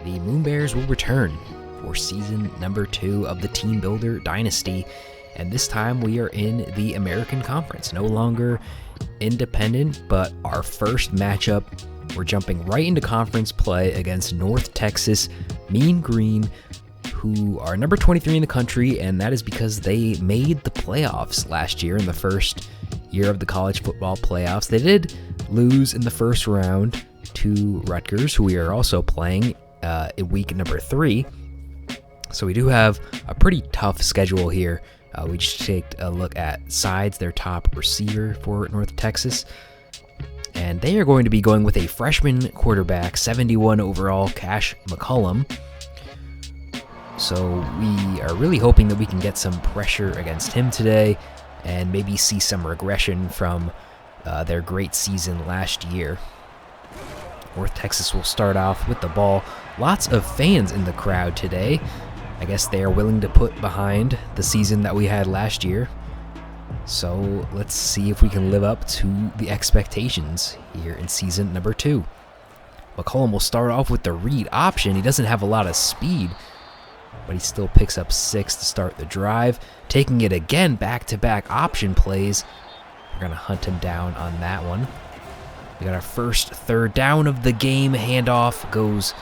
the Moonbears will return for season number 2 of the Teambuilder Dynasty, and this time we are in the American Conference. No longer independent, but our first matchup, we're jumping right into conference play against North Texas Mean Green, who are number 23 in the country, and that is because they made the playoffs last year in the first year of the college football playoffs. They did lose in the first round to Rutgers, who we are also playing in week number 3. So we do have a pretty tough schedule here. We just take a look at Sides, their top receiver for North Texas. And they are going to be going with a freshman quarterback, 71 overall, Cash McCollum. So we are really hoping that we can get some pressure against him today and maybe see some regression from their great season last year. North Texas will start off with the ball. Lots of fans in the crowd today. I guess they are willing to put behind the season that we had last year. So let's see if we can live up to the expectations here in season number 2. McCollum will start off with the read option. He doesn't have a lot of speed, but he still picks up 6 to start the drive. Taking it again, back-to-back option plays. We're going to hunt him down on that one. We got our first third down of the game. Handoff goes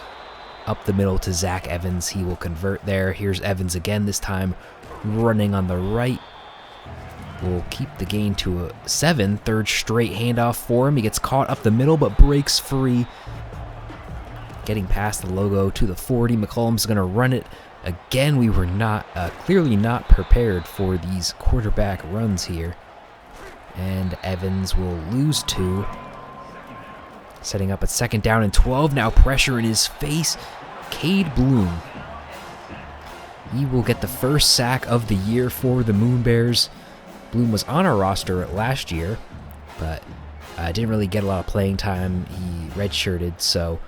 up the middle to Zach Evans. He will convert there. Here's Evans again, this time running on the right. We'll keep the gain to a 7. Third straight handoff for him. He gets caught up the middle but breaks free. Getting past the logo to the 40. McCollum's going to run it again. We were not clearly not prepared for these quarterback runs here. And Evans will lose 2. Setting up at second down and 12. Now pressure in his face. Cade Bloom. He will get the first sack of the year for the Moonbears. Bloom was on our roster last year, but didn't really get a lot of playing time. He redshirted, so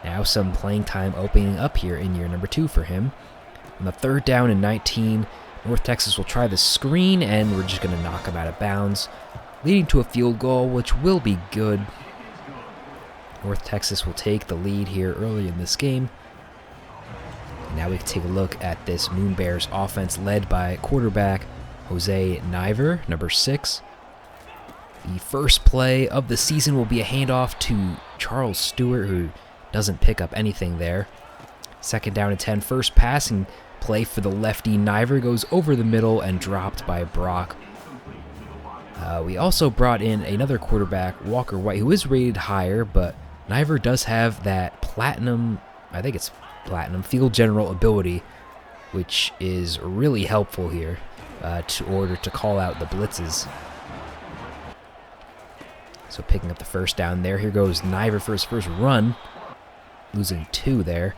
now some playing time opening up here in year number 2 for him. On the third down and 19, North Texas will try the screen, and we're just going to knock him out of bounds, leading to a field goal, which will be good. North Texas will take the lead here early in this game. And now we can take a look at this Moonbears offense led by quarterback Jose Niver, number 6. The first play of the season will be a handoff to Charles Stewart, who doesn't pick up anything there. Second down and 10. First passing play for the lefty. Niver goes over the middle and dropped by Brock. We also brought in another quarterback, Walker White, who is rated higher, but Niver does have that platinum, I think it's platinum, field general ability, which is really helpful here to order to call out the blitzes. So picking up the first down there. Here goes Niver for his first run. Losing 2 there.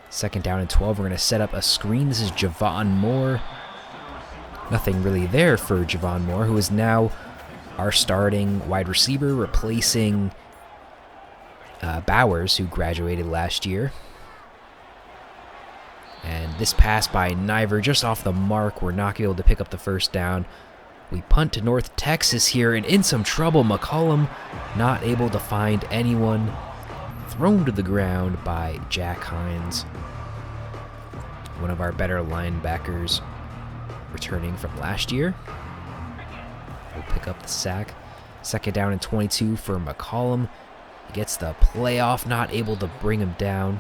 Second down and 12. We're going to set up a screen. This is Javon Moore. Nothing really there for Javon Moore, who is now our starting wide receiver, replacing Bowers, who graduated last year. And this pass by Niver just off the mark. We're not able to pick up the first down. We punt to North Texas here, and in some trouble. McCollum not able to find anyone. Thrown to the ground by Jack Hines, one of our better linebackers returning from last year. We'll pick up the sack. Second down and 22 for McCollum. He gets the playoff, not able to bring him down.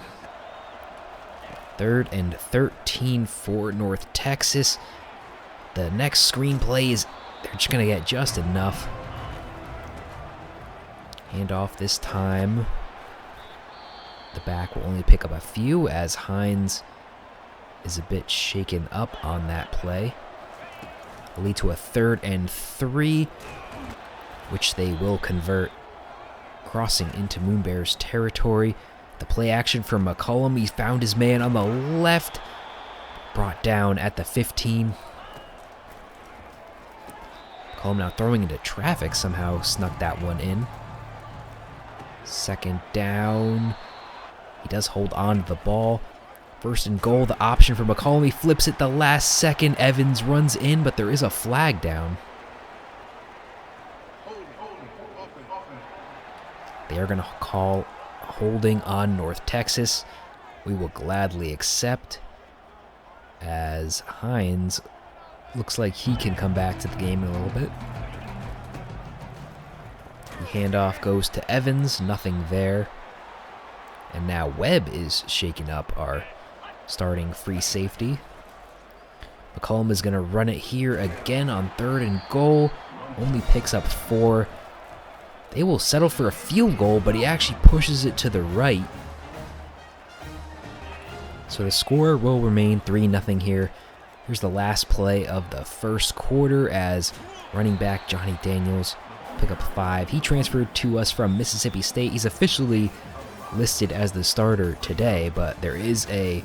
Third and 13 for North Texas. The next screenplay is, they're just going to get just enough. Handoff this time. The back will only pick up a few as Hines is a bit shaken up on that play. It'll lead to a 3rd and 3, which they will convert, crossing into Moonbears territory. The play action from McCollum. He found his man on the left. Brought down at the 15. McCollum now throwing into traffic. Somehow snuck that one in. Second down. He does hold on to the ball. First and goal, the option for McCollum. He flips it the last second. Evans runs in, but there is a flag down. They are going to call holding on North Texas. we will gladly accept, as Hines looks like he can come back to the game in a little bit. The handoff goes to Evans, nothing there. And now Webb is shaking up our starting free safety. McCollum is going to run it here again on 3rd and goal. Only picks up 4. They will settle for a field goal, but he actually pushes it to the right. So the score will remain 3-0 here. Here's the last play of the first quarter as running back Johnny Daniels pick up 5. He transferred to us from Mississippi State. He's officially listed as the starter today, but there is a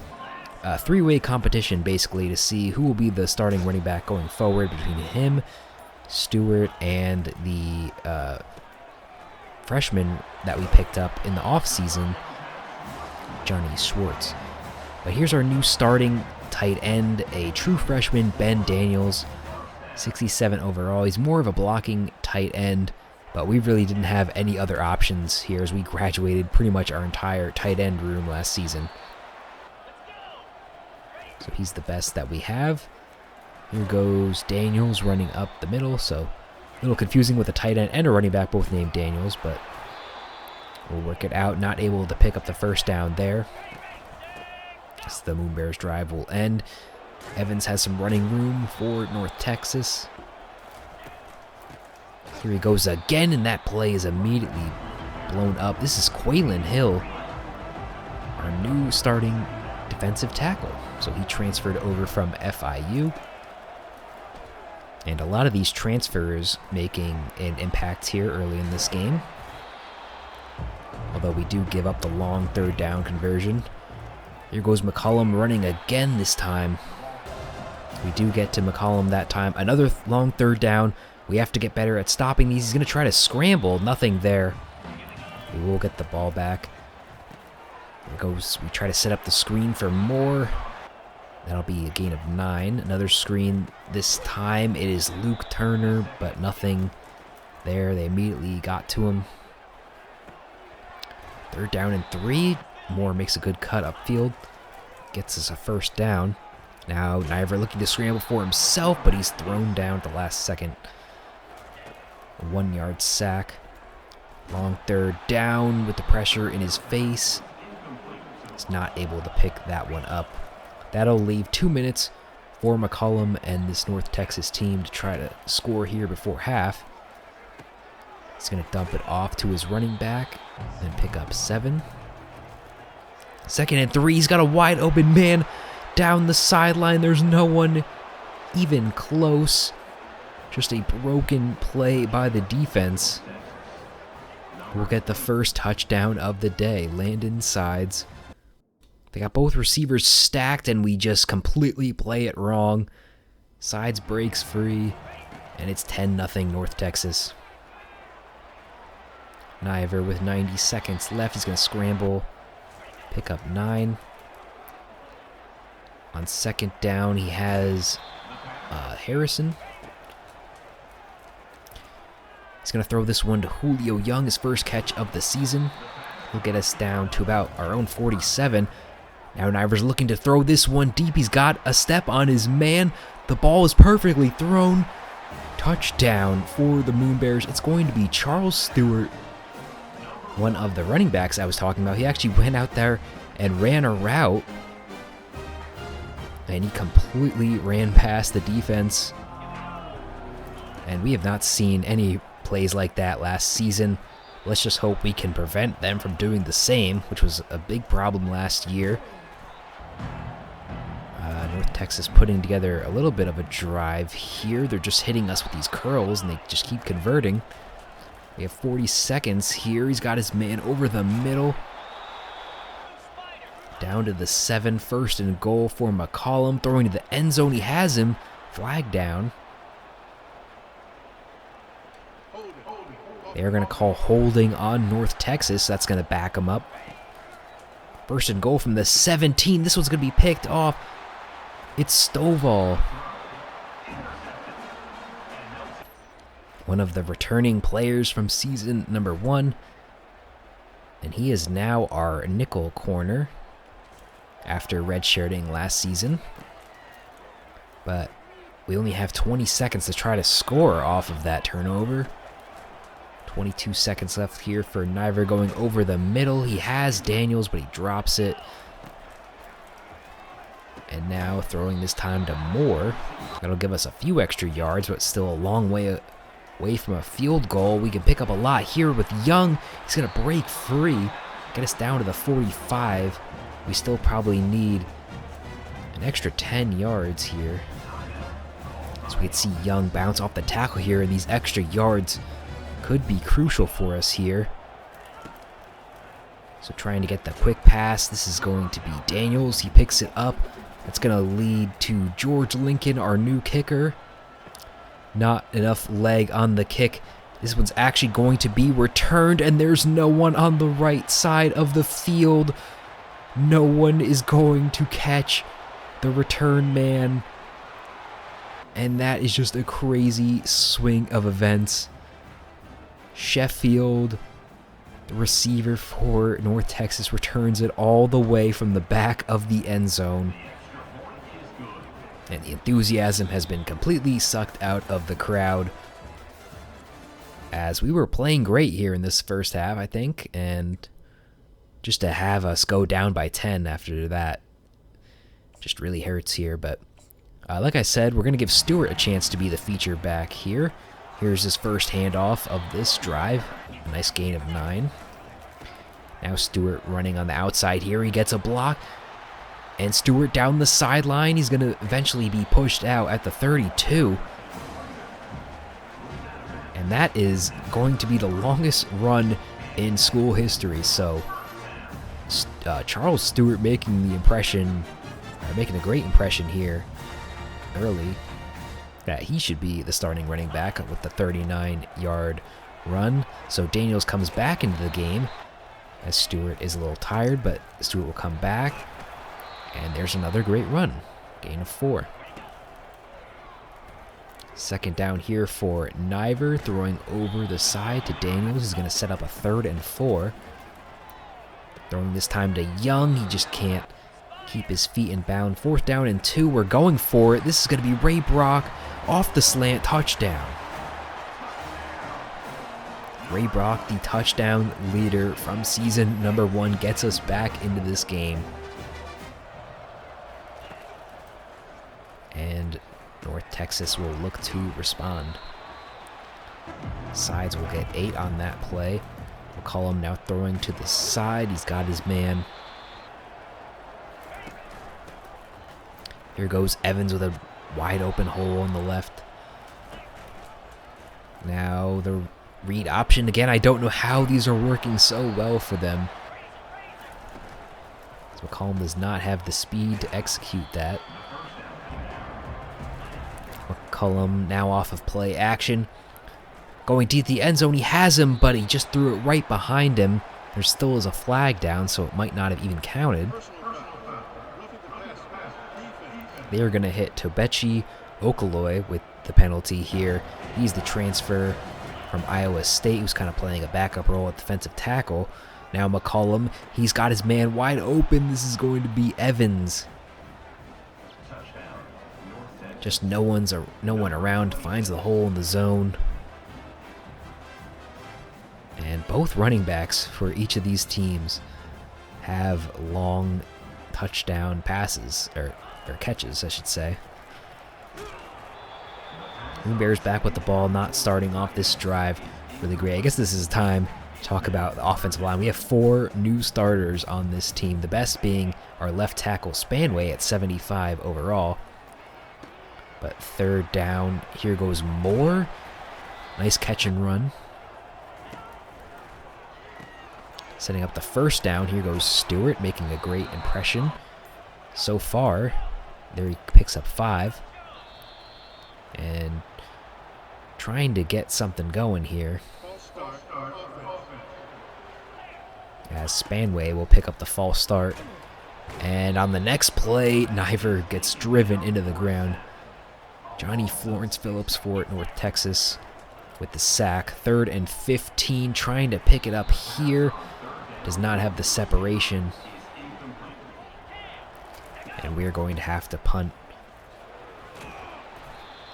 three-way competition basically to see who will be the starting running back going forward between him, Stewart, and the freshman that we picked up in the offseason, Johnny Schwartz. But here's our new starting tight end, a true freshman, Ben Daniels, 67 overall. He's more of a blocking tight end, but we really didn't have any other options here as we graduated pretty much our entire tight end room last season. So he's the best that we have. Here goes Daniels running up the middle, so a little confusing with a tight end and a running back both named Daniels, but we'll work it out. Not able to pick up the first down there. As the Moonbears drive will end. Evans has some running room for North Texas. Here he goes again, and that play is immediately blown up. This is Quaylen Hill, our new starting defensive tackle. So he transferred over from FIU. And a lot of these transfers making an impact here early in this game. Although we do give up the long 3rd down conversion. Here goes McCollum running again this time. We do get to McCollum that time. Another long 3rd down. We have to get better at stopping these. He's going to try to scramble. Nothing there. We will get the ball back. Here goes. We try to set up the screen for Moore. That'll be a gain of 9. Another screen. This time it is Luke Turner, but nothing there. They immediately got to him. 3rd down and 3. Moore makes a good cut upfield. Gets us a first down. Now Niver looking to scramble for himself, but he's thrown down at the last second. A 1-yard sack. Long 3rd down with the pressure in his face. He's not able to pick that one up. That'll leave 2 minutes for McCollum and this North Texas team to try to score here before half. He's going to dump it off to his running back and pick up 7. 2nd and 3. He's got a wide open man down the sideline. There's no one even close. Just a broken play by the defense. We'll get the first touchdown of the day. Landon Sides. They got both receivers stacked, and we just completely play it wrong. Sides breaks free, and it's 10-0 North Texas. Niver with 90 seconds left. He's going to scramble. Pick up 9. On 2nd down, he has Harrison. He's going to throw this one to Julio Young, his first catch of the season. He'll get us down to about our own 47. Now Niver's looking to throw this one deep. He's got a step on his man. The ball is perfectly thrown. Touchdown for the Moonbears. It's going to be Charles Stewart, one of the running backs I was talking about. He actually went out there and ran a route, and he completely ran past the defense. And we have not seen any plays like that last season. Let's just hope we can prevent them from doing the same, which was a big problem last year. North Texas putting together a little bit of a drive here. They're just hitting us with these curls, and they just keep converting. We have 40 seconds here. He's got his man over the middle. Down to the 7, 1st and goal for McCollum. Throwing to the end zone. He has him. Flag down. They're going to call holding on North Texas. That's going to back them up. 1st and goal from the 17. This one's going to be picked off. It's Stovall, one of the returning players from season number 1. And he is now our nickel corner. after redshirting last season. But we only have 20 seconds to try to score off of that turnover. 22 seconds left here for Niver going over the middle. He has Daniels, but he drops it. And now throwing this time to Moore. That'll give us a few extra yards, but still a long way away from a field goal. We can pick up a lot here with Young. He's going to break free, get us down to the 45. We still probably need an extra 10 yards here. So we can see Young bounce off the tackle here, and these extra yards could be crucial for us here. So trying to get the quick pass. This is going to be Daniels. He picks it up. That's going to lead to George Lincoln, our new kicker. Not enough leg on the kick. This one's actually going to be returned, and there's no one on the right side of the field. No one is going to catch the return man. And that is just a crazy swing of events. Sheffield, the receiver for North Texas, returns it all the way from the back of the end zone. And the enthusiasm has been completely sucked out of the crowd, as we were playing great here in this first half, I think, and just to have us go down by 10 after that just really hurts here. But like I said, we're going to give Stewart a chance to be the feature back here. Here's his first handoff of this drive. A nice gain of 9. Now Stewart running on the outside here. He gets a block. And Stewart down the sideline. He's going to eventually be pushed out at the 32. And that is going to be the longest run in school history. So Charles Stewart making the impression, making a great impression here early, that he should be the starting running back with the 39-yard run. So Daniels comes back into the game as Stewart is a little tired, but Stewart will come back. And there's another great run. Gain of 4. Second down here for Niver, throwing over the side to Daniels. He's going to set up a 3rd and 4. Throwing this time to Young. He just can't keep his feet in bound. 4th down and 2. We're going for it. This is going to be Ray Brock off the slant, touchdown. Ray Brock, the touchdown leader from season number 1, gets us back into this game. And North Texas will look to respond. Sides will get 8 on that play. McCollum now throwing to the side. He's got his man. Here goes Evans with a wide open hole on the left. Now the read option again. I don't know how these are working so well for them. So McCollum does not have the speed to execute that. McCollum now off of play action. Going deep the end zone. He has him, but he just threw it right behind him. There still is a flag down, so it might not have even counted. They are going to hit Tobechi Okaloy with the penalty here. He's the transfer from Iowa State, who's kind of playing a backup role at defensive tackle. Now McCollum, he's got his man wide open. This is going to be Evans. Just no one around, finds the hole in the zone. And both running backs for each of these teams have long touchdown passes, or catches, I should say. Moonbears back with the ball, not starting off this drive really great. I guess this is time to talk about the offensive line. We have 4 new starters on this team, the best being our left tackle Spanway at 75 overall. But 3rd down, here goes Moore. Nice catch and run. Setting up the 1st down, here goes Stewart, making a great impression so far. There he picks up 5. And trying to get something going here. As Spanway will pick up the false start. And on the next play, Niver gets driven into the ground. Johnny Florence Phillips for North Texas with the sack. 3rd and 15, trying to pick it up here. Does not have the separation. and we're going to have to punt.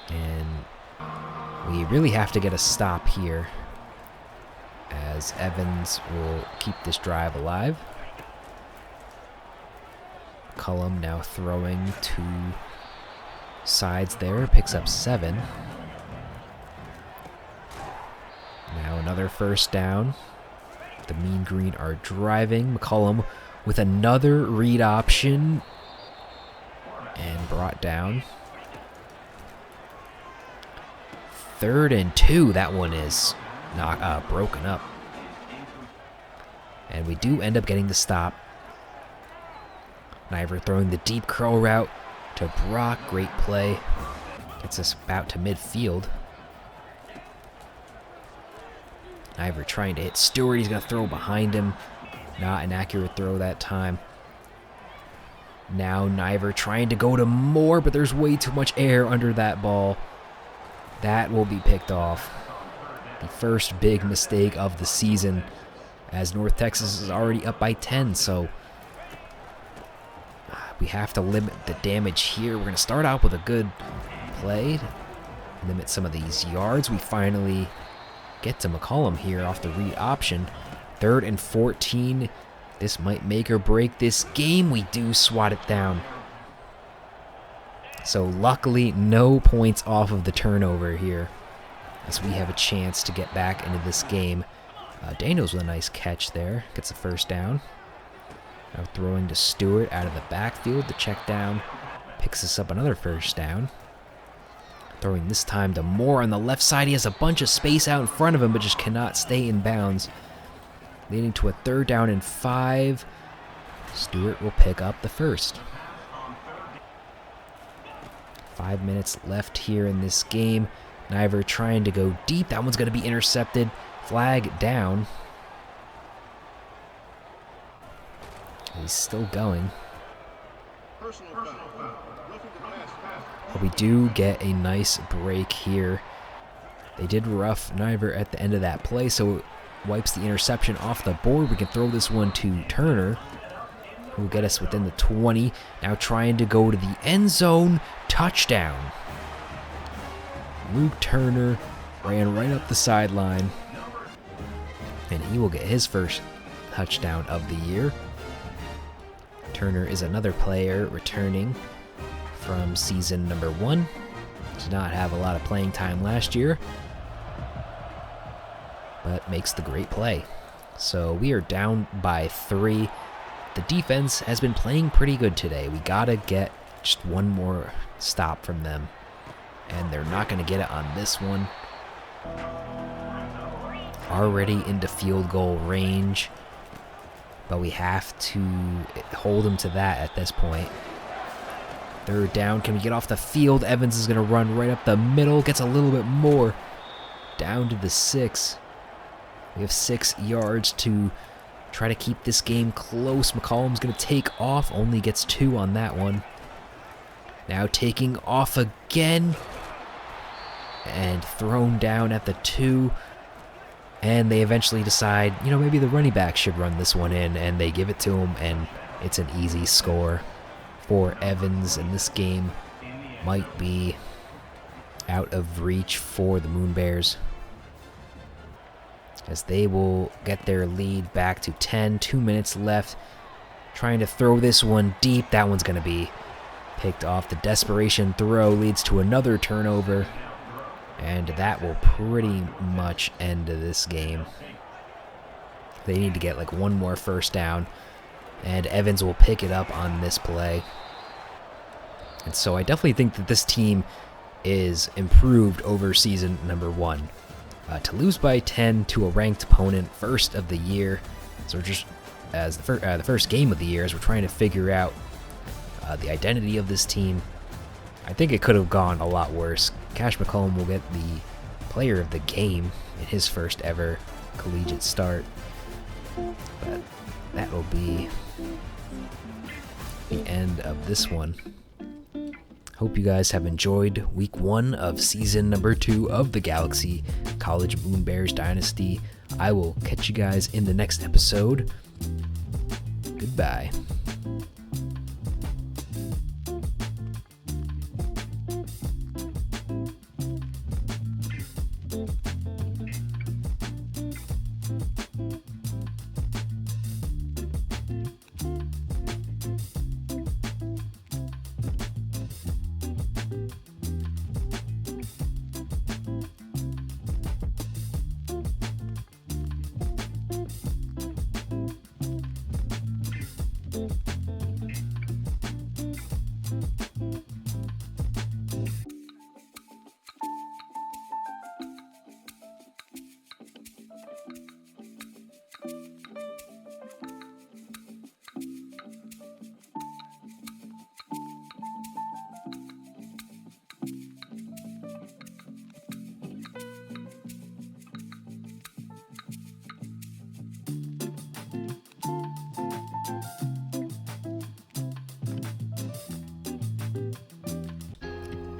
And we really have to get a stop here, as Evans will keep this drive alive. McCollum now throwing 2 sides there, picks up 7. Now another first down. The Mean Green are driving. McCollum with another read option and brought down. 3rd and 2. That one is broken up. And we do end up getting the stop. Niver throwing the deep curl route to Brock. Great play. Gets us about to midfield. Niver trying to hit Stewart. He's going to throw behind him. Not an accurate throw that time. Now Niver trying to go to Moore, but there's way too much air under that ball. That will be picked off. The first big mistake of the season, as North Texas is already up by 10, so we have to limit the damage here. We're going to start out with a good play, limit some of these yards. We finally get to McCollum here off the read option. 3rd and 14. This might make or break this game. We do swat it down. So luckily, no points off of the turnover here, as we have a chance to get back into this game. Daniels with a nice catch there. Gets a first down. Now throwing to Stewart out of the backfield. The check down picks us up another first down. Throwing this time to Moore on the left side. He has a bunch of space out in front of him, but just cannot stay in bounds. Leading to a 3rd down and 5. Stewart will pick up the first. 5 minutes left here in this game. Niver trying to go deep. That one's going to be intercepted. Flag down. He's still going. But we do get a nice break here. They did rough Niver at the end of that play, so it wipes the interception off the board. We can throw this one to Turner, who will get us within the 20. Now trying to go to the end zone. Touchdown. Luke Turner ran right up the sideline, and he will get his first touchdown of the year. Turner is another player returning from season number 1. Did not have a lot of playing time last year, but makes the great play. So we are down by 3. The defense has been playing pretty good today. We gotta get just one more stop from them, and they're not gonna get it on this one. Already into field goal range, but we have to hold them to that at this point. 3rd down. Can we get off the field? Evans is going to run right up the middle. Gets a little bit more. Down to the 6. We have 6 yards to try to keep this game close. McCollum's going to take off. Only gets 2 on that one. Now taking off again. And thrown down at the 2. And they eventually decide, maybe the running back should run this one in. And they give it to him, and it's an easy score for Evans, and this game might be out of reach for the Moonbears, as they will get their lead back to 10. 2 minutes left. Trying to throw this one deep. That one's going to be picked off. The desperation throw leads to another turnover, and that will pretty much end this game. They need to get like one more first down, and Evans will pick it up on this play. And so I definitely think that this team is improved over season number 1. To lose by 10 to a ranked opponent, first of the year, so we're just as the first game of the year, as we're trying to figure out the identity of this team. I think it could have gone a lot worse. Cash McCollum will get the player of the game in his first ever collegiate start, but that will be the end of this one. Hope you guys have enjoyed week 1 of season number 2 of the Galaxy College Moonbears Dynasty. I will catch you guys in the next episode. Goodbye.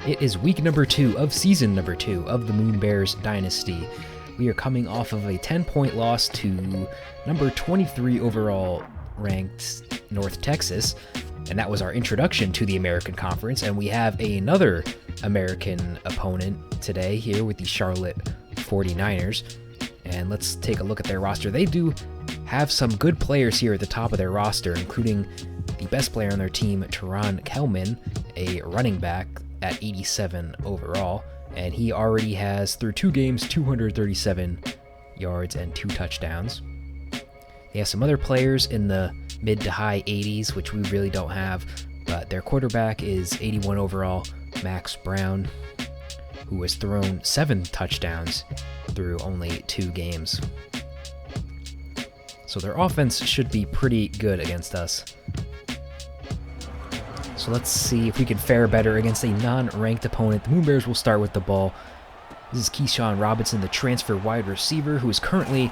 It is week number 2 of season number 2 of the Moonbears Dynasty. We are coming off of a 10-point loss to number 23 overall ranked North Texas, and that was our introduction to the American Conference. And we have another American opponent today here with the Charlotte 49ers. And let's take a look at their roster. They do have some good players here at the top of their roster, including the best player on their team, Teron Kelman, a running back at 87 overall. And he already has, through 2 games, 237 yards and 2 touchdowns. They have some other players in the mid to high 80s, which we really don't have. But their quarterback is 81 overall, Max Brown, who has thrown 7 touchdowns through only 2 games. So their offense should be pretty good against us. So let's see if we can fare better against a non-ranked opponent. The Moonbears will start with the ball. This is Keyshawn Robinson, the transfer wide receiver, who is currently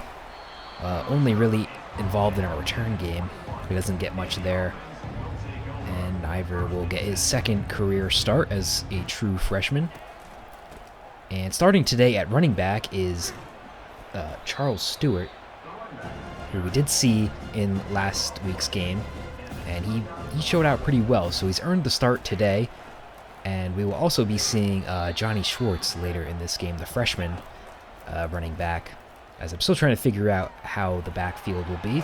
only really involved in our return game. He doesn't get much there. And Niver will get his second career start as a true freshman. And starting today at running back is Charles Stewart, who we did see in last week's game. And he showed out pretty well, so he's earned the start today. And we will also be seeing Johnny Schwartz later in this game, the freshman running back, as I'm still trying to figure out how the backfield will be.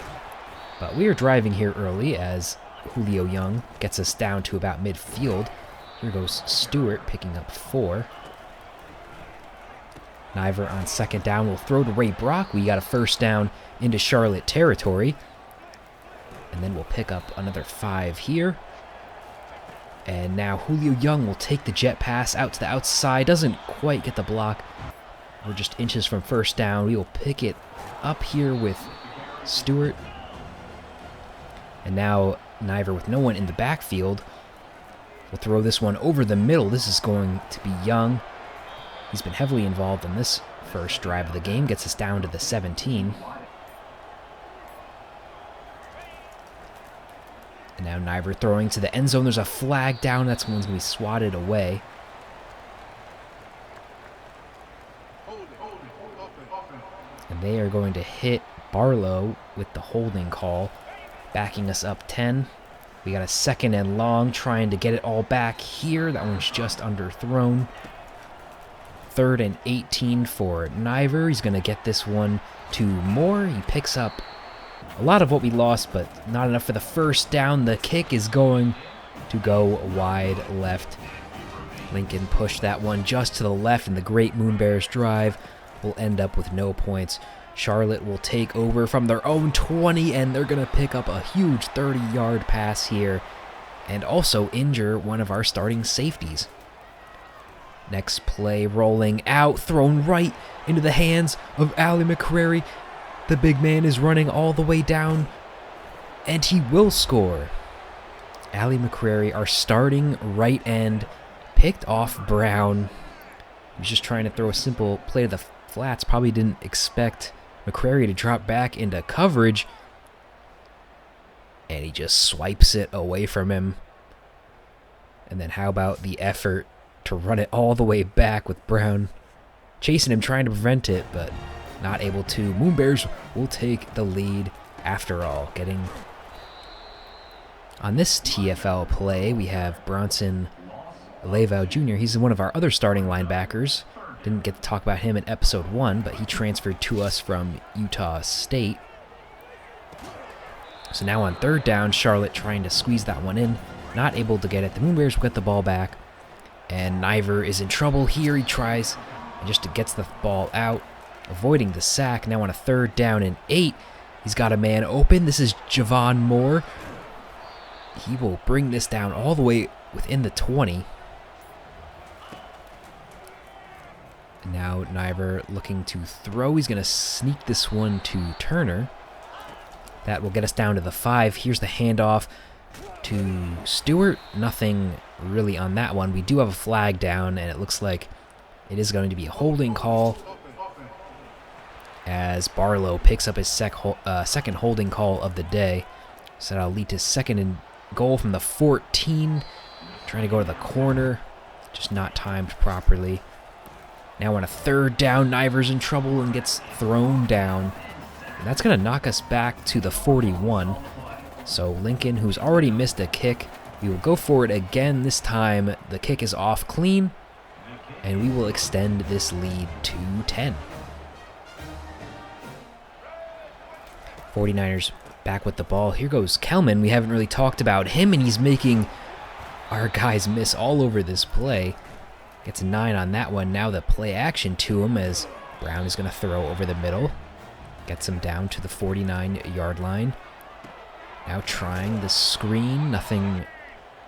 But we are driving here early as Julio Young gets us down to about midfield. Here goes Stewart picking up 4. Niver on second down will throw to Ray Brock. We got a first down into Charlotte territory. And then we'll pick up another 5 here. And now Julio Young will take the jet pass out to the outside. Doesn't quite get the block. We're just inches from first down. We will pick it up here with Stewart. And now Niver, with no one in the backfield, will throw this one over the middle. This is going to be Young. He's been heavily involved in this first drive of the game. Gets us down to the 17. And now Niver throwing to the end zone. There's a flag down. That's one's going to be swatted away. And they are going to hit Barlow with the holding call, backing us up 10. We got a 2nd and long, trying to get it all back here. That one's just underthrown. 3rd and 18 for Niver. He's going to get this one to Moore. He picks up a lot of what we lost, but not enough for the first down. The kick is going to go wide left. Lincoln pushed that one just to the left, and the great Moonbears drive will end up with no points. Charlotte will take over from their own 20, and they're going to pick up a huge 30-yard pass here and also injure one of our starting safeties. Next play, rolling out, thrown right into the hands of Ali McCrary. The big man is running all the way down, and he will score. Ali McCrary, our starting right end, picked off Brown. He was just trying to throw a simple play to the flats. Probably didn't expect McCrary to drop back into coverage, and he just swipes it away from him. And then how about the effort to run it all the way back with Brown chasing him, trying to prevent it, but not able to. Moonbears will take the lead after all. Getting on this TFL play, we have Bronson Levow Jr. He's one of our other starting linebackers. Didn't get to talk about him in episode 1, but he transferred to us from Utah State. So now on 3rd down, Charlotte trying to squeeze that one in. Not able to get it. The Moonbears will get the ball back. And Niver is in trouble here. He tries and just gets the ball out, avoiding the sack. Now on a 3rd down and 8, he's got a man open. This is Javon Moore. He will bring this down all the way within the 20. And now Niver looking to throw. He's going to sneak this one to Turner. That will get us down to the 5. Here's the handoff to Stewart. Nothing really on that one. We do have a flag down, and it looks like it is going to be a holding call as Barlow picks up his second holding call of the day. So that'll lead to 2nd and goal from the 14. Trying to go to the corner. just not timed properly. Now on a third down, Niver's in trouble and gets thrown down. And that's going to knock us back to the 41. So Lincoln, who's already missed a kick, we will go for it again. This time the kick is off clean, and we will extend this lead to 10. 49ers back with the ball. Here goes Kelman. We haven't really talked about him, and he's making our guys miss all over this play. Gets a 9 on that one. Now the play action to him as Brown is going to throw over the middle. Gets him down to the 49-yard line. Now trying the screen. Nothing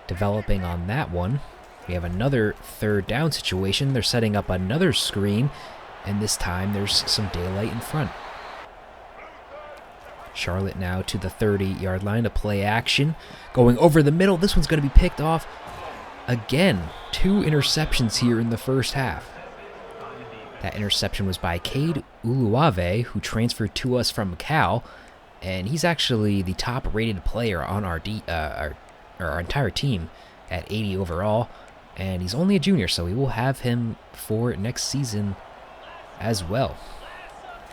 developing on that one. We have another third down situation. They're setting up another screen, and this time there's some daylight in front. Charlotte now to the 30-yard line to play action. Going over the middle. This one's going to be picked off again. 2 interceptions here in the first half. That interception was by Cade Uluave, who transferred to us from Cal, and he's actually the top-rated player on our entire team at 80 overall, and he's only a junior, so we will have him for next season as well.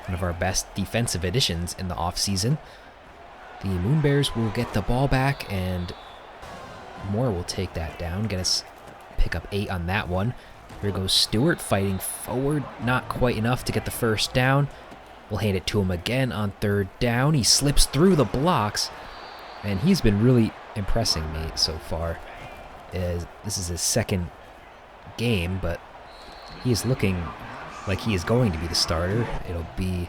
One of our best defensive additions in the offseason. The Moonbears will get the ball back, and Moore will take that down, get us pick up 8 on that one. Here goes Stewart fighting forward, not quite enough to get the first down. We'll hand it to him again on third down. He slips through the blocks, and he's been really impressing me so far. This is his second game, but he is looking like he is going to be the starter. It'll be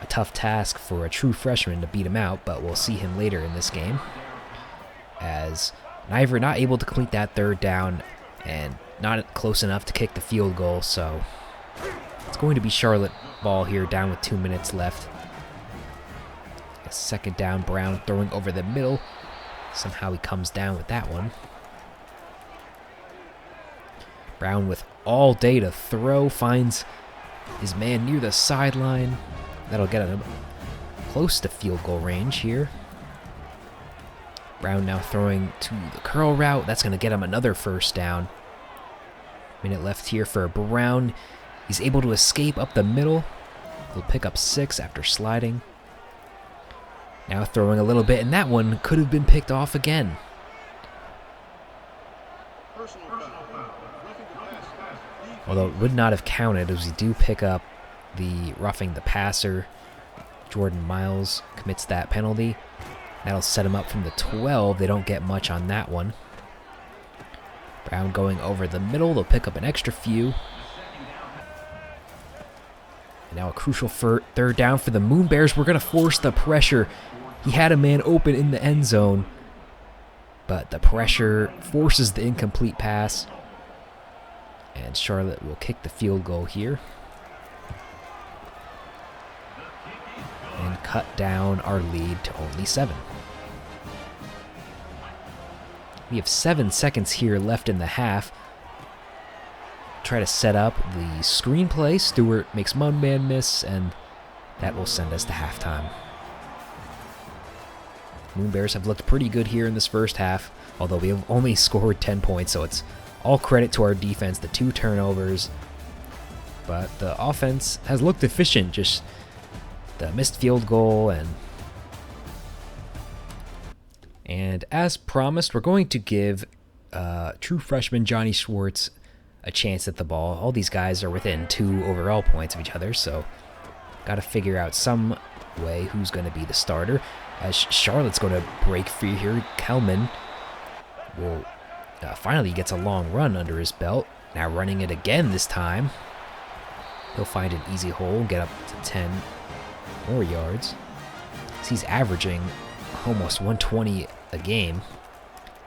a tough task for a true freshman to beat him out, but we'll see him later in this game. As Niver not able to complete that third down and not close enough to kick the field goal, so it's going to be Charlotte ball here, down with 2 minutes left. A second down, Brown throwing over the middle. Somehow he comes down with that one. Brown with all day to throw, finds his man near the sideline. That'll get him close to field goal range here. Brown now throwing to the curl route. That's going to get him another first down. Minute left here for Brown. He's able to escape up the middle. He'll pick up 6 after sliding. Now throwing a little bit, and that one could have been picked off again. Although it would not have counted, as we do pick up the roughing the passer. Jordan Miles commits that penalty. That'll set him up from the 12. They don't get much on that one. Brown going over the middle. They'll pick up an extra few. And now a crucial third down for the Moonbears. We're going to force the pressure. He had a man open in the end zone, but the pressure forces the incomplete pass. And Charlotte will kick the field goal here. And cut down our lead to only 7. We have 7 seconds here left in the half. Try to set up the screenplay. Stewart makes one man miss, and that will send us to halftime. Moonbears have looked pretty good here in this first half, although we have only scored 10 points, so it's all credit to our defense, the 2 turnovers. But the offense has looked efficient, just the missed field goal. And as promised, we're going to give true freshman Johnny Schwartz a chance at the ball. All these guys are within 2 overall points of each other, so got to figure out some way who's going to be the starter. As Charlotte's going to break free here, Kelman will finally gets a long run under his belt. Now running it again this time. He'll find an easy hole, get up to 10 more yards. He's averaging almost 120 a game,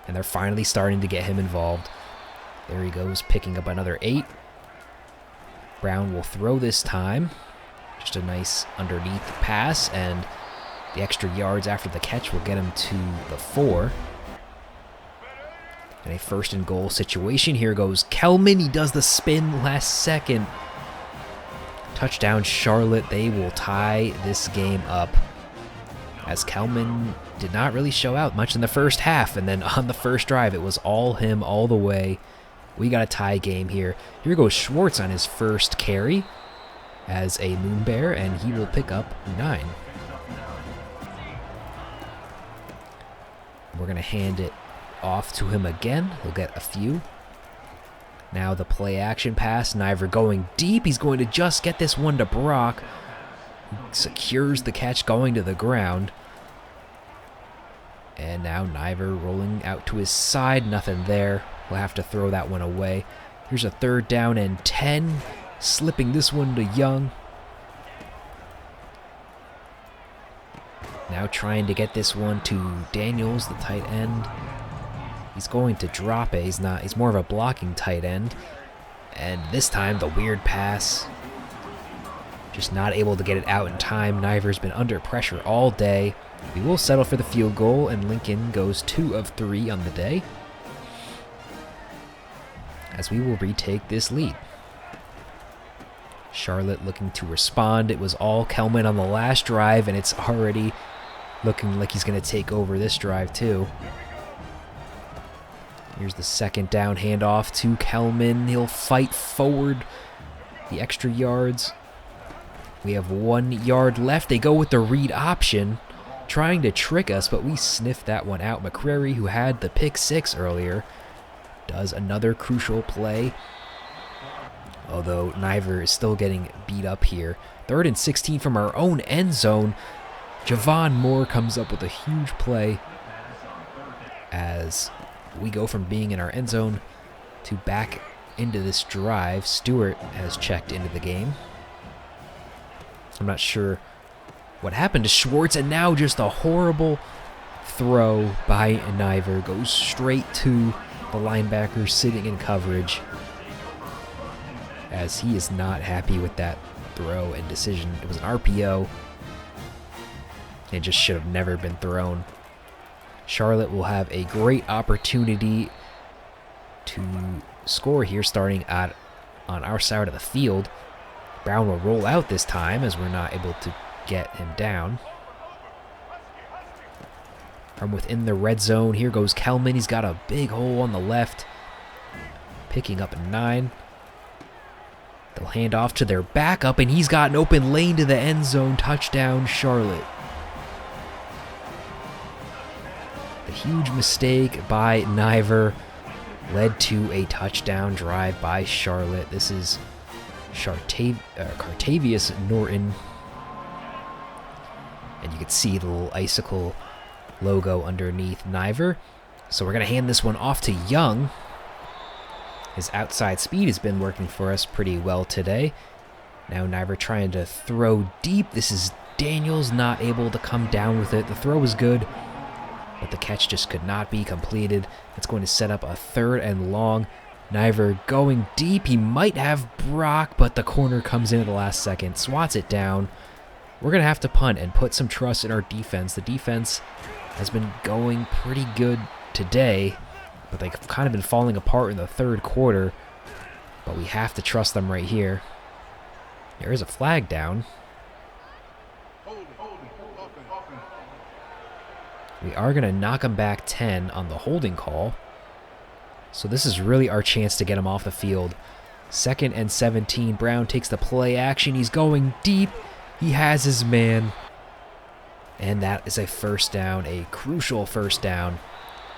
and they're finally starting to get him involved. There he goes, picking up another 8. Brown will throw this time. Just a nice underneath pass, and the extra yards after the catch will get him to the 4. In a 1st and goal situation, here goes Kelman. He does the spin last second. Touchdown Charlotte. They will tie this game up, as Kelman did not really show out much in the first half, and then on the first drive it was all him all the way. We got a tie game here. Here goes Schwartz on his first carry as a Moonbear, and he will pick up 9. We're going to hand it off to him again. He'll get a few. Now the play action pass. Niver going deep. He's going to just get this one to Brock. He secures the catch going to the ground. And now Niver rolling out to his side. Nothing there. We'll have to throw that one away. Here's a 3rd down and 10. Slipping this one to Young. Now trying to get this one to Daniels, the tight end. He's going to drop it. He's more of a blocking tight end. And this time, the weird pass. Just not able to get it out in time. Niver's been under pressure all day. We will settle for the field goal, and Lincoln goes 2 of 3 on the day, as we will retake this lead. Charlotte looking to respond. It was all Kelman on the last drive, and it's already looking like he's going to take over this drive too. Here's the 2nd down handoff to Kelman. He'll fight forward the extra yards. We have 1 yard left. They go with the read option, trying to trick us, but we sniffed that one out. McCrary, who had the pick 6 earlier, does another crucial play. Although Niver is still getting beat up here. 3rd and 16 from our own end zone. Javon Moore comes up with a huge play as we go from being in our end zone to back into this drive. Stewart has checked into the game. I'm not sure what happened to Schwartz, and now just a horrible throw by Niver. Goes straight to the linebacker sitting in coverage, as he is not happy with that throw and decision. It was an RPO. It just should have never been thrown. Charlotte will have a great opportunity to score here, starting on our side of the field. Brown will roll out this time, as we're not able to get him down. From within the red zone, here goes Kelman. He's got a big hole on the left, picking up a 9. They'll hand off to their backup, and he's got an open lane to the end zone. Touchdown, Charlotte. The huge mistake by Niver led to a touchdown drive by Charlotte. This is Cartavius Norton. And you can see the little icicle logo underneath Niver. So we're going to hand this one off to Young. His outside speed has been working for us pretty well today. Now Niver trying to throw deep. This is Daniels, not able to come down with it. The throw was good, but the catch just could not be completed. It's going to set up a 3rd and long. Niver going deep. He might have Brock, but the corner comes in at the last second, swats it down. We're going to have to punt and put some trust in our defense. The defense has been going pretty good today, but they've kind of been falling apart in the 3rd quarter. But we have to trust them right here. There is a flag down. We are going to knock him back 10 on the holding call. So this is really our chance to get him off the field. 2nd and 17. Brown takes the play action. He's going deep. He has his man. And that is a 1st down, a crucial 1st down.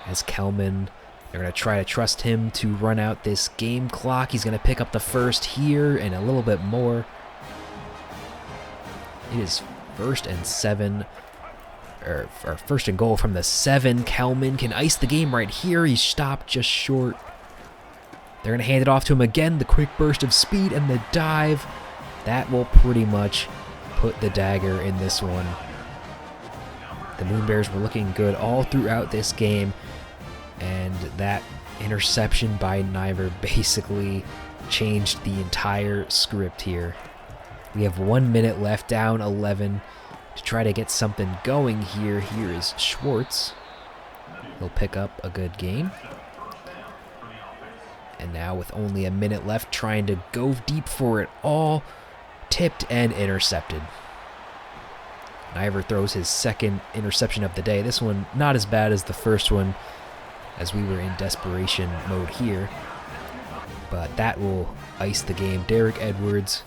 As Kelman, they're going to try to trust him to run out this game clock. He's going to pick up the 1st here and a little bit more. It is 1st and 7. Or 1st and goal from the 7. Kelman can ice the game right here. He's stopped just short. They're going to hand it off to him again. The quick burst of speed and the dive. That will pretty much put the dagger in this one. The Moonbears were looking good all throughout this game, and that interception by Niver basically changed the entire script here. We have 1 minute left, down 11, to try to get something going here. Here is Schwartz. He'll pick up a good gain. And now with only a minute left, trying to go deep for it all, tipped and intercepted. Niver throws his 2nd interception of the day. This one not as bad as the first one, as we were in desperation mode here. but that will ice the game. Derek Edwards.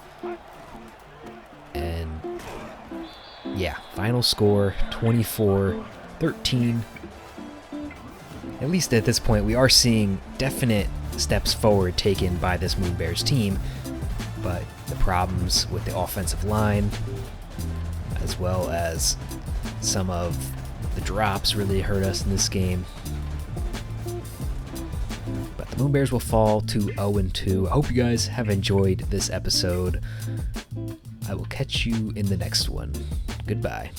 And yeah, final score 24-13. At least at this point, we are seeing definite steps forward taken by this Moonbears team, but the problems with the offensive line, as well as some of the drops, really hurt us in this game. But the Moonbears will fall to 0-2. I hope you guys have enjoyed this episode. I will catch you in the next one. Goodbye.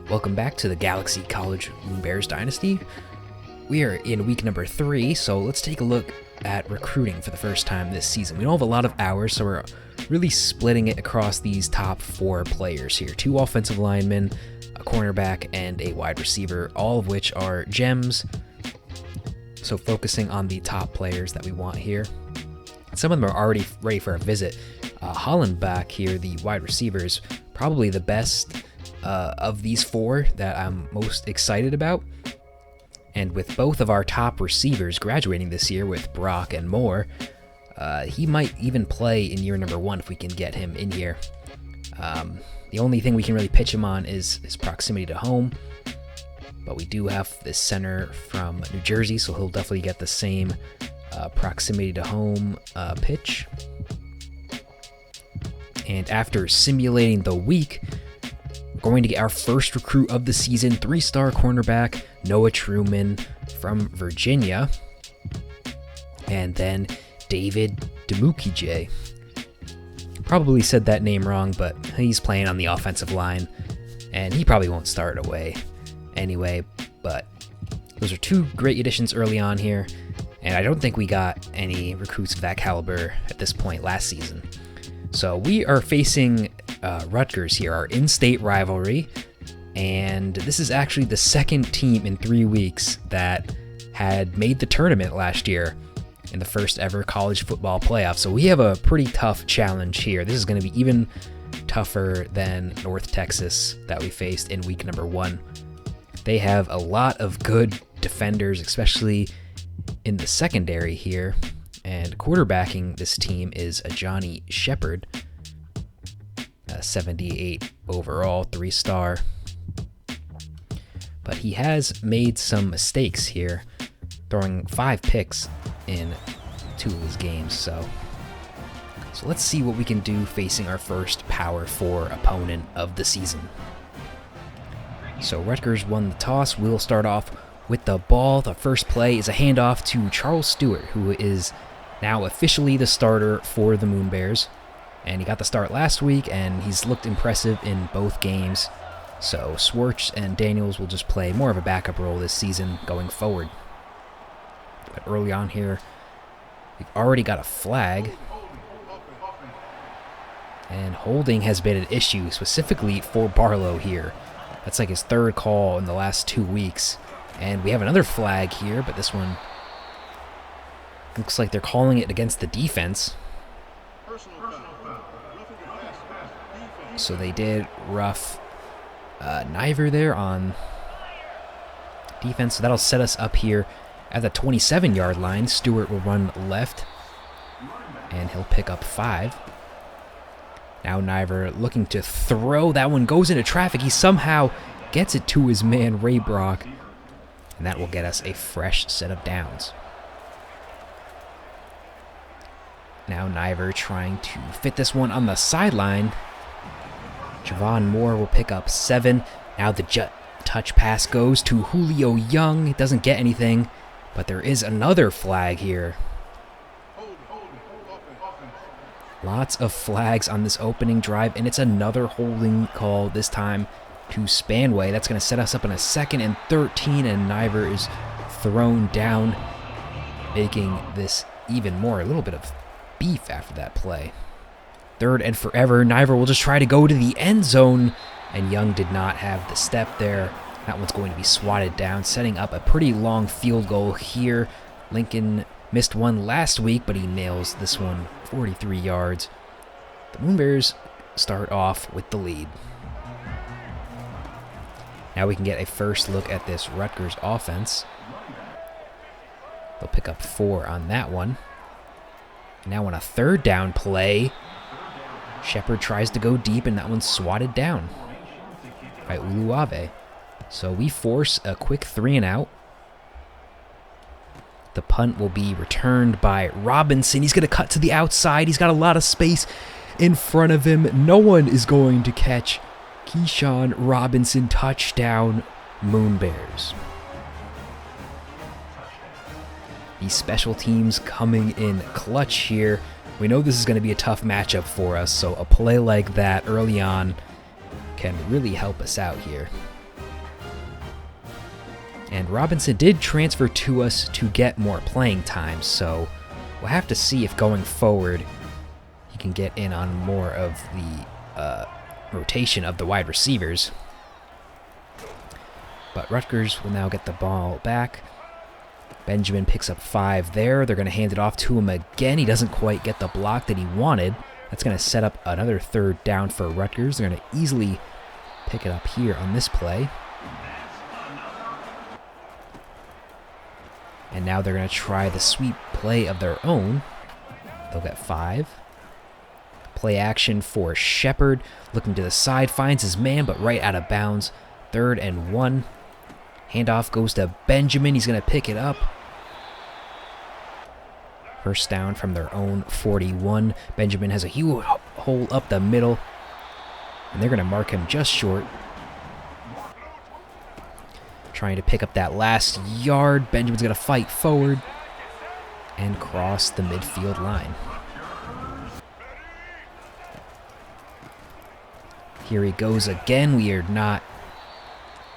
Welcome back to the Galaxy College Moonbears Dynasty. We are in week number 3, so let's take a look at recruiting for the first time this season. We don't have a lot of hours, so we're really splitting it across these top 4 players here. 2 offensive linemen, a cornerback, and a wide receiver, all of which are gems. So focusing on the top players that we want here. Some of them are already ready for a visit. Hollenbach here, the wide receiver, is probably the best of these 4 that I'm most excited about. And with both of our top receivers graduating this year with Brock and Moore, he might even play in year number 1 if we can get him in here. The only thing we can really pitch him on is his proximity to home, but we do have this center from New Jersey, so he'll definitely get the same proximity to home pitch. And after simulating the week, going to get our first recruit of the season, 3-star cornerback Noah Truman from Virginia, and then David Demukije. Probably said that name wrong, but he's playing on the offensive line, and he probably won't start away anyway. But those are 2 great additions early on here, and I don't think we got any recruits of that caliber at this point last season. So we are facing Rutgers here, our in-state rivalry, and this is actually the second team in 3 weeks that had made the tournament last year in the first ever college football playoff. So we have a pretty tough challenge here. This is going to be even tougher than North Texas that we faced in week number 1. They have a lot of good defenders, especially in the secondary here, and quarterbacking this team is a Johnny Shepard, 78 overall, 3-star. But he has made some mistakes here, throwing 5 picks in 2 of his games. So let's see what we can do facing our first Power 4 opponent of the season. So Rutgers won the toss. We'll start off with the ball. The first play is a handoff to Charles Stewart, who is now officially the starter for the Moonbears. And he got the start last week, and he's looked impressive in both games. So Swartz and Daniels will just play more of a backup role this season going forward. But early on here, we've already got a flag. And holding has been an issue, specifically for Barlow here. That's like his 3rd call in the last 2 weeks. And we have another flag here, but this one looks like they're calling it against the defense. So they did rough Niver there on defense. So that'll set us up here at the 27-yard line. Stewart will run left, and he'll pick up 5. Now Niver looking to throw. That one goes into traffic. He somehow gets it to his man, Ray Brock, and that will get us a fresh set of downs. Now Niver trying to fit this one on the sideline. Javon Moore will pick up 7. Now the jet touch pass goes to Julio Young. It doesn't get anything, but there is another flag here. Lots of flags on this opening drive, and it's another holding call, this time to Spanway. That's going to set us up in a 2nd and 13, and Niver is thrown down, making this even more, a little bit of beef after that play. 3rd and forever. Niver will just try to go to the end zone, and Young did not have the step there. That one's going to be swatted down, setting up a pretty long field goal here. Lincoln missed one last week, but he nails this one, 43 yards. The Moonbears start off with the lead. Now we can get a first look at this Rutgers offense. They'll pick up 4 on that one. Now on a 3rd down play, Shepard tries to go deep, and that one's swatted down by Uluave. So we force a quick 3 and out. The punt will be returned by Robinson. He's going to cut to the outside. He's got a lot of space in front of him. No one is going to catch Keyshawn Robinson. Touchdown, Moonbears. These special teams coming in clutch here. We know this is going to be a tough matchup for us, so a play like that early on can really help us out here. And Robinson did transfer to us to get more playing time, so we'll have to see if going forward he can get in on more of the rotation of the wide receivers. But Rutgers will now get the ball back. Benjamin picks up 5 there. They're going to hand it off to him again. He doesn't quite get the block that he wanted. That's going to set up another 3rd down for Rutgers. They're going to easily pick it up here on this play. And now they're going to try the sweep play of their own. They'll get 5. Play action for Shepard. Looking to the side, finds his man, but right out of bounds. 3rd and 1. Handoff goes to Benjamin. He's going to pick it up. First down from their own 41. Benjamin has a huge hole up the middle, and they're going to mark him just short. Trying to pick up that last yard. Benjamin's going to fight forward and cross the midfield line. Here he goes again. We are not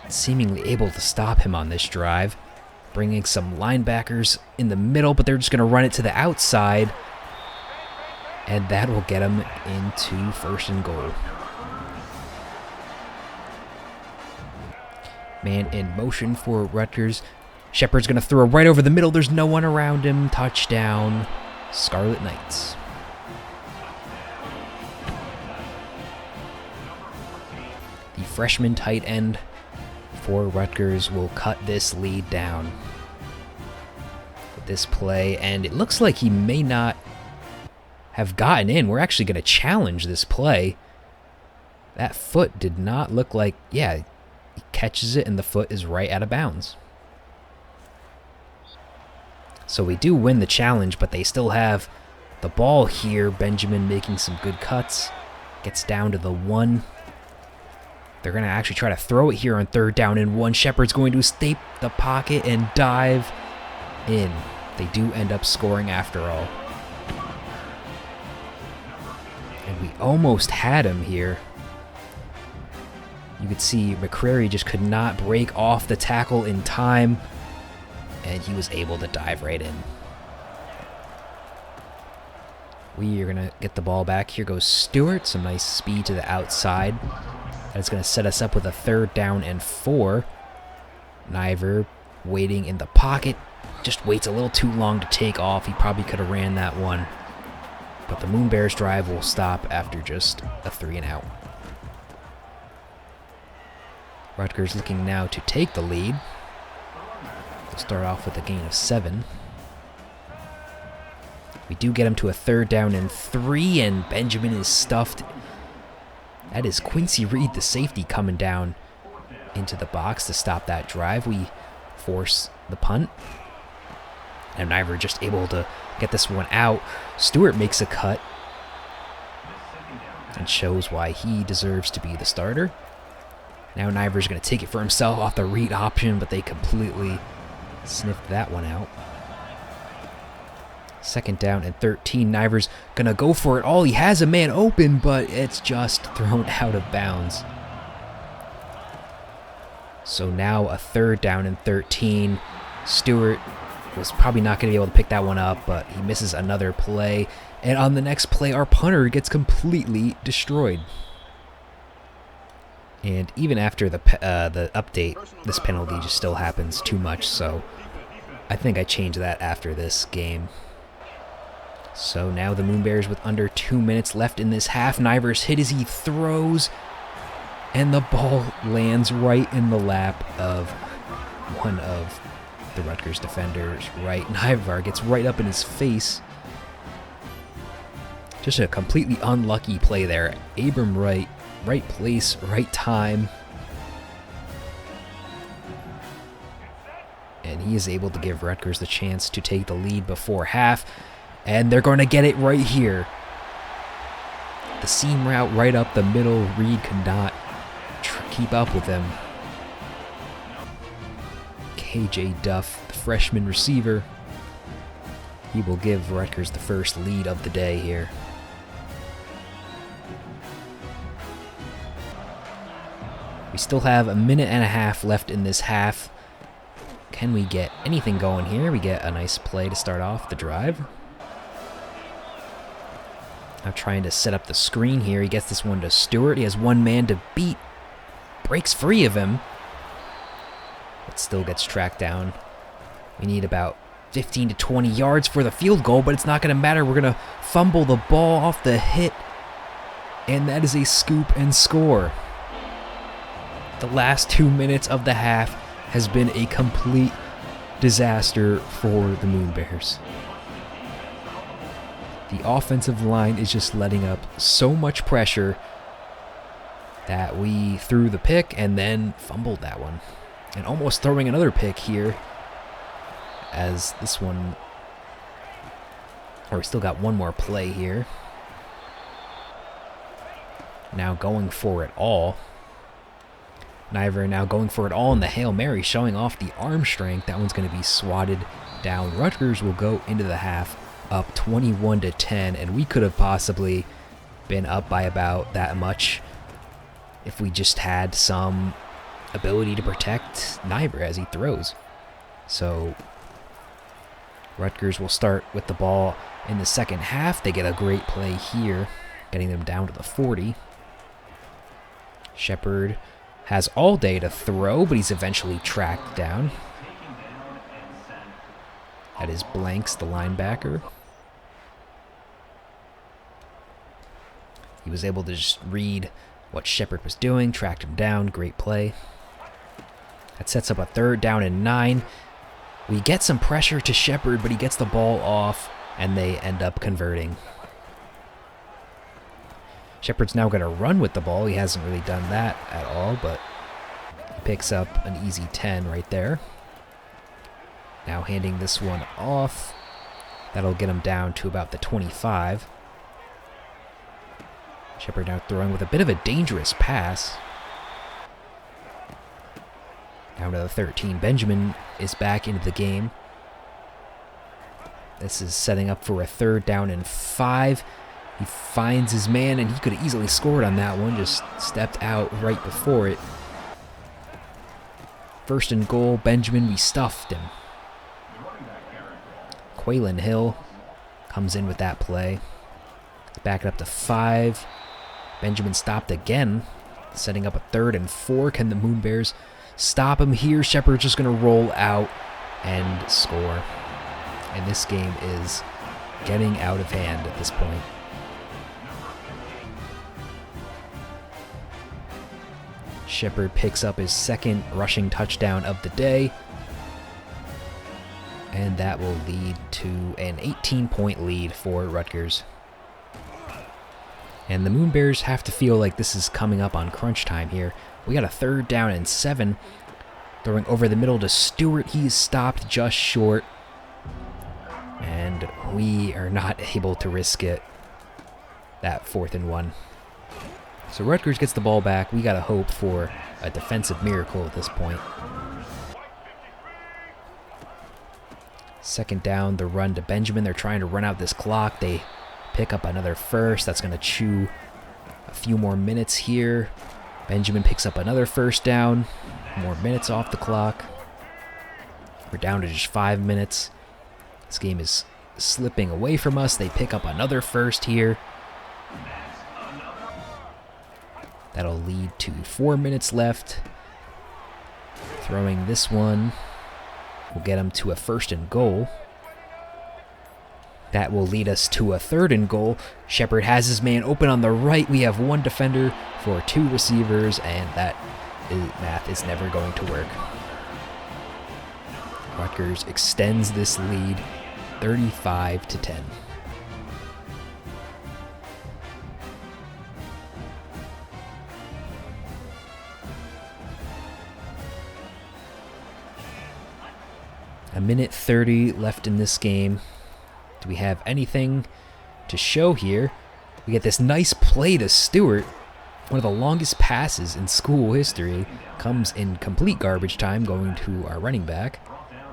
seemingly able to stop him on this drive. Bringing some linebackers in the middle, but they're just going to run it to the outside. And that will get him into 1st and goal. Man in motion for Rutgers. Shepard's going to throw right over the middle. There's no one around him. Touchdown, Scarlet Knights. The freshman tight end for Rutgers will cut this lead down with this play, and it looks like he may not have gotten in. We're actually going to challenge this play. That foot did not look like, yeah, he catches it and the foot is right out of bounds. So we do win the challenge, but they still have the ball here. Benjamin making some good cuts. Gets down to the 1. They're going to actually try to throw it here on 3rd down and 1. Shepard's going to escape the pocket and dive in. They do end up scoring after all. And we almost had him here. You could see McCrary just could not break off the tackle in time, and he was able to dive right in. We are going to get the ball back. Here goes Stewart. Some nice speed to the outside. That's going to set us up with a 3rd down and 4. Niver waiting in the pocket. Just waits a little too long to take off. He probably could have ran that one. But the Moonbears drive will stop after just a 3 and out. Rutgers looking now to take the lead. They'll start off with a gain of 7. We do get him to a 3rd down and 3, and Benjamin is stuffed. That is Quincy Reed, the safety, coming down into the box to stop that drive. We force the punt. And Niver just able to get this one out. Stewart makes a cut and shows why he deserves to be the starter. Now Niver's going to take it for himself off the read option, but they completely sniffed that one out. 2nd down and 13. Niver's going to go for it all. He has a man open, but it's just thrown out of bounds. So now a 3rd down and 13. Stewart was probably not going to be able to pick that one up, but he misses another play. And on the next play, our punter gets completely destroyed. And even after the update, this penalty just still happens too much, so I think I changed that after this game. So now the Moonbears with under 2 minutes left in this half. Niver's hit as he throws, and the ball lands right in the lap of one of the Rutgers defenders. Right, Niver gets right up in his face. Just a completely unlucky play there. Abram Wright, right place, right time. And he is able to give Rutgers the chance to take the lead before half. And they're going to get it right here. The seam route right up the middle. Reed could not keep up with him. KJ Duff, the freshman receiver. He will give Rutgers the first lead of the day here. We still have a minute and a half left in this half. Can we get anything going here? We get a nice play to start off the drive. Now trying to set up the screen here. He gets this one to Stewart. He has one man to beat. Breaks free of him. But still gets tracked down. We need about 15 to 20 yards for the field goal, but it's not going to matter. We're going to fumble the ball off the hit. And that is a scoop and score. The last 2 minutes of the half has been a complete disaster for the Moonbears. The offensive line is just letting up so much pressure that we threw the pick and then fumbled that one. And almost throwing another pick here, as this one, or we still got one more play here. Now going for it all. Niver now going for it all in the Hail Mary, showing off the arm strength. That one's going to be swatted down. Rutgers will go into the half up 21 to 10, and we could have possibly been up by about that much if we just had some ability to protect Niver as he throws. So Rutgers will start with the ball in the second half. They get a great play here, getting them down to the 40. Shepard has all day to throw, but he's eventually tracked down. That is Blanks, the linebacker. He was able to just read what Shepard was doing, tracked him down, great play. That sets up a 3rd down and 9. We get some pressure to Shepard, but he gets the ball off, and they end up converting. Shepard's now going to run with the ball. He hasn't really done that at all, but he picks up an easy 10 right there. Now handing this one off. That'll get him down to about the 25. Shepard now throwing with a bit of a dangerous pass. Down to the 13. Benjamin is back into the game. This is setting up for a 3rd down and 5. He finds his man, and he could have easily scored on that one, just stepped out right before it. 1st and goal, Benjamin, we stuffed him. Quaylen Hill comes in with that play. Let's back it up to 5. Benjamin stopped again, setting up a 3rd and 4. Can the Moonbears stop him here? Shepard's just going to roll out and score. And this game is getting out of hand at this point. Shepard picks up his 2nd rushing touchdown of the day. And that will lead to an 18-point lead for Rutgers. And the Moonbears have to feel like this is coming up on crunch time here. We got a 3rd down and 7. Throwing over the middle to Stewart. He is stopped just short. and we are not able to risk it. That 4th and 1. So Rutgers gets the ball back. We got to hope for a defensive miracle at this point. 2nd down, the run to Benjamin. They're trying to run out this clock. They pick up another first. That's going to chew a few more minutes here. Benjamin picks up another 1st down. More minutes off the clock. We're down to just 5 minutes. This game is slipping away from us. They pick up another first here. That'll lead to 4 minutes left. Throwing this one will get them to a 1st and goal. That will lead us to a 3rd and goal. Shepard has his man open on the right. We have 1 defender for 2 receivers, and math is never going to work. Rutgers extends this lead 35-10. A minute 30 left in this game. Do we have anything to show here? We get this nice play to Stewart. One of the longest passes in school history comes in complete garbage time going to our running back.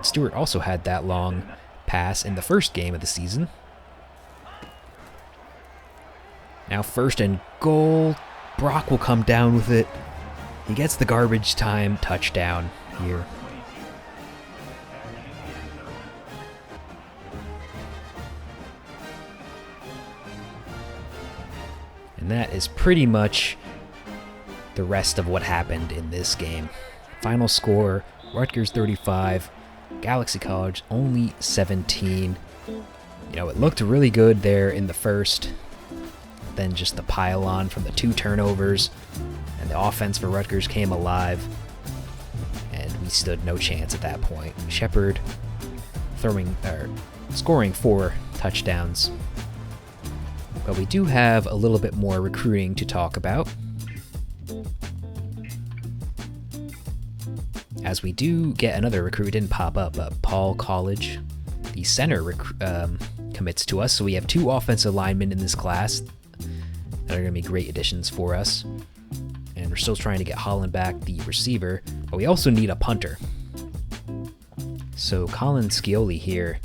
Stewart also had that long pass in the first game of the season. Now 1st and goal. Brock will come down with it. He gets the garbage time touchdown here. And that is pretty much the rest of what happened in this game. Final score, Rutgers 35, Galaxy College only 17. You know, it looked really good there in the first. Then just the pile-on from the 2 turnovers, and the offense for Rutgers came alive, and we stood no chance at that point. Shepard scoring 4 touchdowns. But we do have a little bit more recruiting to talk about, as we do get another recruit. Didn't pop up, but Paul College, the center, commits to us. So we have 2 offensive linemen in this class that are going to be great additions for us. And we're still trying to get Holland back, the receiver, but we also need a punter. So Colin Scioli here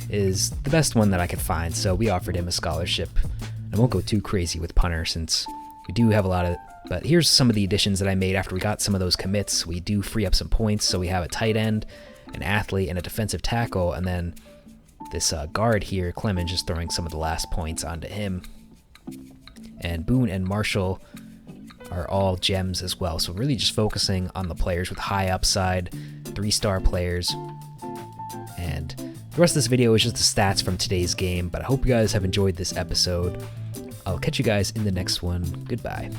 is the best one that I could find, so we offered him a scholarship. I won't go too crazy with punter since we do have a lot of... But here's some of the additions that I made after we got some of those commits. We do free up some points, so we have a tight end, an athlete, and a defensive tackle, and then this guard here, Clemens, just throwing some of the last points onto him. And Boone and Marshall are all gems as well, so really just focusing on the players with high upside, 3-star players. And the rest of this video is just the stats from today's game, but I hope you guys have enjoyed this episode. I'll catch you guys in the next one. Goodbye.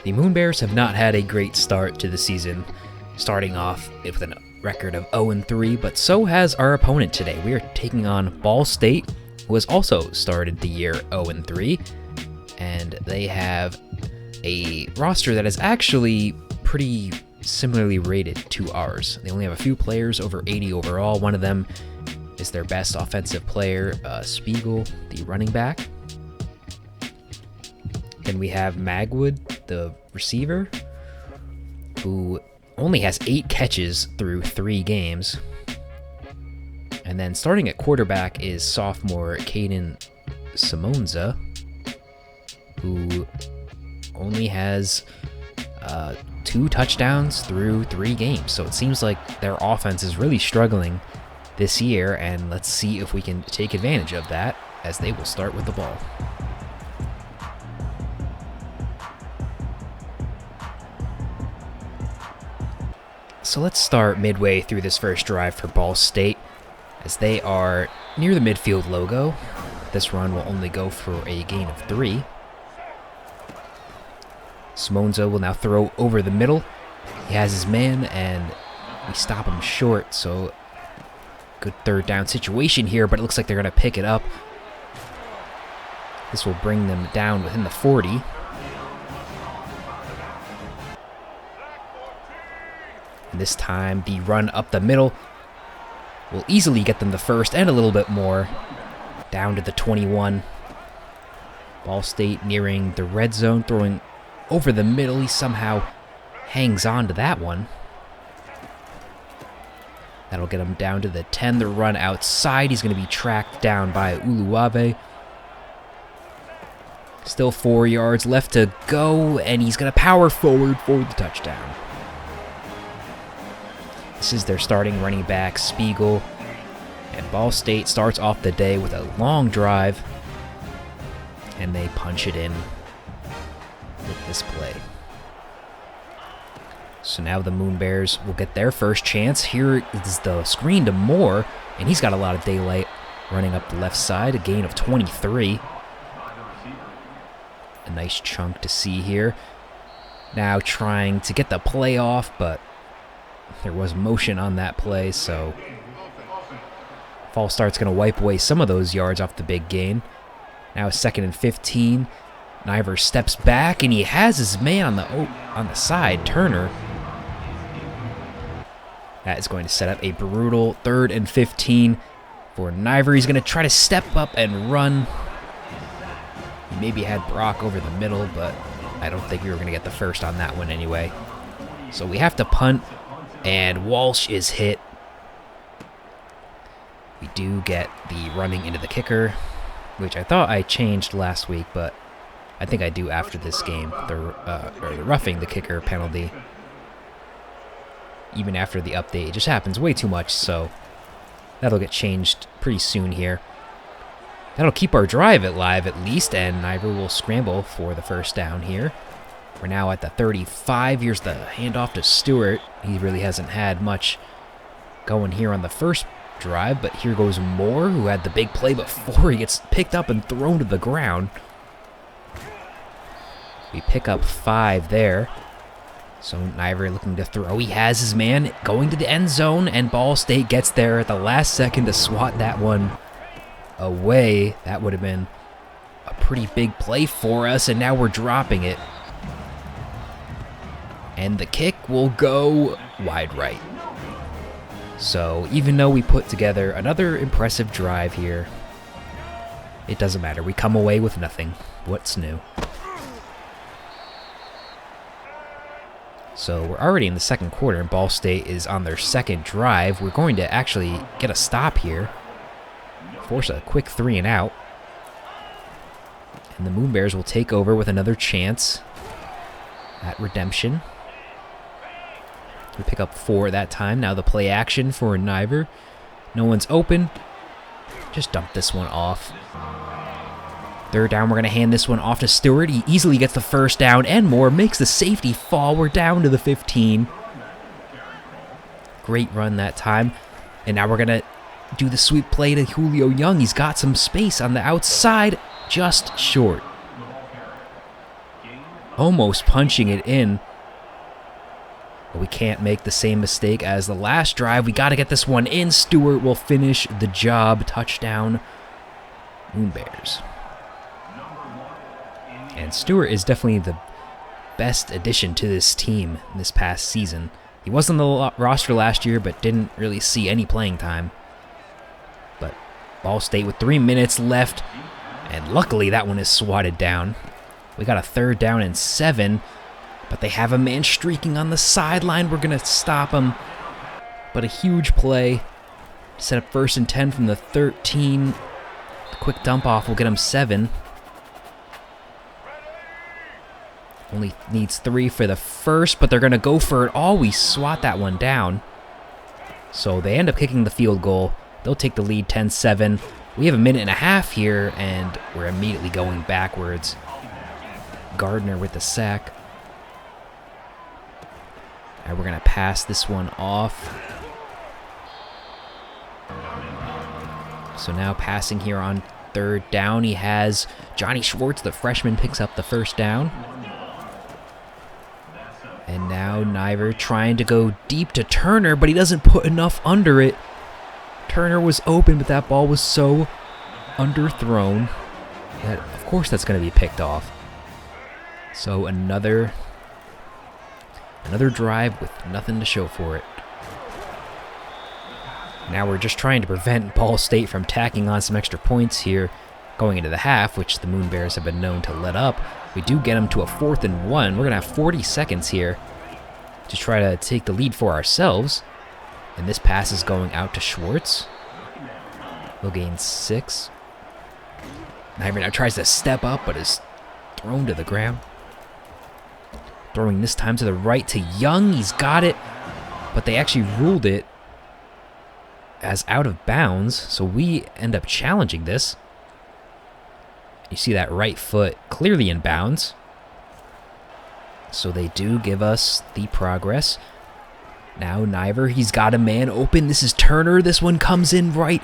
The Moonbears have not had a great start to the season, starting off with a record of 0-3, but so has our opponent today. We are taking on Ball State, who has also started the year 0-3, and they have a roster that is actually pretty similarly rated to ours. They only have a few players over 80 overall. One of them is their best offensive player, Spiegel, the running back. Then we have Magwood, the receiver, who only has 8 catches through 3 games. And then starting at quarterback is sophomore Caden Simonza, who only has 2 touchdowns through 3 games. So it seems like their offense is really struggling this year, and let's see if we can take advantage of that as they will start with the ball. So let's start midway through this first drive for Ball State, as they are near the midfield logo. This run will only go for a gain of 3. Simonza will now throw over the middle. He has his man, and we stop him short, so good third down situation here, but it looks like they're going to pick it up. This will bring them down within the 40. And this time, the run up the middle will easily get them the first and a little bit more. Down to the 21. Ball State nearing the red zone, throwing over the middle. He somehow hangs on to that one. That'll get him down to the 10. The run outside. He's going to be tracked down by Uluave. Still 4 yards left to go, and he's going to power forward for the touchdown. This is their starting running back, Spiegel. And Ball State starts off the day with a long drive, and they punch it in with this play. So now the Moonbears will get their first chance. Here is the screen to Moore, and he's got a lot of daylight running up the left side, a gain of 23. A nice chunk to see here. Now trying to get the play off, but there was motion on that play, so false start's going to wipe away some of those yards off the big gain. Now 2nd and 15. Niver steps back, and he has his man on the side, Turner. That is going to set up a brutal 3rd and 15 for Niver. He's going to try to step up and run. He maybe had Brock over the middle, but I don't think we were going to get the first on that one anyway. So we have to punt, and Walsh is hit. We do get the running into the kicker, which I thought I changed last week, but I think I do after this game, the roughing the kicker penalty. Even after the update, it just happens way too much, so that'll get changed pretty soon here. That'll keep our drive alive at least, and Niver will scramble for the first down here. We're now at the 35. Here's the handoff to Stewart. He really hasn't had much going here on the first drive, but here goes Moore, who had the big play before he gets picked up and thrown to the ground. We pick up 5 there. So Niver looking to throw. He has his man going to the end zone, and Ball State gets there at the last second to swat that one away. That would have been a pretty big play for us, and now we're dropping it. And the kick will go wide right. So even though we put together another impressive drive here, it doesn't matter. We come away with nothing. What's new? So we're already in the second quarter, and Ball State is on their second drive. We're going to actually get a stop here, force a quick 3 and out. And the Moonbears will take over with another chance at redemption. We pick up 4 that time. Now the play action for Niver. No one's open. Just dump this one off. 3rd down, we're going to hand this one off to Stewart. He easily gets the first down, and Moore makes the safety fall. We're down to the 15. Great run that time. And now we're going to do the sweep play to Julio Young. He's got some space on the outside, just short. Almost punching it in. But we can't make the same mistake as the last drive. We got to get this one in. Stewart will finish the job. Touchdown, Moonbears. And Stewart is definitely the best addition to this team this past season. He was on the roster last year, but didn't really see any playing time. But Ball State with 3 minutes left, and luckily that one is swatted down. We got a 3rd down and 7, but they have a man streaking on the sideline. We're going to stop him. But a huge play. Set up 1st and 10 from the 13. The quick dump off will get him 7. Only needs 3 for the first, but they're going to go for it all. We swat that one down. So they end up kicking the field goal. They'll take the lead 10-7. We have a minute and a half here, and we're immediately going backwards. Gardner with the sack. All right, we're going to pass this one off. So now passing here on third down, he has Johnny Schwartz, the freshman, picks up the first down. And now Niver trying to go deep to Turner, but he doesn't put enough under it. Turner was open, but that ball was so underthrown that, of course, that's going to be picked off. So another drive with nothing to show for it. Now we're just trying to prevent Ball State from tacking on some extra points here going into the half, which the Moonbears have been known to let up. We do get them to a 4th and 1. We're going to have 40 seconds here to try to take the lead for ourselves. And this pass is going out to Schwartz. He'll gain 6. Niver now tries to step up, but is thrown to the ground. Throwing this time to the right to Young. He's got it, but they actually ruled it as out of bounds, so we end up challenging this. You see that right foot clearly in bounds. So they do give us the progress. Now Niver, he's got a man open. This is Turner. This one comes in right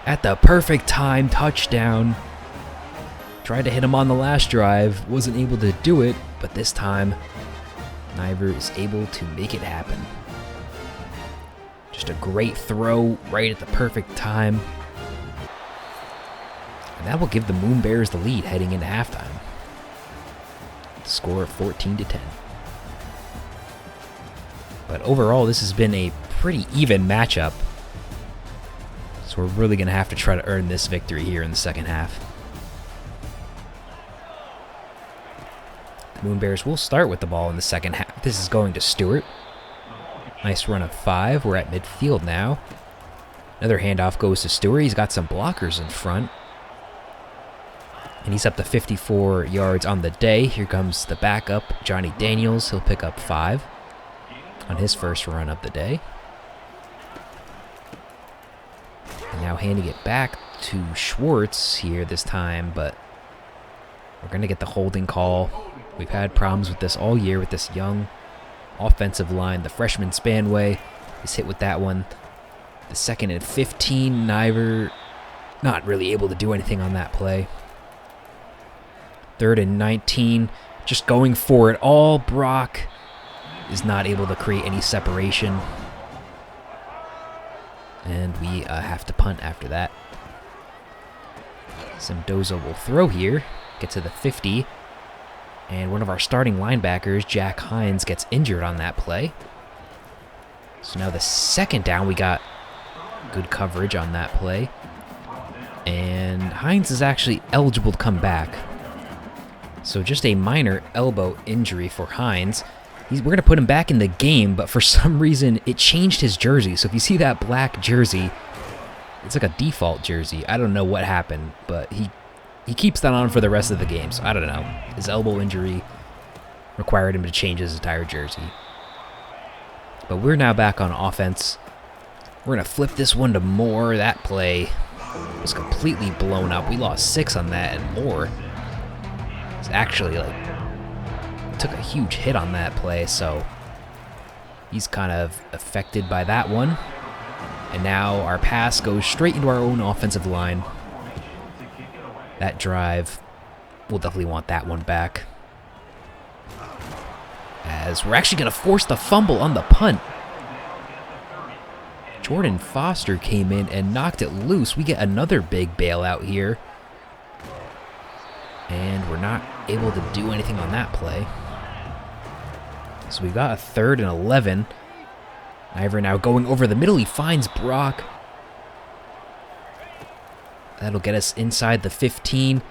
at the perfect time. Touchdown. Tried to hit him on the last drive. Wasn't able to do it, but this time Niver is able to make it happen. Just a great throw right at the perfect time. And that will give the Moonbears the lead heading into halftime. Score of 14-10. But overall, this has been a pretty even matchup. So we're really going to have to try to earn this victory here in the second half. The Moonbears will start with the ball in the second half. This is going to Stewart. Nice run of 5. We're at midfield now. Another handoff goes to Stewart. He's got some blockers in front. And he's up to 54 yards on the day. Here comes the backup, Johnny Daniels. He'll pick up 5 on his first run of the day. And now handing it back to Schwartz here this time, but we're going to get the holding call. We've had problems with this all year with this young offensive line. The freshman Spanway is hit with that one. The 2nd and 15, Niver not really able to do anything on that play. 3rd and 19, just going for it all. Brock is not able to create any separation. And we have to punt after that. Mendoza will throw here, get to the 50. And one of our starting linebackers, Jack Hines, gets injured on that play. So now the 2nd down, we got good coverage on that play. And Hines is actually eligible to come back. So just a minor elbow injury for Hines. We're going to put him back in the game, but for some reason, it changed his jersey. So if you see that black jersey, it's like a default jersey. I don't know what happened, but he keeps that on for the rest of the game, so I don't know. His elbow injury required him to change his entire jersey. But we're now back on offense. We're going to flip this one to Moore. That play was completely blown up. We lost 6 on that, and Moore is actually took a huge hit on that play, so he's kind of affected by that one. And now our pass goes straight into our own offensive line. That drive, we'll definitely want that one back. As we're actually going to force the fumble on the punt. Jordan Foster came in and knocked it loose. We get another big bailout here. And we're not able to do anything on that play. So we've got a 3rd and 11. Niver now going over the middle. He finds Brock. That'll get us inside the 15.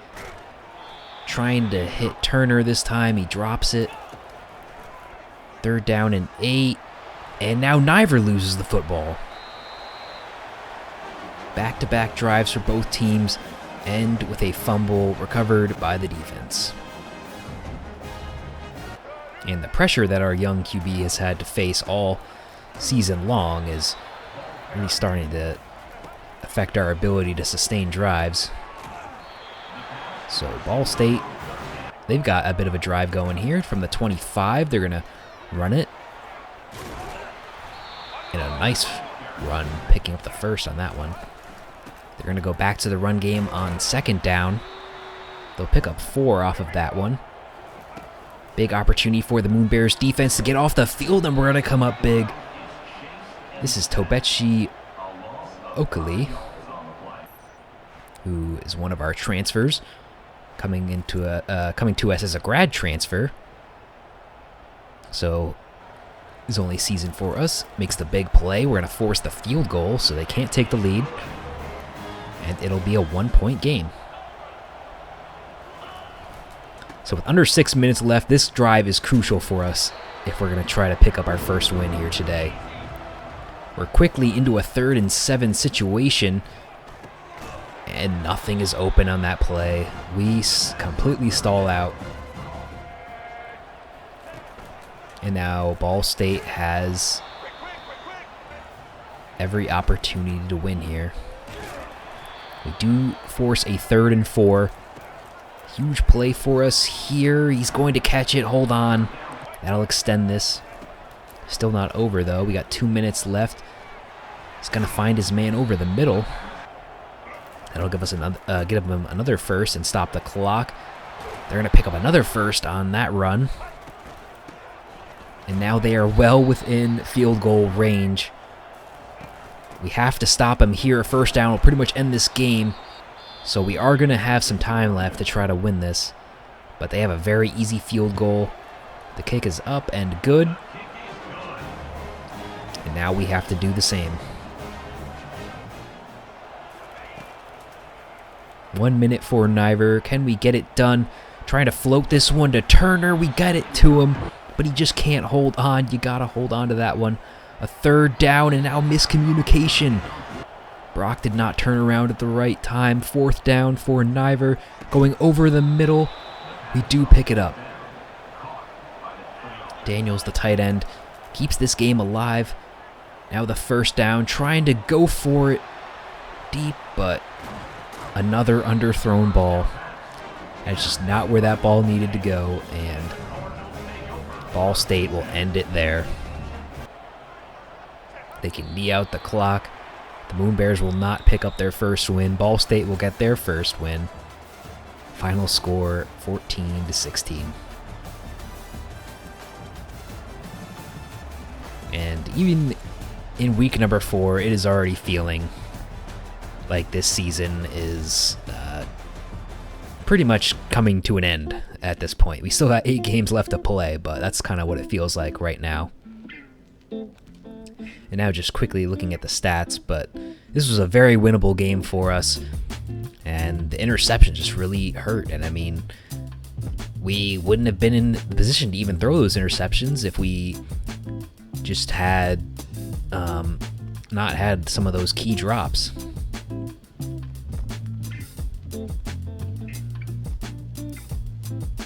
Trying to hit Turner this time. He drops it. 3rd down and 8. And now Niver loses the football. Back-to-back drives for both teams end with a fumble recovered by the defense. And the pressure that our young QB has had to face all season long is really starting to affect our ability to sustain drives. So Ball State, they've got a bit of a drive going here from the 25. They're going to run it. nice run, picking up the first on that one. They're going to go back to the run game on second down. They'll pick up 4 off of that one. Big opportunity for the Moonbears defense to get off the field, and we're going to come up big. This is Tobechi Okali, who is one of our transfers, coming to us as a grad transfer. So his only season for us. Makes the big play. We're going to force the field goal so they can't take the lead. And it'll be a 1-point game. So with under 6 minutes left, this drive is crucial for us if we're going to try to pick up our first win here today. We're quickly into a 3rd and 7 situation, and nothing is open on that play. We completely stall out. And now Ball State has every opportunity to win here. We do force a 3rd and 4. Huge play for us here. He's going to catch it. Hold on. That'll extend this. Still not over, though. We got 2 minutes left. He's going to find his man over the middle. That'll give us give him another first and stop the clock. They're going to pick up another first on that run. And now they are well within field goal range. We have to stop him here. A first down will pretty much end this game. So we are going to have some time left to try to win this. But they have a very easy field goal. The kick is up and good. And now we have to do the same. 1 minute for Niver. Can we get it done? Trying to float this one to Turner. We got it to him. But he just can't hold on. You got to hold on to that one. A 3rd down and now miscommunication. Brock did not turn around at the right time. 4th down for Niver. Going over the middle. We do pick it up. Daniels, the tight end, keeps this game alive. Now the 1st down. Trying to go for it deep, but another underthrown ball. That's just not where that ball needed to go, and Ball State will end it there. They can knee out the clock. The Moonbears will not pick up their first win. Ball State will get their first win. Final score 14-16. And even in week number 4, it is already feeling like this season is pretty much coming to an end at this point. We still got 8 games left to play, but that's kind of what it feels like right now. And now just quickly looking at the stats, but this was a very winnable game for us, and the interception just really hurt. And I mean, we wouldn't have been in the position to even throw those interceptions if we just had not had some of those key drops.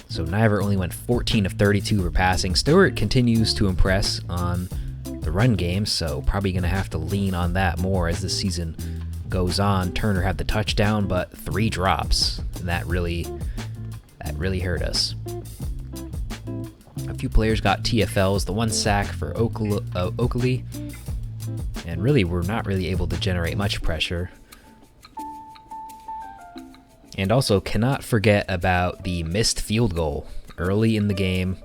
So Niver only went 14 of 32 for passing. Stewart continues to impress on the run game, so probably going to have to lean on that more as the season goes on. Turner had the touchdown, but 3 drops, and that really hurt us. A few players got TFLs, the 1 sack for Oakley, and really we're not really able to generate much pressure. And also cannot forget about the missed field goal early in the game.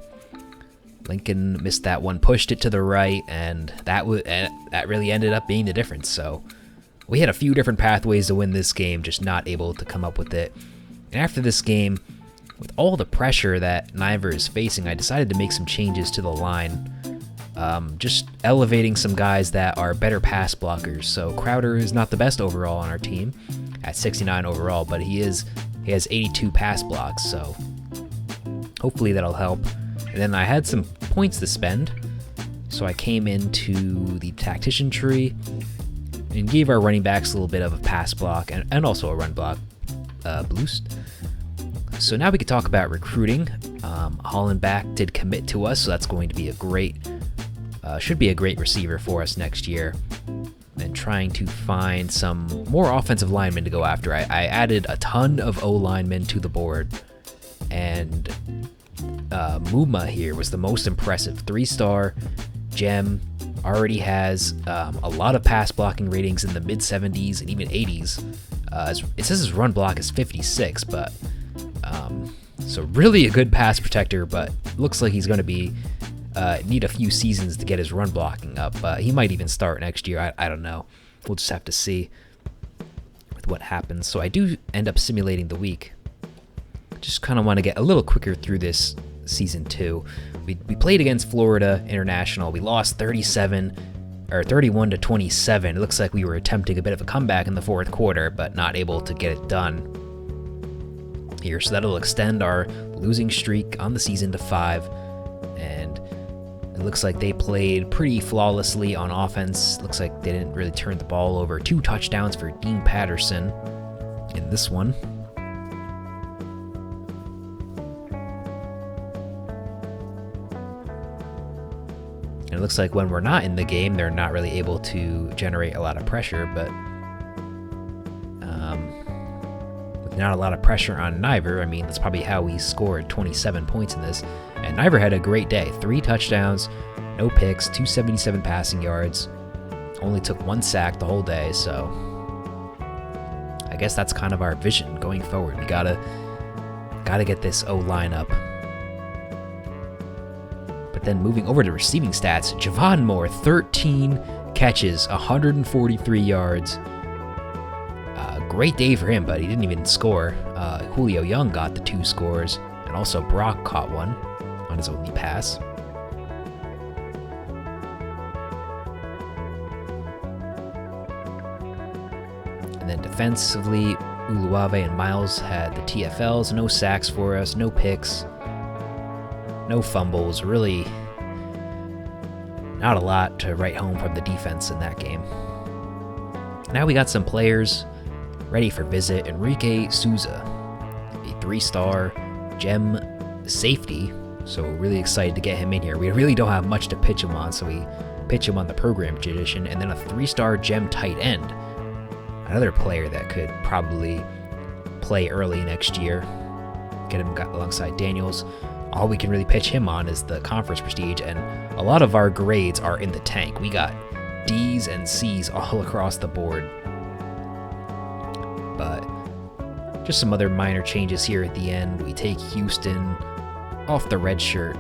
Lincoln missed that one, pushed it to the right, and that really ended up being the difference. So we had a few different pathways to win this game, just not able to come up with it. And after this game, with all the pressure that Niver is facing, I decided to make some changes to the line. Just elevating some guys that are better pass blockers. So Crowder is not the best overall on our team at 69 overall, but he has 82 pass blocks, so hopefully that'll help. And then I had some points to spend, so I came into the tactician tree and gave our running backs a little bit of a pass block and also a run block boost. So now we can talk about recruiting. Hollenbach did commit to us, so that's going to be should be a great receiver for us next year. And trying to find some more offensive linemen to go after. I added a ton of O linemen to the board, and Muma here was the most impressive. 3-star gem, already has a lot of pass blocking ratings in the mid-70s and even 80s. It says his run block is 56, but so really a good pass protector, but looks like he's going to be need a few seasons to get his run blocking up. He might even start next year. I don't know. We'll just have to see with what happens. So I do end up simulating the week. Just kind of want to get a little quicker through this season 2. We played against Florida International. We lost 31 to 27. It looks like we were attempting a bit of a comeback in the fourth quarter, but not able to get it done here. So that'll extend our losing streak on the season to 5. And it looks like they played pretty flawlessly on offense. Looks like they didn't really turn the ball over. 2 touchdowns for Dean Patterson in this one. And it looks like when we're not in the game, they're not really able to generate a lot of pressure, but with not a lot of pressure on Niver, I mean, that's probably how we scored 27 points in this. And Niver had a great day. 3 touchdowns, no picks, 277 passing yards. Only took 1 sack the whole day, so I guess that's kind of our vision going forward. We gotta get this O-line up. But then moving over to receiving stats, Javon Moore, 13 catches, 143 yards. Great day for him, but he didn't even score. Julio Young got the 2 scores, and also Brock caught one on his only pass. And then defensively, Uluave and Miles had the TFLs, no sacks for us, no picks, no fumbles, really not a lot to write home from the defense in that game. Now we got some players ready for visit. Enrique Souza, a 3-star gem safety, so really excited to get him in here. We really don't have much to pitch him on, so we pitch him on the program edition. And then a 3-star gem tight end, another player that could probably play early next year. Get him alongside Daniels. All we can really pitch him on is the conference prestige, and a lot of our grades are in the tank. We got D's and C's all across the board. But just some other minor changes here at the end. We take Houston off the red shirt.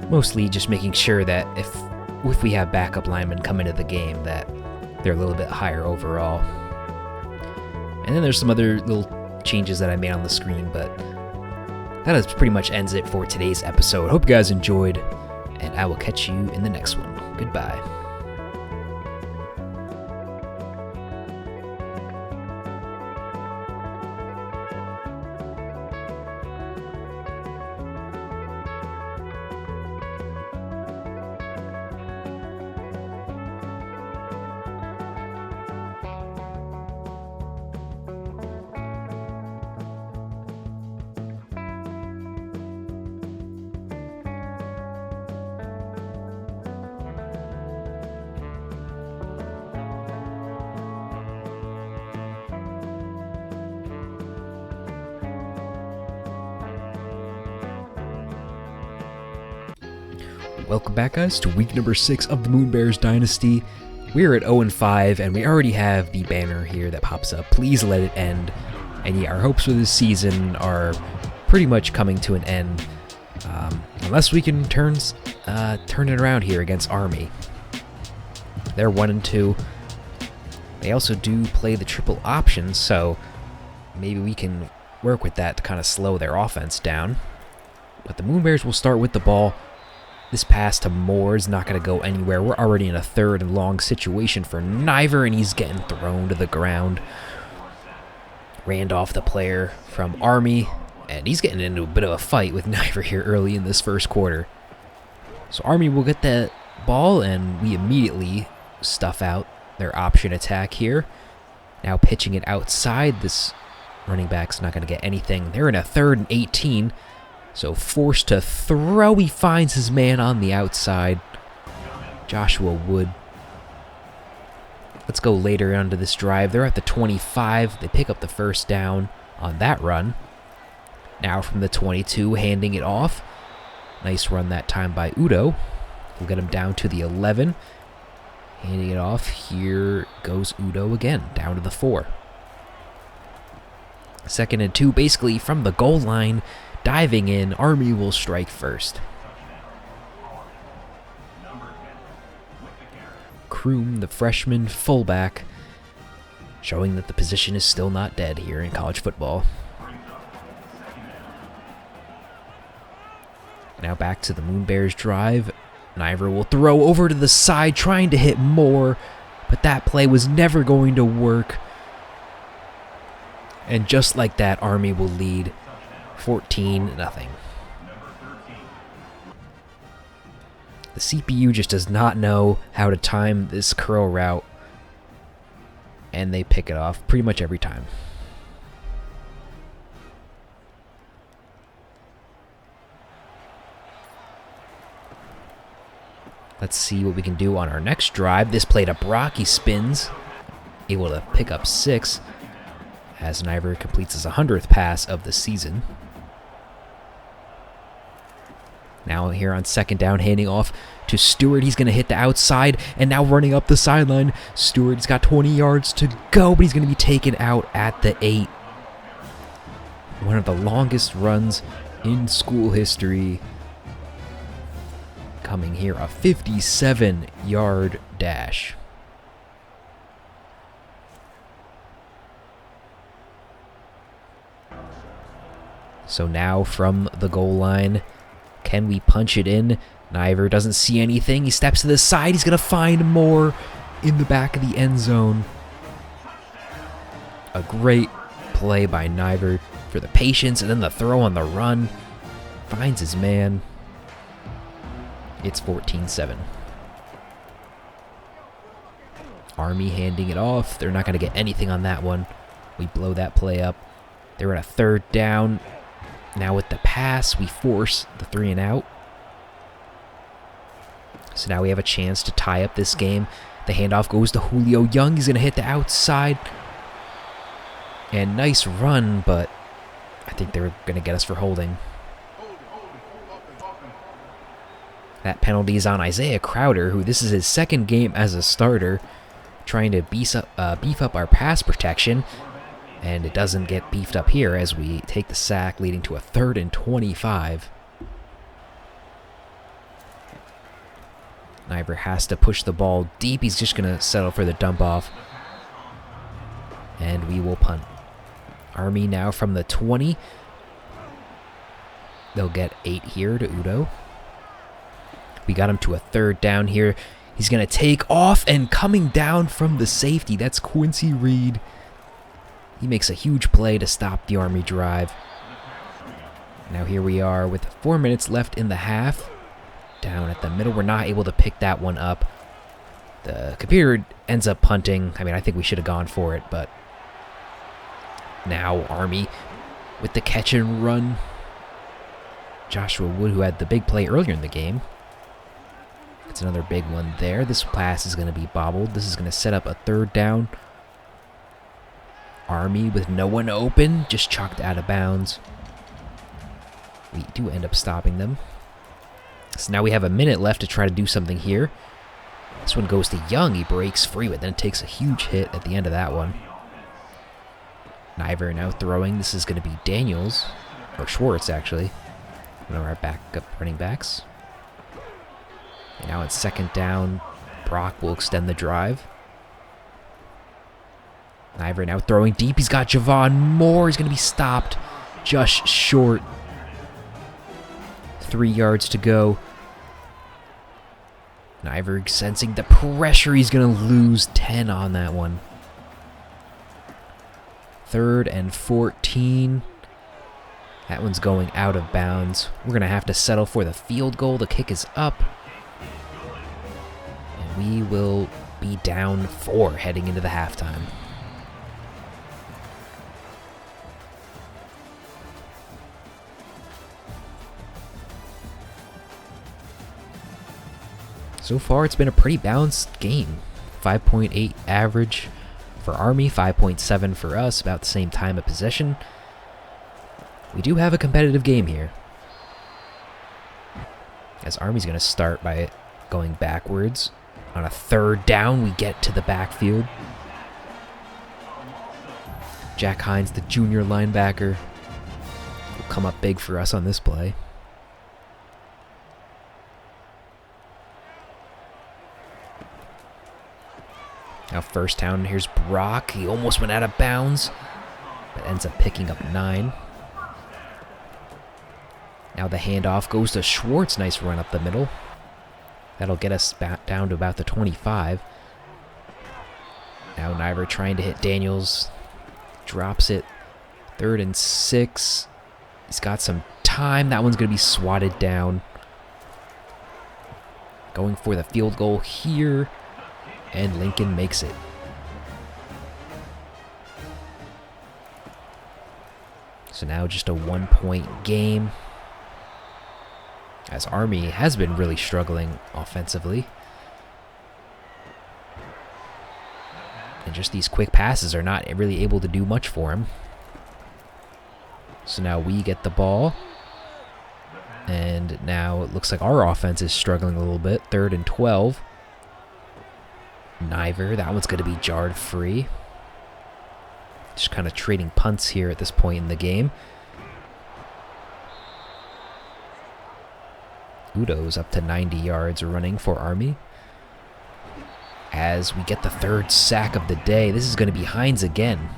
Mostly just making sure that if we have backup linemen come into the game, that they're a little bit higher overall. And then there's some other little changes that I made on the screen, but that pretty much ends it for today's episode. Hope you guys enjoyed, and I will catch you in the next one. Goodbye. Welcome back, guys, to week number 6 of the Moonbears Dynasty. We're at 0-5, and we already have the banner here that pops up. Please let it end. And yeah, our hopes for this season are pretty much coming to an end, unless we can turn it around here against Army. They're 1-2. They also do play the triple option, so maybe we can work with that to kind of slow their offense down. But the Moonbears will start with the ball. This pass to Moore is not going to go anywhere. We're already in a 3rd and long situation for Niver, and he's getting thrown to the ground. Randolph, the player from Army, and he's getting into a bit of a fight with Niver here early in this first quarter. So Army will get that ball, and we immediately stuff out their option attack here. Now pitching it outside. This running back's not going to get anything. They're in a 3rd and 18. So forced to throw, he finds his man on the outside, Joshua Wood. Let's go later onto this drive. They're at the 25. They pick up the first down on that run. Now from the 22, handing it off. Nice run that time by Udo. We'll get him down to the 11. Handing it off. Here goes Udo again, down to the 4. 2nd and 2, basically from the goal line, diving in. Army will strike first. Kroom, the freshman fullback, showing that the position is still not dead here in college football. Now back to the Moonbears drive. Niver will throw over to the side, trying to hit Moore, but that play was never going to work. And just like that, Army will lead 14-0. The CPU just does not know how to time this curl route, and they pick it off pretty much every time. Let's see what we can do on our next drive. This play to Brock, he spins, able to pick up 6 as Niver completes his 100th pass of the season. Now here on 2nd down, handing off to Stewart. He's going to hit the outside, and now running up the sideline. Stewart's got 20 yards to go, but he's going to be taken out at the 8. One of the longest runs in school history. Coming here, a 57-yard dash. So now from the goal line, can we punch it in? Niver doesn't see anything. He steps to the side. He's going to find Moore in the back of the end zone. A great play by Niver for the patience, and then the throw on the run. Finds his man. It's 14-7. Army handing it off. They're not going to get anything on that one. We blow that play up. They're at a 3rd down. Now with the pass, we force the 3 and out. So now we have a chance to tie up this game. The handoff goes to Julio Young. He's going to hit the outside. And nice run, but I think they're going to get us for holding. That penalty is on Isaiah Crowder, who this is his 2nd game as a starter, trying to beef up our pass protection. And it doesn't get beefed up here as we take the sack, leading to a 3rd and 25. Niver has to push the ball deep. He's just going to settle for the dump off. And we will punt. Army now from the 20. They'll get 8 here to Udo. We got him to a 3rd down here. He's going to take off, and coming down from the safety, that's Quincy Reed. He makes a huge play to stop the Army drive. Now here we are with 4 minutes left in the half. Down at the middle, we're not able to pick that one up. The computer ends up punting. I mean, I think we should have gone for it, but now Army with the catch and run. Joshua Wood, who had the big play earlier in the game. It's another big one there. This pass is going to be bobbled. This is going to set up a 3rd down. Army with no one open, just chucked out of bounds. We do end up stopping them. So now we have a minute left to try to do something here. This one goes to Young. He breaks free, but then takes a huge hit at the end of that one. Niver now throwing. This is going to be Daniels, or Schwartz actually, one of our backup running backs. And now it's 2nd down. Brock will extend the drive. Niver now throwing deep. He's got Javon Moore. He's going to be stopped just short. 3 yards to go. Niver sensing the pressure. He's going to lose 10 on that one. 3rd and 14. That one's going out of bounds. We're going to have to settle for the field goal. The kick is up. And we will be down 4 heading into the halftime. So far, it's been a pretty balanced game. 5.8 average for Army, 5.7 for us, about the same time of possession. We do have a competitive game here, as Army's going to start by going backwards. On a third down, we get to the backfield. Jack Hines, the junior linebacker, will come up big for us on this play. Now first down, here's Brock. He almost went out of bounds, but ends up picking up 9. Now the handoff goes to Schwartz. Nice run up the middle. That'll get us back down to about the 25. Now Niver trying to hit Daniels. Drops it. 3rd and 6. He's got some time. That one's going to be swatted down. Going for the field goal here. And Lincoln makes it. So now just a 1-point game. As Army has been really struggling offensively. And just these quick passes are not really able to do much for him. So now we get the ball. And now it looks like our offense is struggling a little bit. 3rd and 12. Niver, that one's going to be jarred free. Just kind of trading punts here at this point in the game. Udo's up to 90 yards running for Army. As we get the 3rd sack of the day, this is going to be Hines again.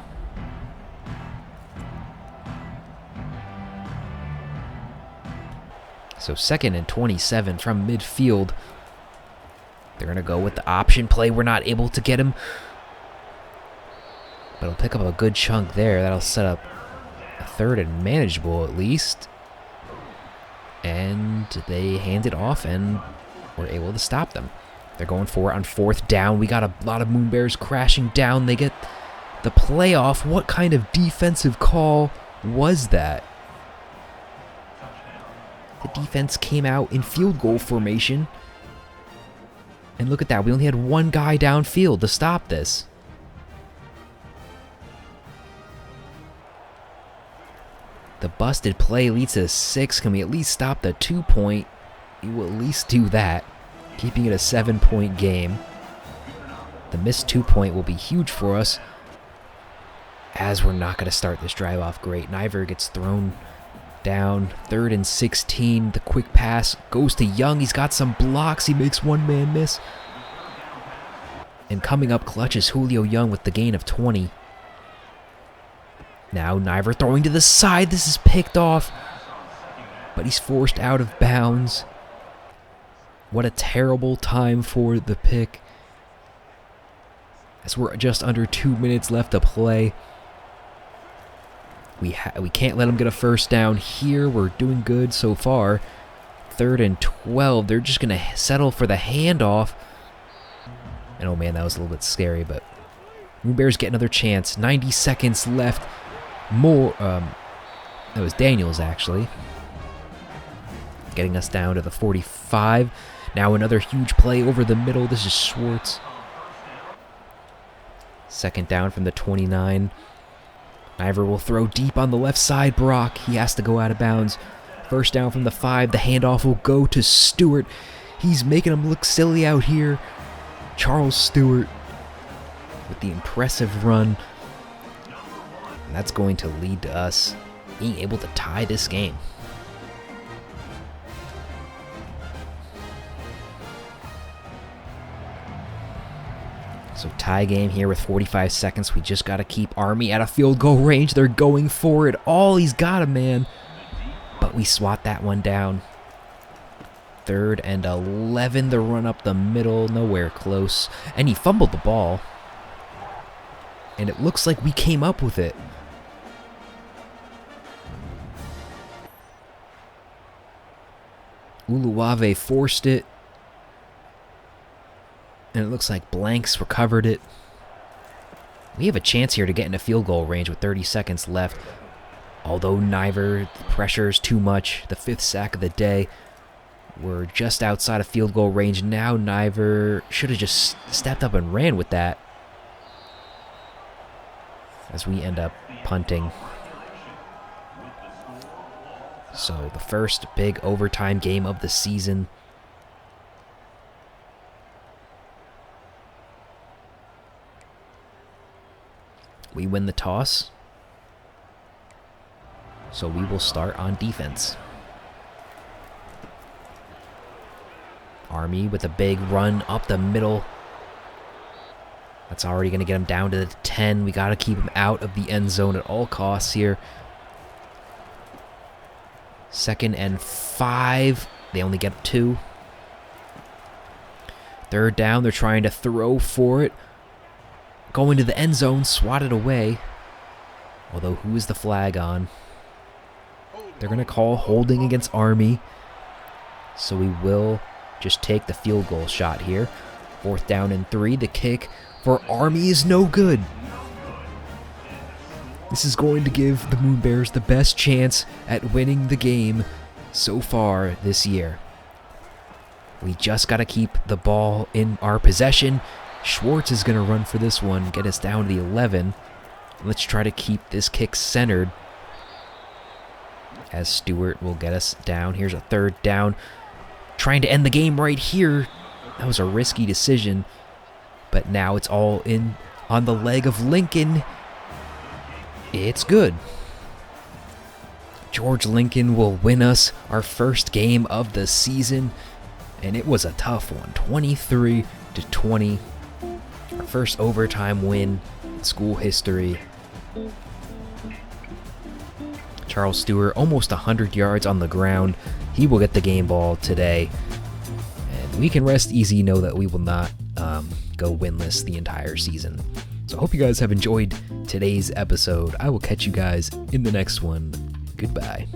So 2nd and 27 from midfield. They're going to go with the option play. We're not able to get him. But he'll pick up a good chunk there. That'll set up a 3rd and manageable at least. And they hand it off and we're able to stop them. They're going for it on 4th down. We got a lot of Moonbears crashing down. They get the playoff. What kind of defensive call was that? The defense came out in field goal formation. And look at that. We only had one guy downfield to stop this. The busted play leads to 6. Can we at least stop the 2-point? We will at least do that. Keeping it a 7-point game. The missed 2-point will be huge for us. As we're not going to start this drive off great. Niver gets thrown down. 3rd and 16. The quick pass goes to Young. He's got some blocks. He makes one man miss. And coming up clutch is Julio Young with the gain of 20. Now Niver throwing to the side. This is picked off. But he's forced out of bounds. What a terrible time for the pick. As we're just under 2 minutes left to play. We can't let them get a first down here. We're doing good so far. 3rd and 12. They're just going to settle for the handoff. And oh man, that was a little bit scary, but Moonbears get another chance. 90 seconds left. More. That was Daniels, actually. Getting us down to the 45. Now another huge play over the middle. This is Schwartz. 2nd down from the 29. Niver will throw deep on the left side. Brock, he has to go out of bounds. 1st down from the 5. The handoff will go to Stewart. He's making him look silly out here. Charles Stewart with the impressive run. And that's going to lead to us being able to tie this game. So tie game here with 45 seconds. We just got to keep Army at a field goal range. They're going for it all. He's got a man. But we swat that one down. 3rd and 11. The run up the middle. Nowhere close. And he fumbled the ball. And it looks like we came up with it. Uluwave forced it. And it looks like Blanks recovered it. We have a chance here to get into field goal range with 30 seconds left. Although Niver, the pressure is too much. The 5th sack of the day. We're just outside of field goal range. Now Niver should have just stepped up and ran with that. As we end up punting. So the first big overtime game of the season. We win the toss. So we will start on defense. Army with a big run up the middle. That's already going to get him down to the 10. We got to keep him out of the end zone at all costs here. 2nd and 5. They only get 2. 3rd down. They're trying to throw for it. Going to the end zone. Swatted away. Although, who is the flag on? They're going to call holding against Army. So we will just take the field goal shot here. 4th down and 3. The kick for Army is no good. This is going to give the Moonbears the best chance at winning the game so far this year. We just got to keep the ball in our possession. Schwartz is going to run for this one, get us down to the 11. Let's try to keep this kick centered, as Stewart will get us down. Here's a 3rd down. Trying to end the game right here. That was a risky decision. But now it's all in on the leg of Lincoln. It's good. George Lincoln will win us our first game of the season. And it was a tough one. 23-20. Our first overtime win in school history. Charles Stewart, almost 100 yards on the ground. He will get the game ball today. And we can rest easy, know that we will not go winless the entire season. So I hope you guys have enjoyed today's episode. I will catch you guys in the next one. Goodbye.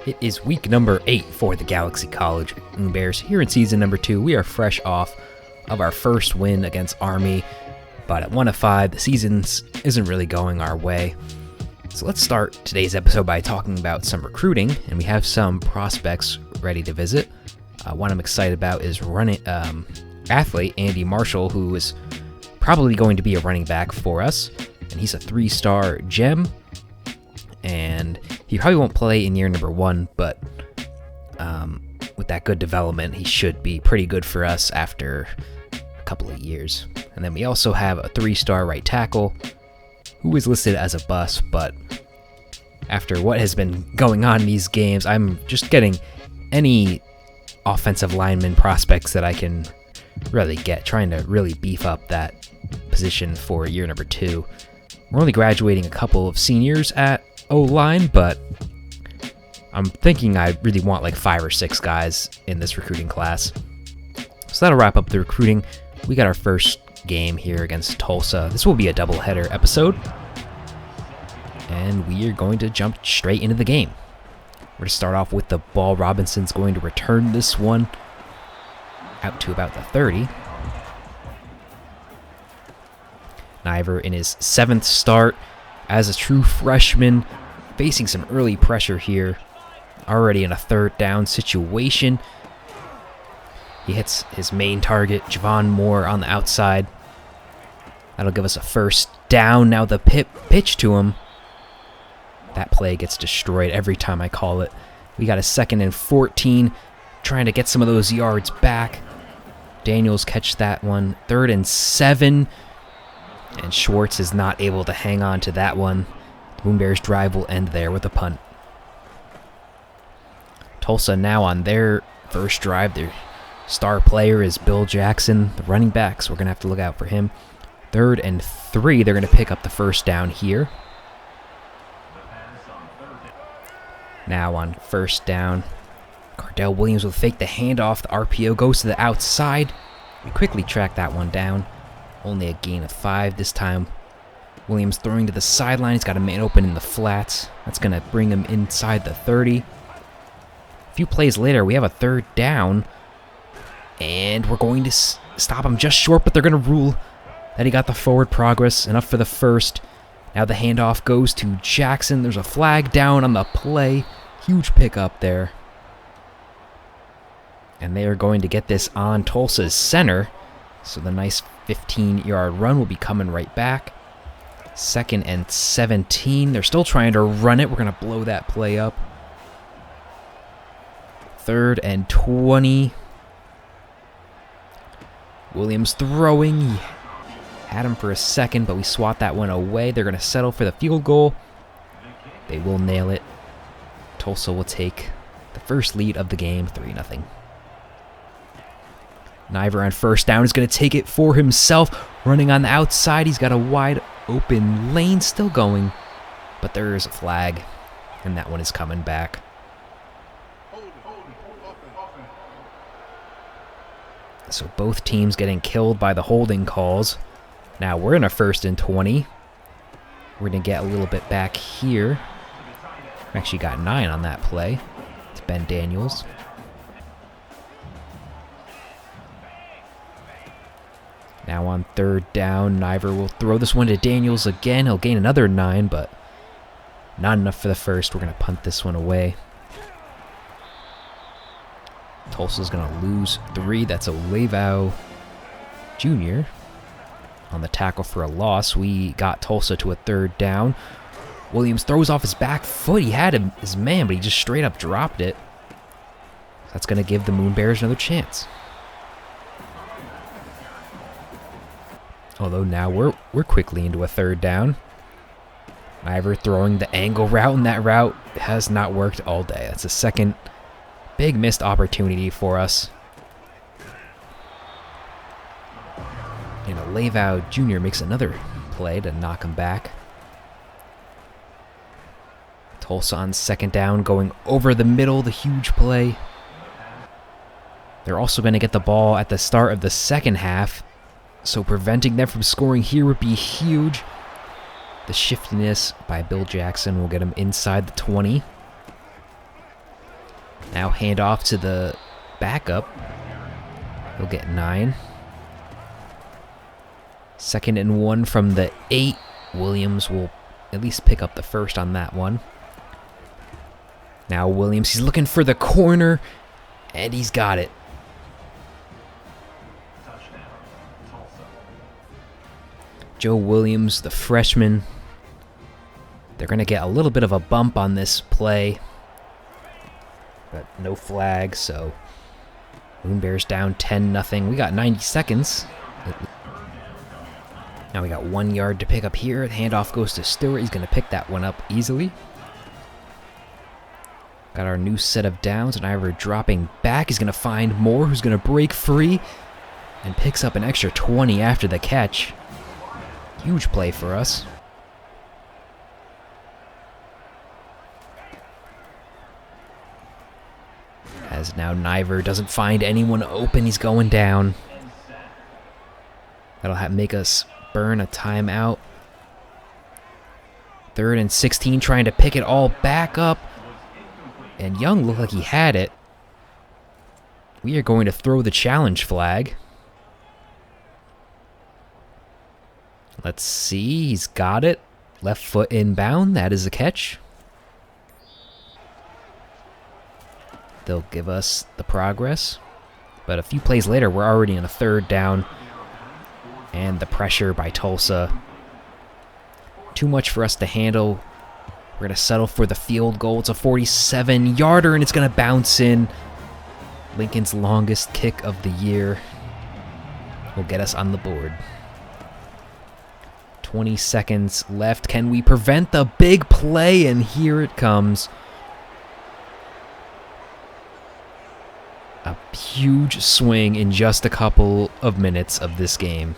It is week number 8 for the Galaxy College Moonbears. Here in season number 2, we are fresh off of our first win against Army, but at 1-5, the season isn't really going our way. So let's start today's episode by talking about some recruiting, and we have some prospects ready to visit. One I'm excited about is athlete Andy Marshall, who is probably going to be a running back for us, and he's a 3-star gem. And he probably won't play in year number 1, but with that good development, he should be pretty good for us after a couple of years. And then we also have a 3-star right tackle who is listed as a bust, but after what has been going on in these games, I'm just getting any offensive lineman prospects that I can really get, trying to really beef up that position for year number 2. We're only graduating a couple of seniors at O-line, but I'm thinking I really want like 5 or 6 guys in this recruiting class. So that'll wrap up the recruiting. We got our first game here against Tulsa. This will be a doubleheader episode, and we are going to jump straight into the game. We're going to start off with the ball. Robinson's going to return this one out to about the 30. Niver in his 7th start as a true freshman, facing some early pressure here. Already in a 3rd down situation. He hits his main target, Javon Moore, on the outside. That'll give us a 1st down. Now the pitch to him. That play gets destroyed every time I call it. We got a 2nd and 14, trying to get some of those yards back. Daniels catch that one. 3rd and 7. And Schwartz is not able to hang on to that one. The Moonbears drive will end there with a punt. Tulsa now on their first drive. Their star player is Bill Jackson, the running back, so we're going to have to look out for him. 3rd and 3. They're going to pick up the first down here. Now on first down, Cardell Williams will fake the handoff. The RPO goes to the outside. We quickly track that one down. Only a gain of 5 this time. Williams throwing to the sideline. He's got a man open in the flats. That's going to bring him inside the 30. A few plays later, we have a 3rd down. And we're going to stop him just short, but they're going to rule that he got the forward progress. Enough for the first. Now the handoff goes to Jackson. There's a flag down on the play. Huge pickup there. And they are going to get this on Tulsa's center. So the nice 15-yard run will be coming right back. 2nd and 17. They're still trying to run it. We're going to blow that play up. 3rd and 20. Williams throwing. He had him for a second, but we swat that one away. They're going to settle for the field goal. They will nail it. Tulsa will take the first lead of the game, 3-0. Niver on first down is going to take it for himself. Running on the outside. He's got a wide open lane still going. But there is a flag, and that one is coming back. So both teams getting killed by the holding calls. Now we're in a 1st and 20. We're going to get a little bit back here. We actually got 9 on that play. It's Ben Daniels. Now on 3rd down, Niver will throw this one to Daniels again. He'll gain another 9, but not enough for the first. We're going to punt this one away. Tulsa's going to lose 3. That's Olavo Jr. on the tackle for a loss. We got Tulsa to a 3rd down. Williams throws off his back foot. He had his man, but he just straight up dropped it. That's going to give the Moonbears another chance. Although now we're quickly into a 3rd down. Niver throwing the angle route, and that route has not worked all day. That's a second big missed opportunity for us. And Olavo Jr. makes another play to knock him back. Tulsa on 2nd down, going over the middle, the huge play. They're also going to get the ball at the start of the 2nd half, so preventing them from scoring here would be huge. The shiftiness by Bill Jackson will get him inside the 20. Now hand off to the backup. He'll get 9. 2nd and 1 from the 8. Williams will at least pick up the first on that one. Now Williams, he's looking for the corner, and he's got it. Joe Williams, the freshman. They're going to get a little bit of a bump on this play, but no flag, so Moonbears down 10-0. We got 90 seconds. Now we got 1 yard to pick up here. The handoff goes to Stewart. He's going to pick that one up easily. Got our new set of downs, and Ivor dropping back. He's going to find Moore, who's going to break free and picks up an extra 20 after the catch. Huge play for us. As now Niver doesn't find anyone open. He's going down. That'll make us burn a timeout. 3rd and 16, trying to pick it all back up. And Young looked like he had it. We are going to throw the challenge flag. Let's see. He's got it. Left foot inbound. That is a catch. They'll give us the progress. But a few plays later, we're already in a 3rd down. And the pressure by Tulsa. Too much for us to handle. We're going to settle for the field goal. It's a 47-yarder, and it's going to bounce in. Lincoln's longest kick of the year will get us on the board. 20 seconds left. Can we prevent the big play? And here it comes. A huge swing in just a couple of minutes of this game.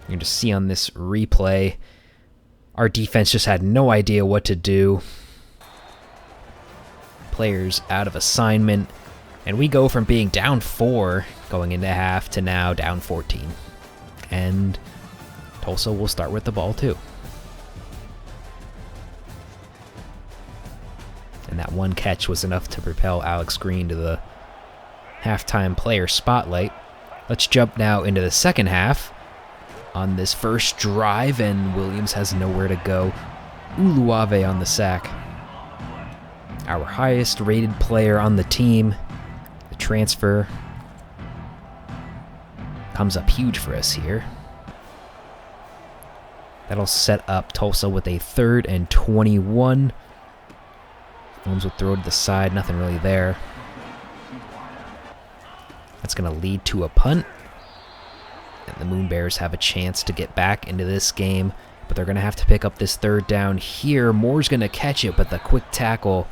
You can just see on this replay, our defense just had no idea what to do. Players out of assignment, and we go from being down 4 going into half to now down 14. And Tulsa will start with the ball too. And that one catch was enough to propel Alex Green to the halftime player spotlight. Let's jump now into the second half on this first drive, and Williams has nowhere to go. Uluave on the sack. Our highest rated player on the team. The transfer comes up huge for us here. That'll set up Tulsa with a 3rd and 21. Holmes will throw to the side, nothing really there. That's going to lead to a punt. And the Moonbears have a chance to get back into this game, but they're going to have to pick up this 3rd down here. Moore's going to catch it, but the quick tackle,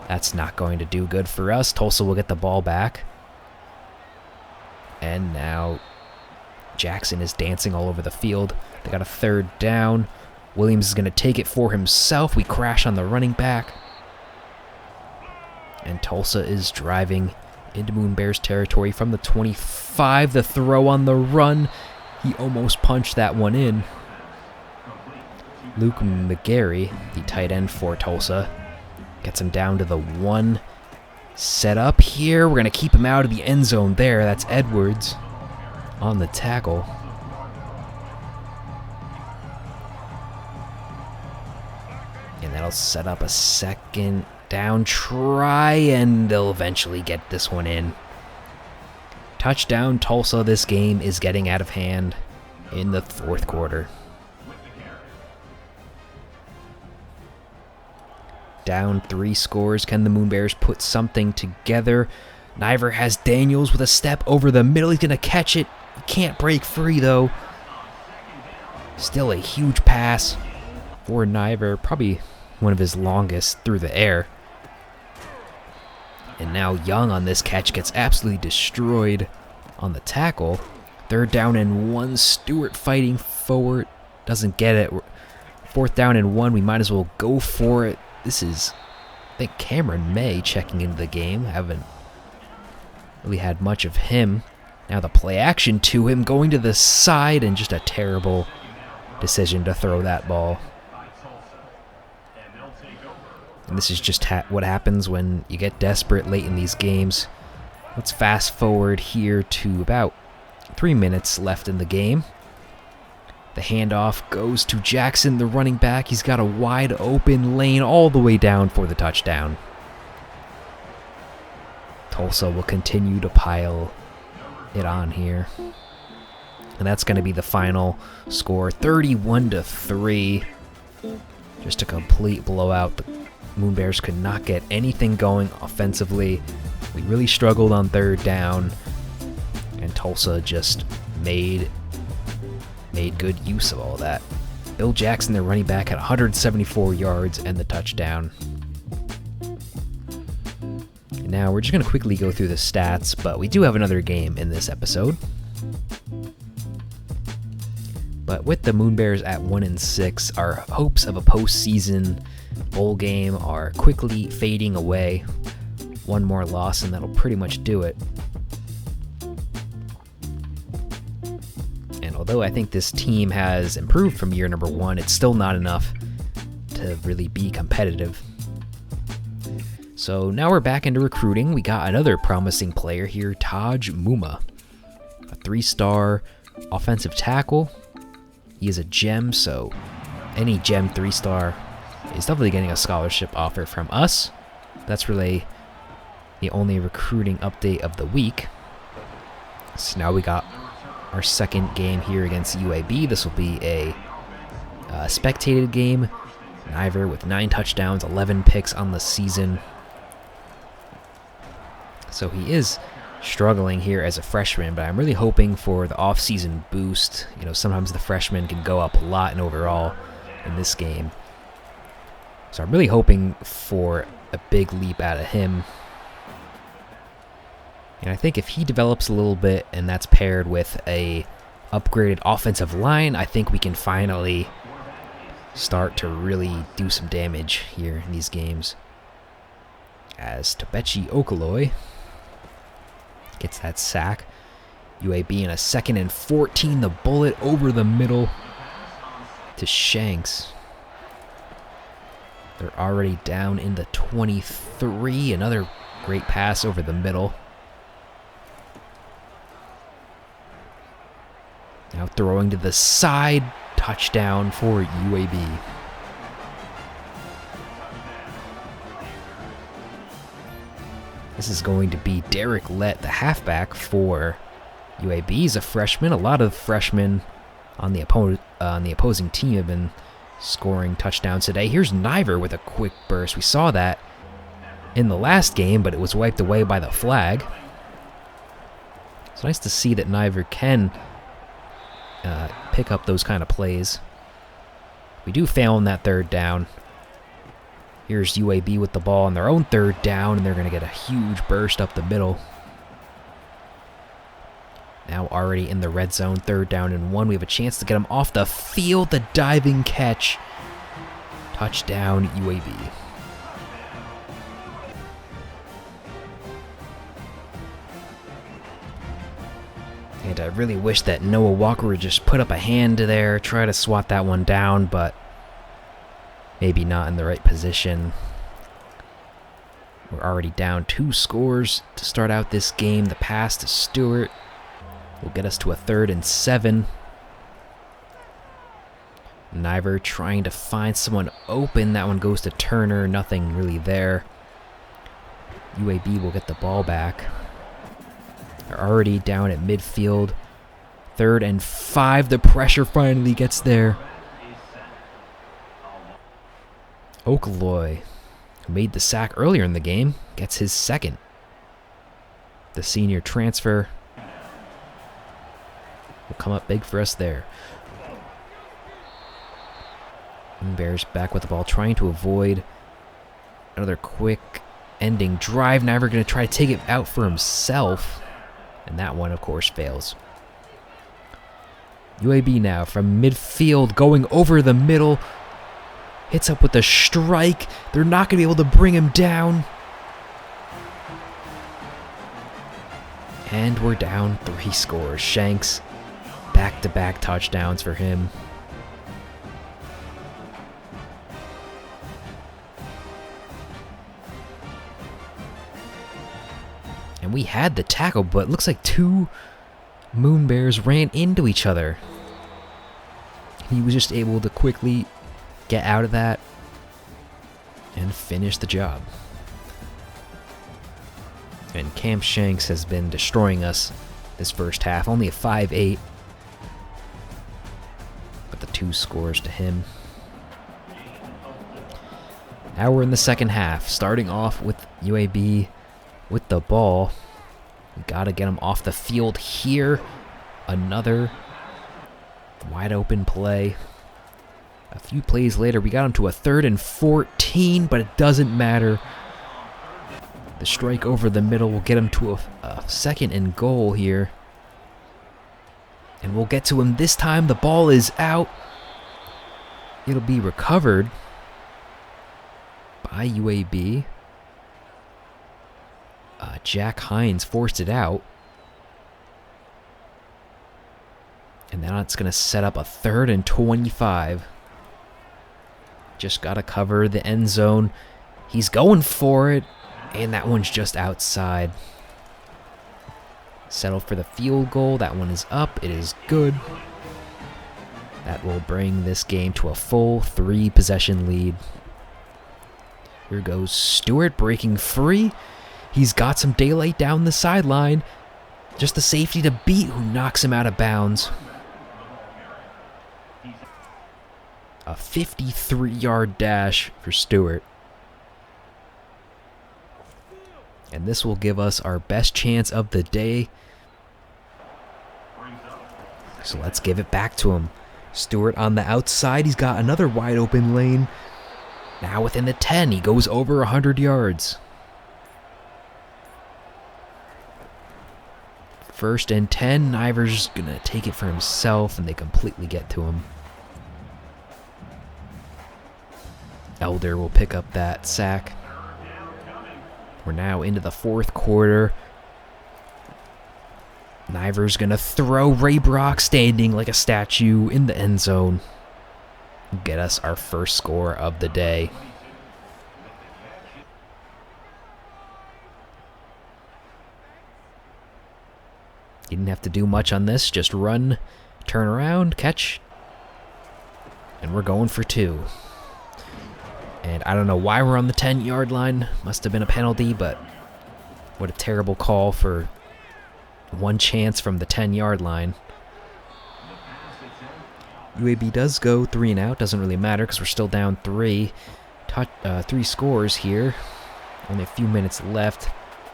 that's not going to do good for us. Tulsa will get the ball back. And now Jackson is dancing all over the field. They got a 3rd down. Williams is going to take it for himself. We crash on the running back. And Tulsa is driving into Moonbears territory from the 25. The throw on the run. He almost punched that one in. Luke McGarry, the tight end for Tulsa, gets him down to the 1. Set up here. We're going to keep him out of the end zone there. That's Edwards on the tackle. And that'll set up a 2nd down try, and they'll eventually get this one in. Touchdown Tulsa. This game is getting out of hand in the 4th quarter. Down 3 scores. Can the Moonbears put something together? Niver has Daniels with a step over the middle. He's going to catch it. Can't break free, though. Still a huge pass for Niver. Probably one of his longest through the air. And now Young on this catch gets absolutely destroyed on the tackle. 3rd down and 1. Stewart fighting forward. Doesn't get it. 4th down and 1. We might as well go for it. This is, I think, Cameron May checking into the game. Haven't really had much of him. Now the play action to him, going to the side, and just a terrible decision to throw that ball. And this is just what happens when you get desperate late in these games. Let's fast forward here to about 3 minutes left in the game. The handoff goes to Jackson, the running back. He's got a wide open lane all the way down for the touchdown. Tulsa will continue to pile it on here. And that's going to be the final score, 31-3. Just a complete blowout. The Moonbears could not get anything going offensively. We really struggled on 3rd down, and Tulsa just made good use of all that. Bill Jackson, their running back, had 174 yards and the touchdown. And now we're just going to quickly go through the stats, but we do have another game in this episode. But with the Moonbears at 1-6, our hopes of a postseason bowl game are quickly fading away. One more loss and that'll pretty much do it. And although I think this team has improved from year number 1, it's still not enough to really be competitive. So now we're back into recruiting. We got another promising player here, Taj Muma, a 3-star offensive tackle. He is a gem, so any gem 3-star is definitely getting a scholarship offer from us. That's really the only recruiting update of the week. So now we got our second game here against UAB. This will be a spectated game. Niver with 9 touchdowns, 11 picks on the season. So he is struggling here as a freshman, but I'm really hoping for the off-season boost. You know, sometimes the freshmen can go up a lot in overall in this game. So I'm really hoping for a big leap out of him. And I think if he develops a little bit, and that's paired with a upgraded offensive line, I think we can finally start to really do some damage here in these games. As Tabechi Okoloi gets that sack. UAB in a 2nd and 14, the bullet over the middle to Shanks. They're already down in the 23. Another great pass over the middle. Now throwing to the side. Touchdown for UAB. This is going to be Derek Lett, the halfback for UAB. He's a freshman. A lot of freshmen on the opposing team have been scoring touchdowns today. Here's Niver with a quick burst. We saw that in the last game, but it was wiped away by the flag. It's nice to see that Niver can pick up those kind of plays. We do fail on that 3rd down. Here's UAB with the ball on their own 3rd down, and they're going to get a huge burst up the middle. Now already in the red zone, 3rd down and 1. We have a chance to get them off the field. The diving catch. Touchdown, UAB. And I really wish that Noah Walker would just put up a hand there, try to swat that one down, but maybe not in the right position. We're already down 2 scores to start out this game. The pass to Stewart will get us to a 3rd and 7. Niver trying to find someone open. That one goes to Turner. Nothing really there. UAB will get the ball back. They're already down at midfield. 3rd and 5. The pressure finally gets there. Okoloi, who made the sack earlier in the game, gets his 2nd. The senior transfer will come up big for us there. Moonbears back with the ball, trying to avoid another quick ending drive. Niver going to try to take it out for himself. And that one, of course, fails. UAB now from midfield, going over the middle. Hits up with a strike. They're not going to be able to bring him down. And we're down 3 scores. Shanks, back-to-back touchdowns for him. And we had the tackle, but it looks like 2 Moonbears ran into each other. He was just able to quickly get out of that and finish the job. And Cam Shanks has been destroying us this first half. Only a 5-8. But the 2 scores to him. Now we're in the second half. Starting off with UAB with the ball. We gotta get him off the field here. Another wide open play. A few plays later, we got him to a 3rd and 14, but it doesn't matter. The strike over the middle will get him to a 2nd and goal here. And we'll get to him this time. The ball is out. It'll be recovered by UAB. Jack Hines forced it out. And now it's going to set up a 3rd and 25. Just got to cover the end zone. He's going for it. And that one's just outside. Settle for the field goal. That one is up. It is good. That will bring this game to a full 3-possession lead. Here goes Stewart breaking free. He's got some daylight down the sideline. Just the safety to beat who knocks him out of bounds. A 53-yard dash for Stewart. And this will give us our best chance of the day. So let's give it back to him. Stewart on the outside. He's got another wide open lane. Now within the 10, he goes over 100 yards. 1st and 10, Niver's gonna take it for himself, and they completely get to him. Elder will pick up that sack. We're now into the 4th quarter. Niver's gonna throw. Ray Brock standing like a statue in the end zone. Get us our first score of the day. You didn't have to do much on this, just run, turn around, catch, and we're going for 2. And I don't know why we're on the 10-yard line. Must have been a penalty, but what a terrible call for one chance from the 10-yard line. UAB does go 3 and out. Doesn't really matter because we're still down 3. 3 scores here. Only a few minutes left.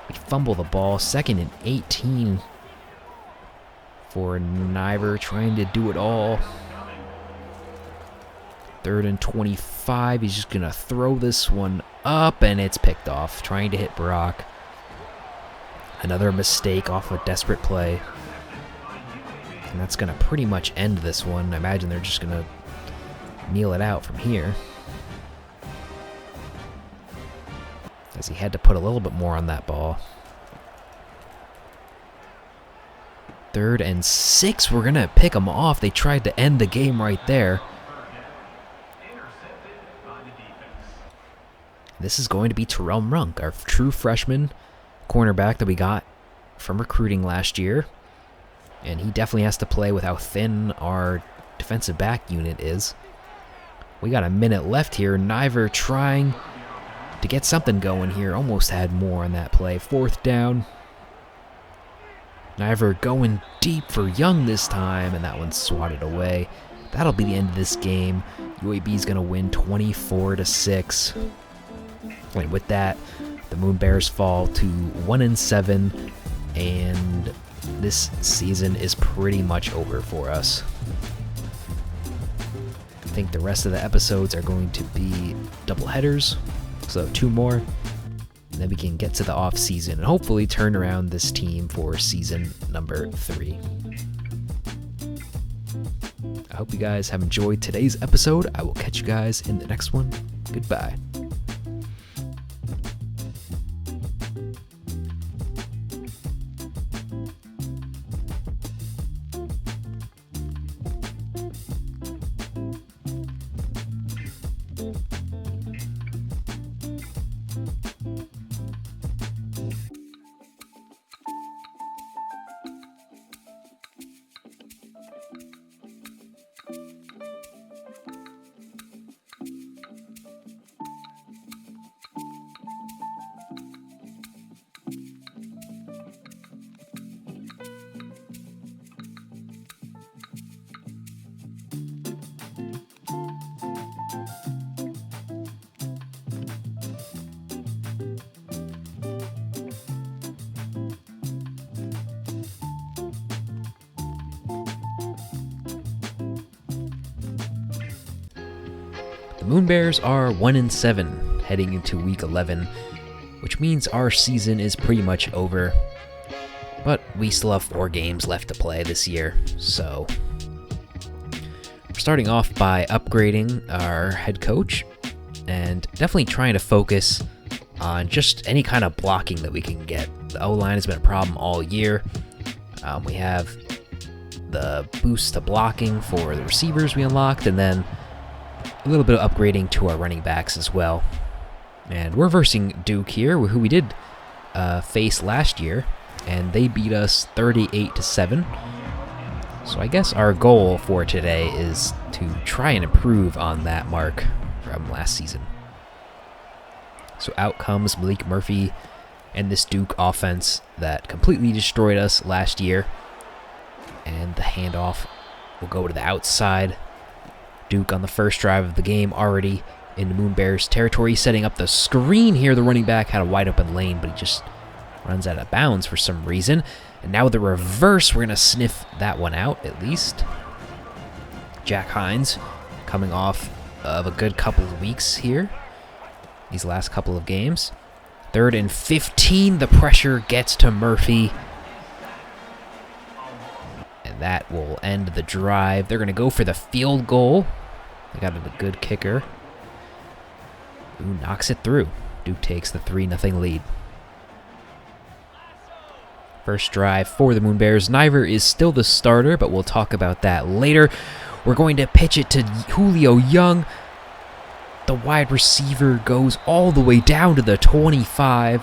We fumble the ball. 2nd and 18 for Niver, trying to do it all. 3rd and 25. He's just going to throw this one up, and it's picked off. Trying to hit Brock. Another mistake off a desperate play. And that's going to pretty much end this one. I imagine they're just going to kneel it out from here. As he had to put a little bit more on that ball. 3rd and 6. We're going to pick them off. They tried to end the game right there. This is going to be Terrell Mrunk, our true freshman cornerback that we got from recruiting last year. And he definitely has to play with how thin our defensive back unit is. We got a minute left here. Niver trying to get something going here. Almost had more on that play. 4th down. Niver going deep for Young this time, and that one's swatted away. That'll be the end of this game. UAB's going to win 24-6. And with that, the Moonbears fall to 1-7, and this season is pretty much over for us. I think the rest of the episodes are going to be double headers, so 2 more. And then we can get to the off season and hopefully turn around this team for season number 3. I hope you guys have enjoyed today's episode. I will catch you guys in the next one. Goodbye. The Moonbears are 1-7 heading into week 11, which means our season is pretty much over. But we still have 4 games left to play this year, so we're starting off by upgrading our head coach and definitely trying to focus on just any kind of blocking that we can get. The O-line has been a problem all year. We have the boost to blocking for the receivers we unlocked, and then a little bit of upgrading to our running backs as well. And we're versing Duke here, who we did face last year, and they beat us 38-7. So I guess our goal for today is to try and improve on that mark from last season. So out comes Malik Murphy and this Duke offense that completely destroyed us last year. And the handoff will go to the outside. Duke on the first drive of the game already in the Moonbears territory, setting up the screen here. The running back had a wide open lane, but he just runs out of bounds for some reason. And now the reverse, we're going to sniff that one out at least. Jack Hines coming off of a good couple of weeks here. these last couple of games. 3rd and 15. The pressure gets to Murphy. And that will end the drive. They're going to go for the field goal. They got a good kicker. Who knocks it through. Duke takes the 3-0 lead. First drive for the Moonbears. Niver is still the starter, but we'll talk about that later. We're going to pitch it to Julio Young. The wide receiver goes all the way down to the 25.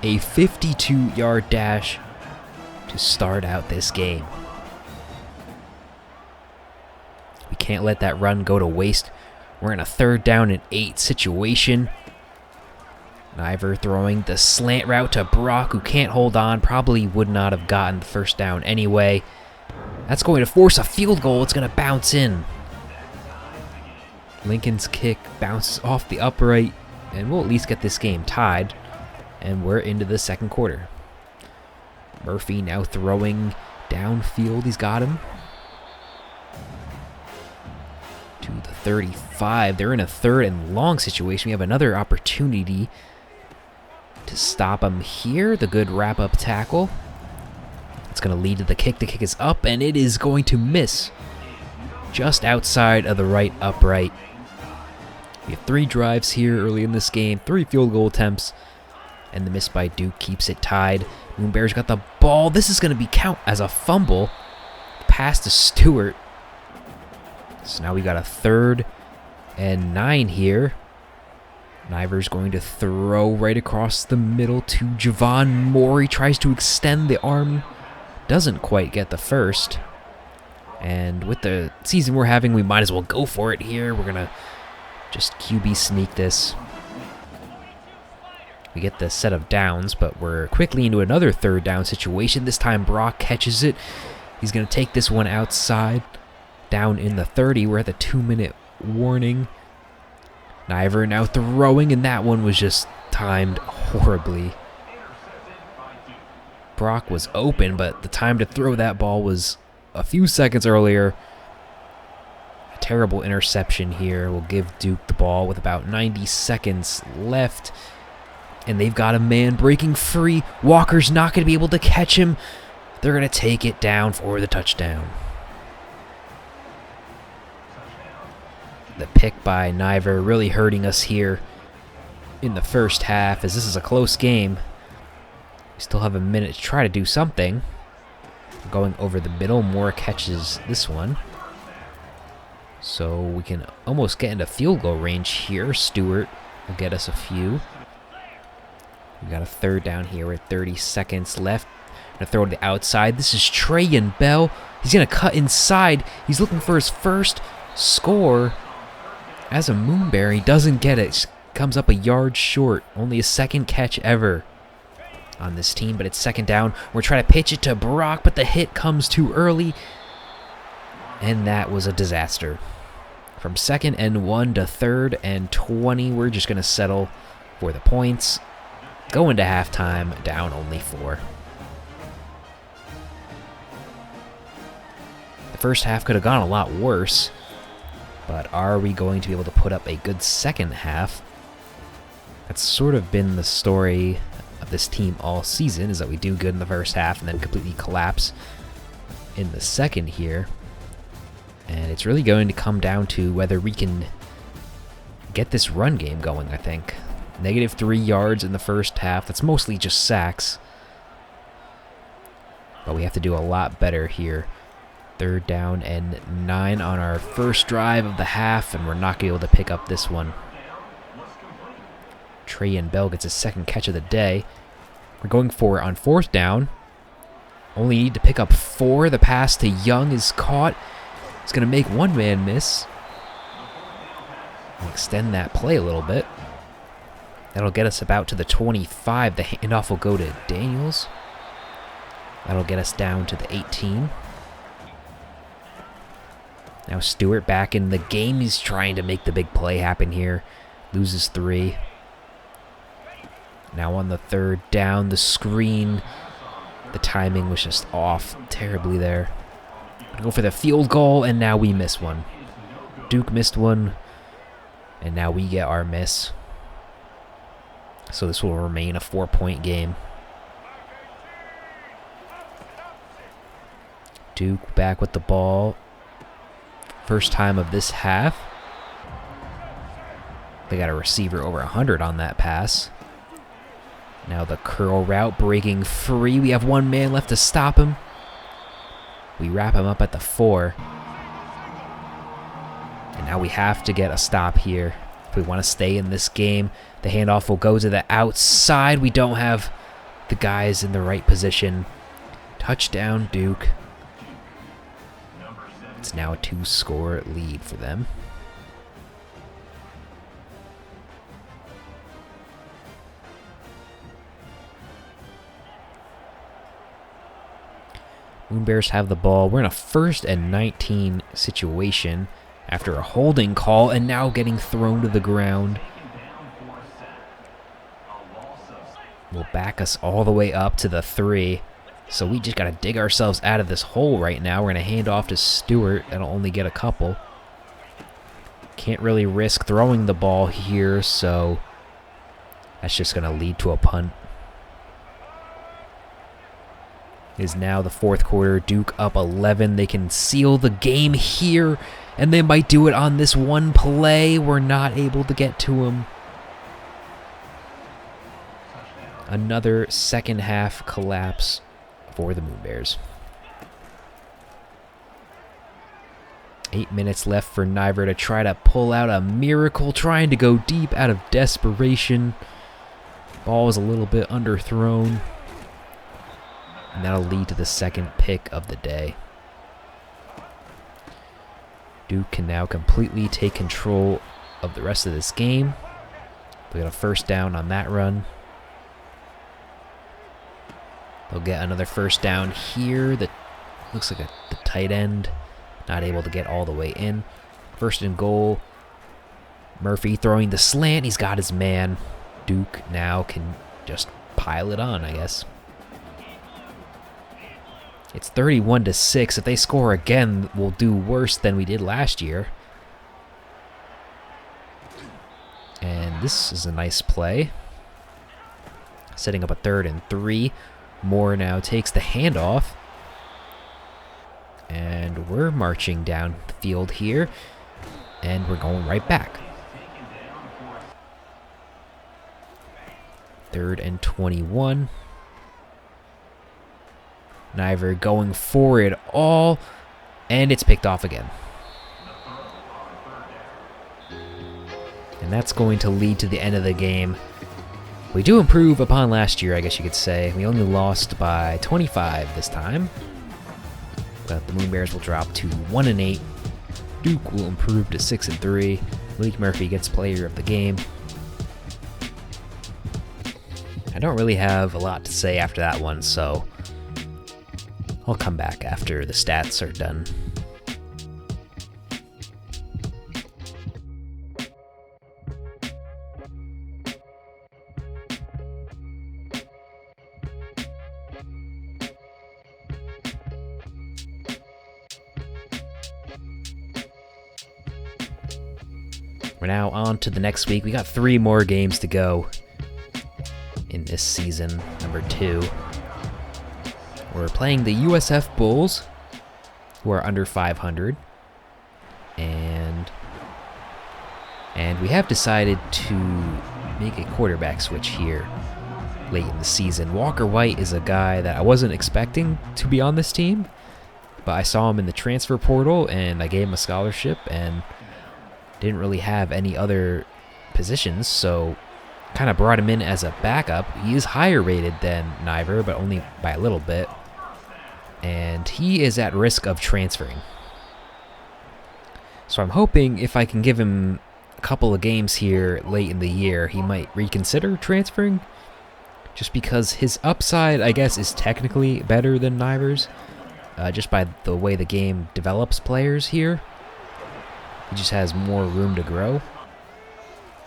A 52-yard dash to start out this game. We can't let that run go to waste. We're in a 3rd down and 8 situation. Niver throwing the slant route to Brock, who can't hold on. Probably would not have gotten the 1st down anyway. That's going to force a field goal. It's going to bounce in. Lincoln's kick bounces off the upright, and we'll at least get this game tied. And we're into the 2nd quarter. Murphy now throwing downfield. He's got him to the 35. They're in a 3rd and long situation. We have another opportunity to stop him here. The good wrap-up tackle. It's going to lead to the kick. The kick is up, and it is going to miss just outside of the right upright. We have 3 drives here early in this game, 3 field goal attempts, and the miss by Duke keeps it tied. Moonbears got the ball. This is going to be count as a fumble. Pass to Stewart. So now we got a 3rd and 9 here. Niver's going to throw right across the middle to Javon Moore. He tries to extend the arm. Doesn't quite get the 1st. And with the season we're having, we might as well go for it here. We're going to just QB sneak this. We get the set of downs, but we're quickly into another 3rd down situation. This time Brock catches it. He's going to take this one outside. Down in the 30. We're at the 2-minute warning. Niver now throwing, and that one was just timed horribly. Brock was open, but the time to throw that ball was a few seconds earlier. A terrible interception here will give Duke the ball with about 90 seconds left. And they've got a man breaking free. Walker's not going to be able to catch him. They're going to take it down for the touchdown. The pick by Niver really hurting us here in the 1st half, as this is a close game. We still have a minute to try to do something. Going over the middle, Moore catches this one. So we can almost get into field goal range here. Stewart will get us a few. We got a 3rd down here with 30 seconds left. Gonna throw to the outside. This is Trayan Bell. He's gonna cut inside. He's looking for his 1st score. As a Moonbear, he doesn't get it. Comes up a yard short. Only his 2nd catch ever on this team, but it's 2nd down. We're trying to pitch it to Brock, but the hit comes too early. And that was a disaster. From 2nd and 1 to 3rd and 20, we're just going to settle for the points. Go into halftime, down only 4. The 1st half could have gone a lot worse. But are we going to be able to put up a good 2nd half? That's sort of been the story of this team all season, is that we do good in the 1st half and then completely collapse in the 2nd here. And it's really going to come down to whether we can get this run game going, I think. -3 yards in the 1st half. That's mostly just sacks. But we have to do a lot better here. 3rd down and 9 on our 1st drive of the half, and we're not going to be able to pick up this one. Trayan Bell gets his 2nd catch of the day. We're going for it on 4th down. Only need to pick up 4. The pass to Young is caught. He's going to make one man miss. We'll extend that play a little bit. That'll get us about to the 25. The handoff will go to Daniels. That'll get us down to the 18. Now Stewart back in the game. He's trying to make the big play happen here. Loses 3. Now on the 3rd down, the screen. The timing was just off terribly there. Gonna go for the field goal, and now we miss one. Duke missed one, and now we get our miss. So this will remain a 4-point game. Duke back with the ball. First time of this half. They got a receiver over 100 on that pass. Now the curl route breaking free. We have one man left to stop him. We wrap him up at the 4. And now we have to get a stop here. If we want to stay in this game, the handoff will go to the outside. We don't have the guys in the right position. Touchdown, Duke. It's now a 2-score lead for them. Moonbears have the ball. We're in a 1st and 19 situation after a holding call and now getting thrown to the ground. Will back us all the way up to the 3. So we just got to dig ourselves out of this hole right now. We're going to hand off to Stewart. That'll only get a couple. Can't really risk throwing the ball here, so that's just going to lead to a punt. It is now the 4th quarter. Duke up 11. They can seal the game here, and they might do it on this one play. We're not able to get to him. Another second half collapse for the Moonbears. 8 minutes left for Niver to try to pull out a miracle, trying to go deep out of desperation. Ball is a little bit underthrown. And that'll lead to the second pick of the day. Duke can now completely take control of the rest of this game. We got a first down on that run. They'll get another first down here. That looks like the tight end. Not able to get all the way in. 1st and goal. Murphy throwing the slant. He's got his man. Duke now can just pile it on, I guess. It's 31-6. If they score again, we'll do worse than we did last year. And this is a nice play. Setting up a 3rd and 3. Moore now takes the handoff. And we're marching down the field here. And we're going right back. 3rd and 21. Niver going for it all. And it's picked off again. And that's going to lead to the end of the game. We do improve upon last year, I guess you could say. We only lost by 25 this time. But the Moonbears will drop to 1-8. Duke will improve to 6-3. Malik Murphy gets player of the game. I don't really have a lot to say after that one, so I'll come back after the stats are done. We're now on to the next week. We got 3 more games to go in this season, number 2. We're playing the USF Bulls, who are under 500. And we have decided to make a quarterback switch here late in the season. Walker White is a guy that I wasn't expecting to be on this team, but I saw him in the transfer portal, and I gave him a scholarship, and didn't really have any other positions, so kind of brought him in as a backup. He is higher rated than Niver, but only by a little bit. And he is at risk of transferring. So I'm hoping if I can give him a couple of games here late in the year, he might reconsider transferring. Just because his upside, I guess, is technically better than Niver's. Just by the way the game develops players here. He just has more room to grow.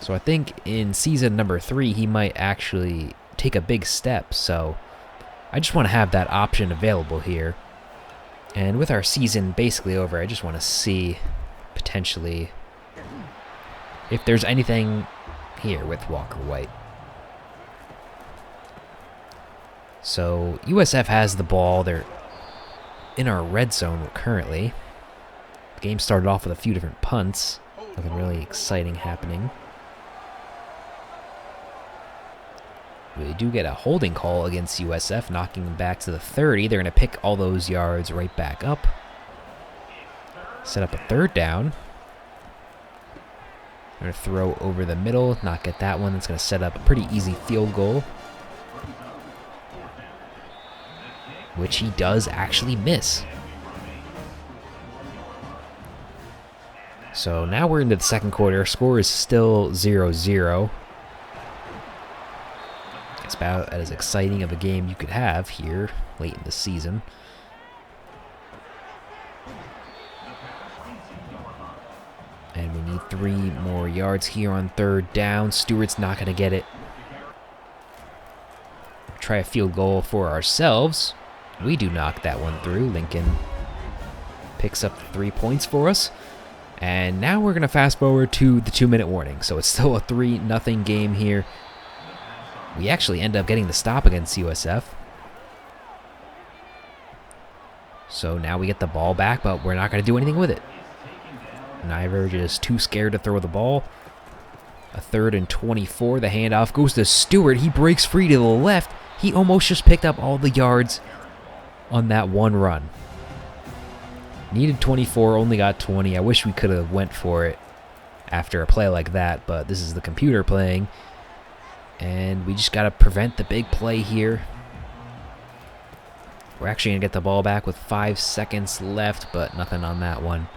So I think in season number 3, he might actually take a big step. So I just want to have that option available here. And with our season basically over, I just want to see potentially if there's anything here with Walker White. So USF has the ball. They're in our red zone currently. The game started off with a few different punts. Nothing really exciting happening. We do get a holding call against USF, knocking them back to the 30. They're going to pick all those yards right back up. Set up a third down. They're going to throw over the middle, not get that one. That's going to set up a pretty easy field goal, which he does actually miss. So now we're into the second quarter. Score is still 0-0. It's about as exciting of a game you could have here late in the season. And we need 3 more yards here on third down. Stewart's not going to get it. Try a field goal for ourselves. We do knock that one through. Lincoln picks up 3 points for us. And now we're going to fast forward to the 2-minute warning. So it's still a 3-0 game here. We actually end up getting the stop against USF. So now we get the ball back, but we're not going to do anything with it. Niver just too scared to throw the ball. A 3rd and 24. The handoff goes to Stewart. He breaks free to the left. He almost just picked up all the yards on that one run. Needed 24, only got 20. I wish we could have went for it after a play like that, but this is the computer playing. And we just got to prevent the big play here. We're actually going to get the ball back with 5 seconds left, but nothing on that one.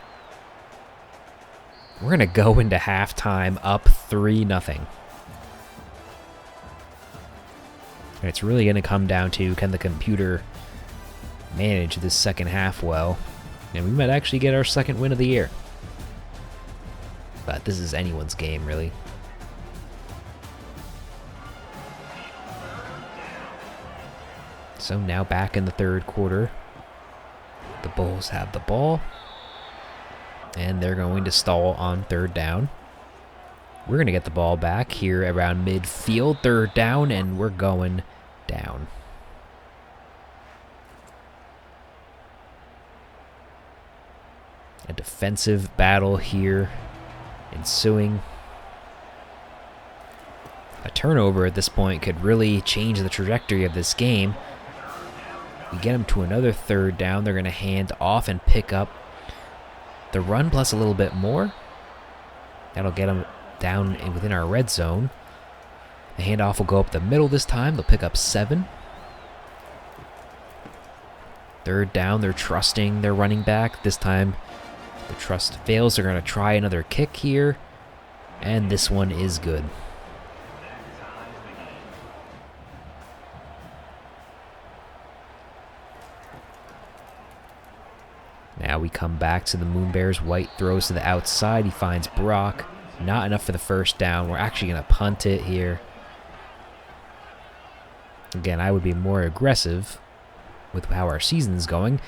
We're going to go into halftime up 3-0. And it's really going to come down to, can the computer manage this second half well? And we might actually get our second win of the year. But this is anyone's game, really. So now back in the third quarter. The Bulls have the ball. And they're going to stall on third down. We're going to get the ball back here around midfield. Third down, and we're going down. A defensive battle here ensuing. A turnover at this point could really change the trajectory of this game. We get them to another third down. They're going to hand off and pick up the run plus a little bit more. That'll get them down within our red zone. The handoff will go up the middle this time. They'll pick up 7. Third down, they're trusting their running back. This time the trust fails. They're going to try another kick here. And this one is good. Now we come back to the Moonbears. White throws to the outside. He finds Brock. Not enough for the first down. We're actually going to punt it here. Again, I would be more aggressive with how our season's going.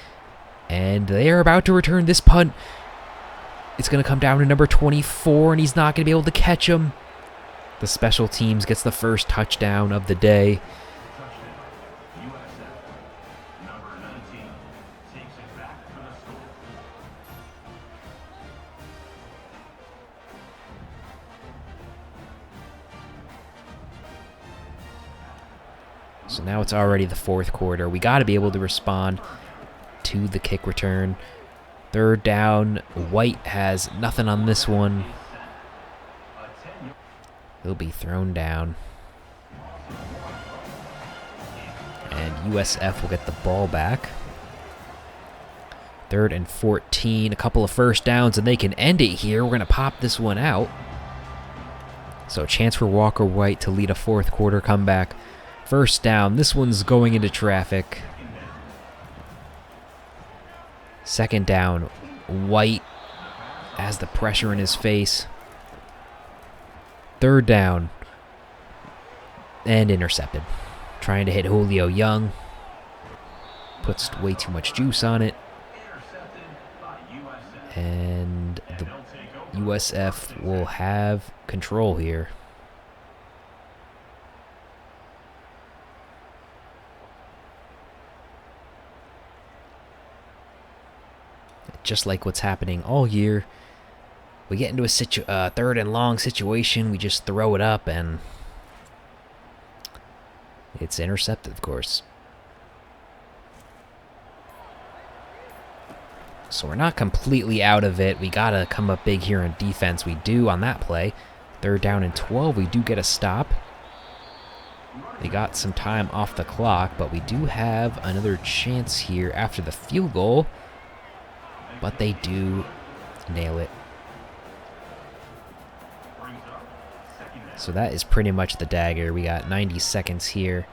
And they are about to return this punt. It's going to come down to number 24, and he's not going to be able to catch him. The special teams gets the first touchdown of the day. So now it's already the fourth quarter. We got to be able to respond to the kick return. Third down. White has nothing on this one. He'll be thrown down. And USF will get the ball back. 3rd and 14. A couple of first downs, and they can end it here. We're going to pop this one out. So a chance for Walker White to lead a fourth quarter comeback. First down. This one's going into traffic. Second down. White has the pressure in his face. Third down. And intercepted. Trying to hit Julio Young. Puts way too much juice on it. And the USF will have control here. just like what's happening all year. We get into a third and long situation, we just throw it up, and it's intercepted, of course. So we're not completely out of it. We gotta come up big here on defense. We do on that play. 3rd down and 12, we do get a stop. We got some time off the clock, but we do have another chance here after the field goal. But they do nail it. So that is pretty much the dagger. We got 90 seconds here.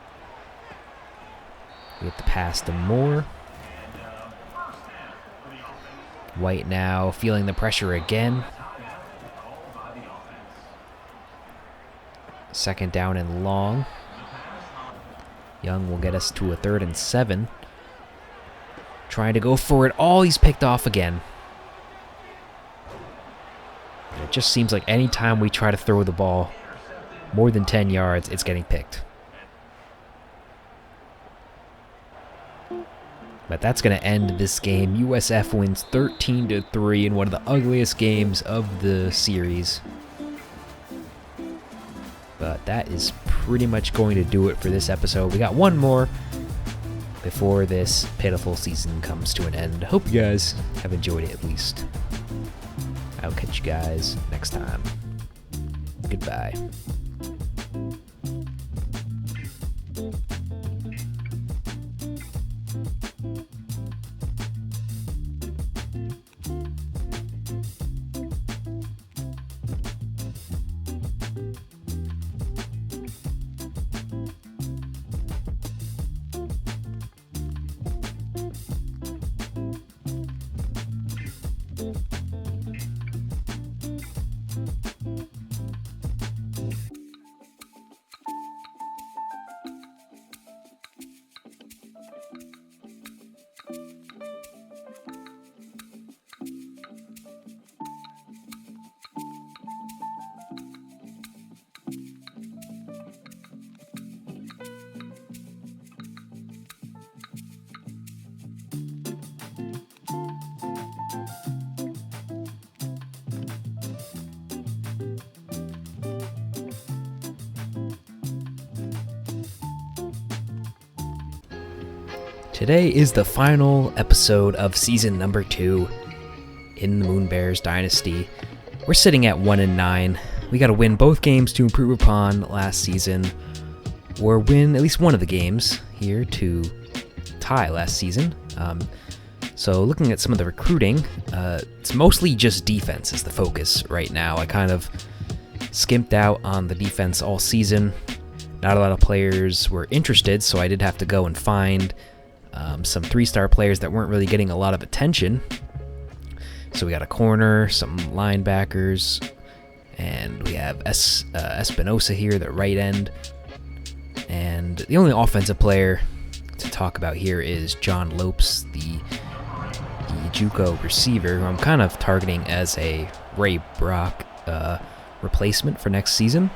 We get the pass to Moore. White now feeling the pressure again. 2nd down and long. Young will get us to a 3rd and 7. Trying to go for it all. He's picked off again. It just seems like any time we try to throw the ball more than 10 yards, it's getting picked. But that's going to end this game. USF wins 13-3 in one of the ugliest games of the series. But that is pretty much going to do it for this episode. We got one more before this pitiful season comes to an end. Hope you guys have enjoyed it at least. I'll catch you guys next time. Goodbye. Today is the final episode of season number 2 in the Moonbears Dynasty. We're sitting at 1-9. We got to win both games to improve upon last season, or win at least one of the games here to tie last season. So looking at some of the recruiting, it's mostly just defense is the focus right now. I kind of skimped out on the defense all season. Not a lot of players were interested, so I did have to go and find some 3-star players that weren't really getting a lot of attention. So we got a corner, some linebackers, and we have Espinosa here, the right end. And the only offensive player to talk about here is John Lopes, the JUCO receiver, who I'm kind of targeting as a Ray Brock replacement for next season.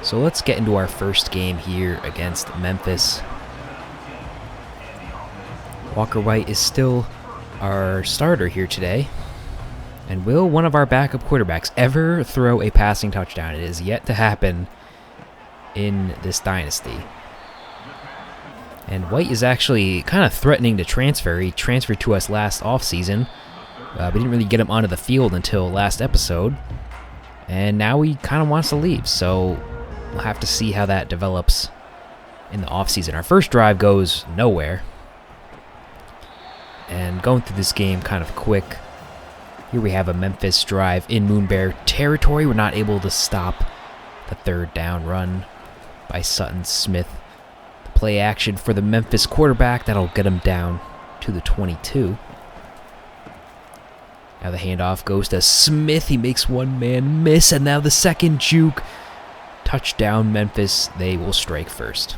So let's get into our first game here against Memphis. Walker White is still our starter here today. And will one of our backup quarterbacks ever throw a passing touchdown? It is yet to happen in this dynasty. And White is actually kind of threatening to transfer. He transferred to us last offseason. We didn't really get him onto the field until last episode. And now he kind of wants to leave. So we'll have to see how that develops in the offseason. Our first drive goes nowhere. And going through this game kind of quick. Here we have a Memphis drive in Moonbear territory. We're not able to stop the 3rd down run by Sutton Smith. The play action for the Memphis quarterback. That'll get him down to the 22. Now the handoff goes to Smith. He makes one man miss. And now the second juke. Touchdown Memphis. They will strike first.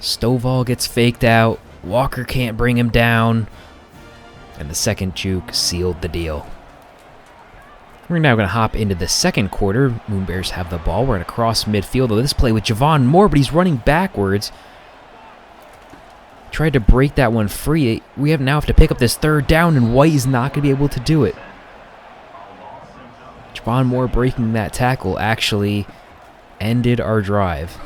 Stovall gets faked out. Walker can't bring him down. And the second juke sealed the deal. We're now going to hop into the second quarter. Moonbears have the ball. We're going to cross midfield. This play with Javon Moore, but he's running backwards. Tried to break that one free. We now have to pick up this third down, and White is not going to be able to do it. Javon Moore breaking that tackle actually ended our drive.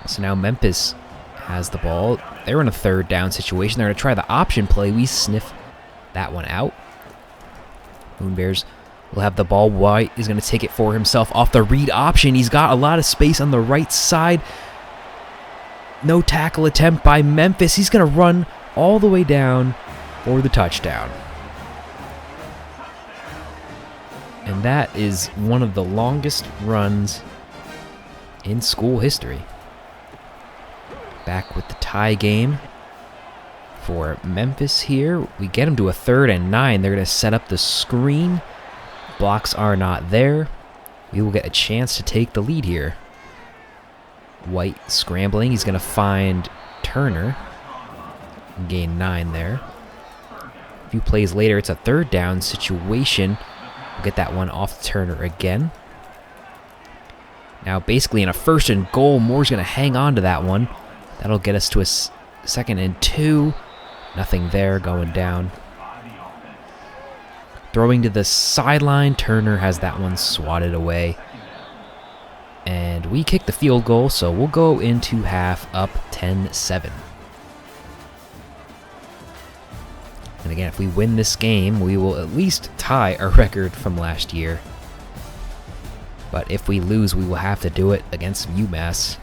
So now Memphis has the ball. They're in a third down situation. They're going to try the option play. We sniff that one out. Moonbears will have the ball. White is going to take it for himself off the read option. He's got a lot of space on the right side. No tackle attempt by Memphis. He's going to run all the way down for the touchdown. And that is one of the longest runs in school history. Back with the tie game for Memphis here. We get them to a 3rd and 9. They're going to set up the screen. Blocks are not there. We will get a chance to take the lead here. White scrambling. He's going to find Turner. Gain 9 there. A few plays later, it's a 3rd down situation. We'll get that one off Turner again. Now basically in a 1st and goal, Moore's going to hang on to that one. That'll get us to a 2nd and 2. Nothing there, going down. Throwing to the sideline, Turner has that one swatted away. And we kick the field goal, so we'll go into half up 10-7. And again, if we win this game, we will at least tie our record from last year. But if we lose, we will have to do it against UMass.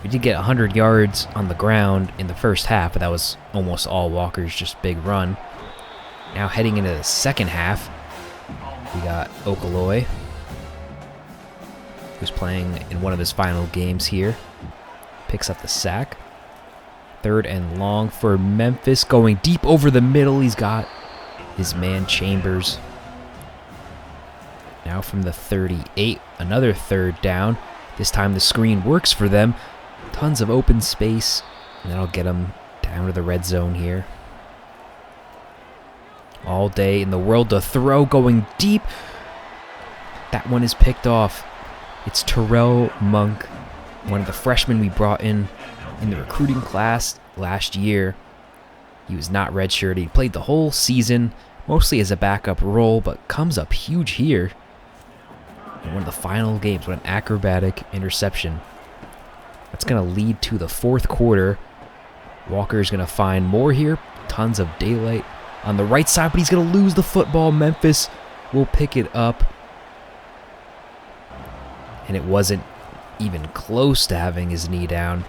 We did get 100 yards on the ground in the first half, but that was almost all Walker's just big run. Now heading into the second half, we got Okaloy, who's playing in one of his final games here. Picks up the sack. 3rd and long for Memphis, going deep over the middle. He's got his man Chambers. Now from the 38, another 3rd down. This time the screen works for them. Tons of open space, and that'll get them down to the red zone here. All day in the world to throw, going deep. That one is picked off. It's Terrell Monk, one of the freshmen we brought in the recruiting class last year. He was not redshirted. He played the whole season, mostly as a backup role, but comes up huge here. In one of the final games, what an acrobatic interception. That's going to lead to the 4th quarter. Walker's going to find more here. Tons of daylight on the right side, but he's going to lose the football. Memphis will pick it up. And it wasn't even close to having his knee down.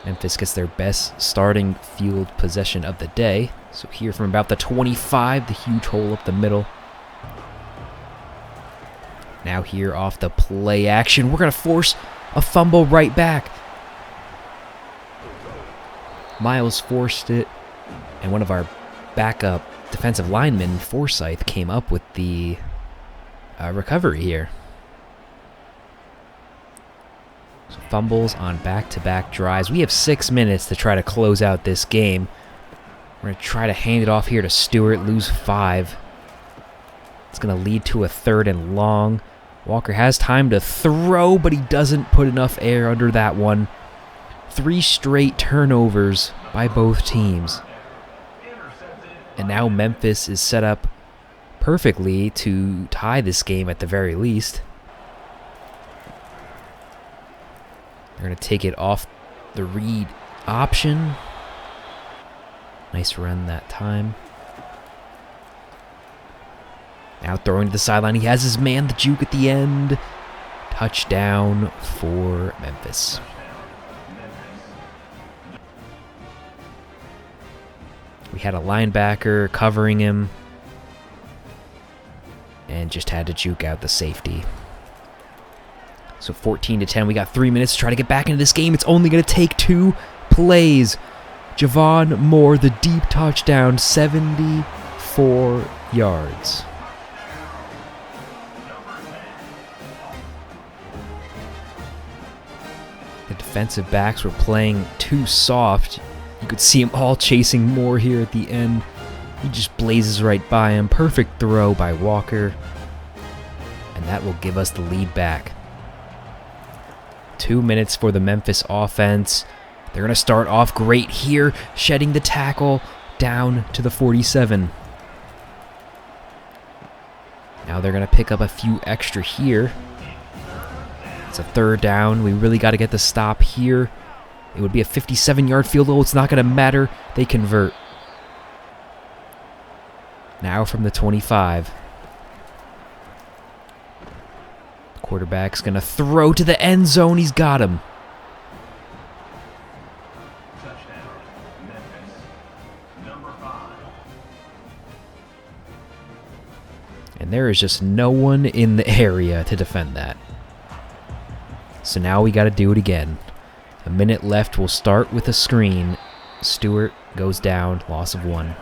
Memphis gets their best starting field possession of the day. So here from about the 25, the huge hole up the middle. Now here off the play action, we're going to force a fumble right back. Miles forced it, and one of our backup defensive linemen, Forsyth, came up with the recovery here. So fumbles on back-to-back drives. We have 6 minutes to try to close out this game. We're going to try to hand it off here to Stewart, lose 5. It's going to lead to a 3rd and long. Walker has time to throw, but he doesn't put enough air under that one. 3 straight turnovers by both teams. And now Memphis is set up perfectly to tie this game at the very least. They're going to take it off the read option. Nice run that time. Now throwing to the sideline. He has his man, the juke at the end. Touchdown for Memphis. We had a linebacker covering him and just had to juke out the safety. So 14-10, we got 3 minutes to try to get back into this game. It's only going to take 2 plays. Javon Moore, the deep touchdown, 74 yards. The defensive backs were playing too soft. You could see them all chasing Moore here at the end. He just blazes right by him. Perfect throw by Walker. And that will give us the lead back. 2 minutes for the Memphis offense. They're going to start off great here, shedding the tackle down to the 47. Now they're going to pick up a few extra here. It's a 3rd down. We really got to get the stop here. It would be a 57-yard field goal. It's not going to matter. They convert. Now from the 25. The quarterback's going to throw to the end zone. He's got him. And there is just no one in the area to defend that. So now we got to do it again. A minute left. We'll start with a screen. Stewart goes down. Loss of 1.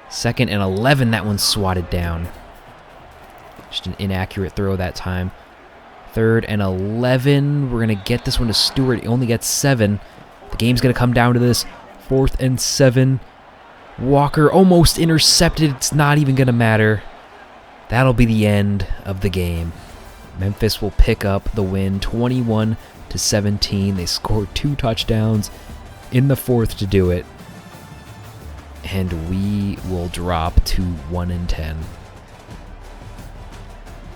2nd and 11. That one's swatted down. Just an inaccurate throw that time. 3rd and 11. We're going to get this one to Stewart. He only gets 7. The game's going to come down to this. 4th and 7. Walker almost intercepted. It's not even going to matter. That'll be the end of the game. Memphis will pick up the win 21-17. They scored 2 touchdowns in the 4th to do it. And we will drop to 1-10.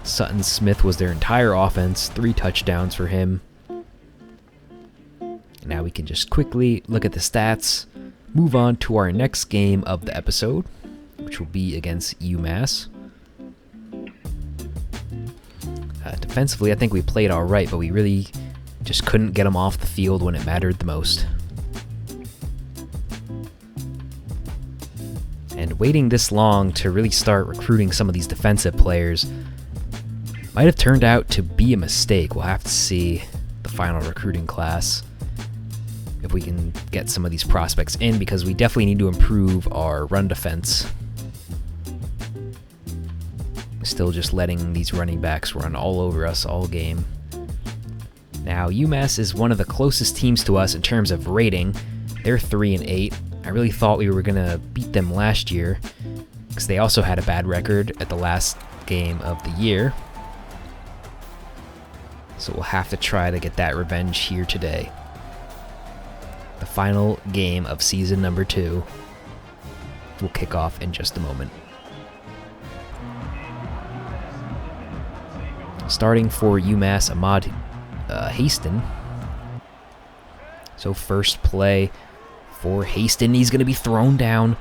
Sutton Smith was their entire offense. 3 touchdowns for him. Now we can just quickly look at the stats. Move on to our next game of the episode, which will be against UMass. Defensively, I think we played all right, but we really just couldn't get them off the field when it mattered the most. And waiting this long to really start recruiting some of these defensive players might have turned out to be a mistake. We'll have to see the final recruiting class if we can get some of these prospects in, because we definitely need to improve our run defense. Still just letting these running backs run all over us all game. Now, UMass is one of the closest teams to us in terms of rating. They're 3-8. I really thought we were going to beat them last year, because they also had a bad record at the last game of the year. So we'll have to try to get that revenge here today. The final game of season number 2 will kick off in just a moment. Starting for UMass, Ahmad Haston. So first play for Haston. He's going to be thrown down.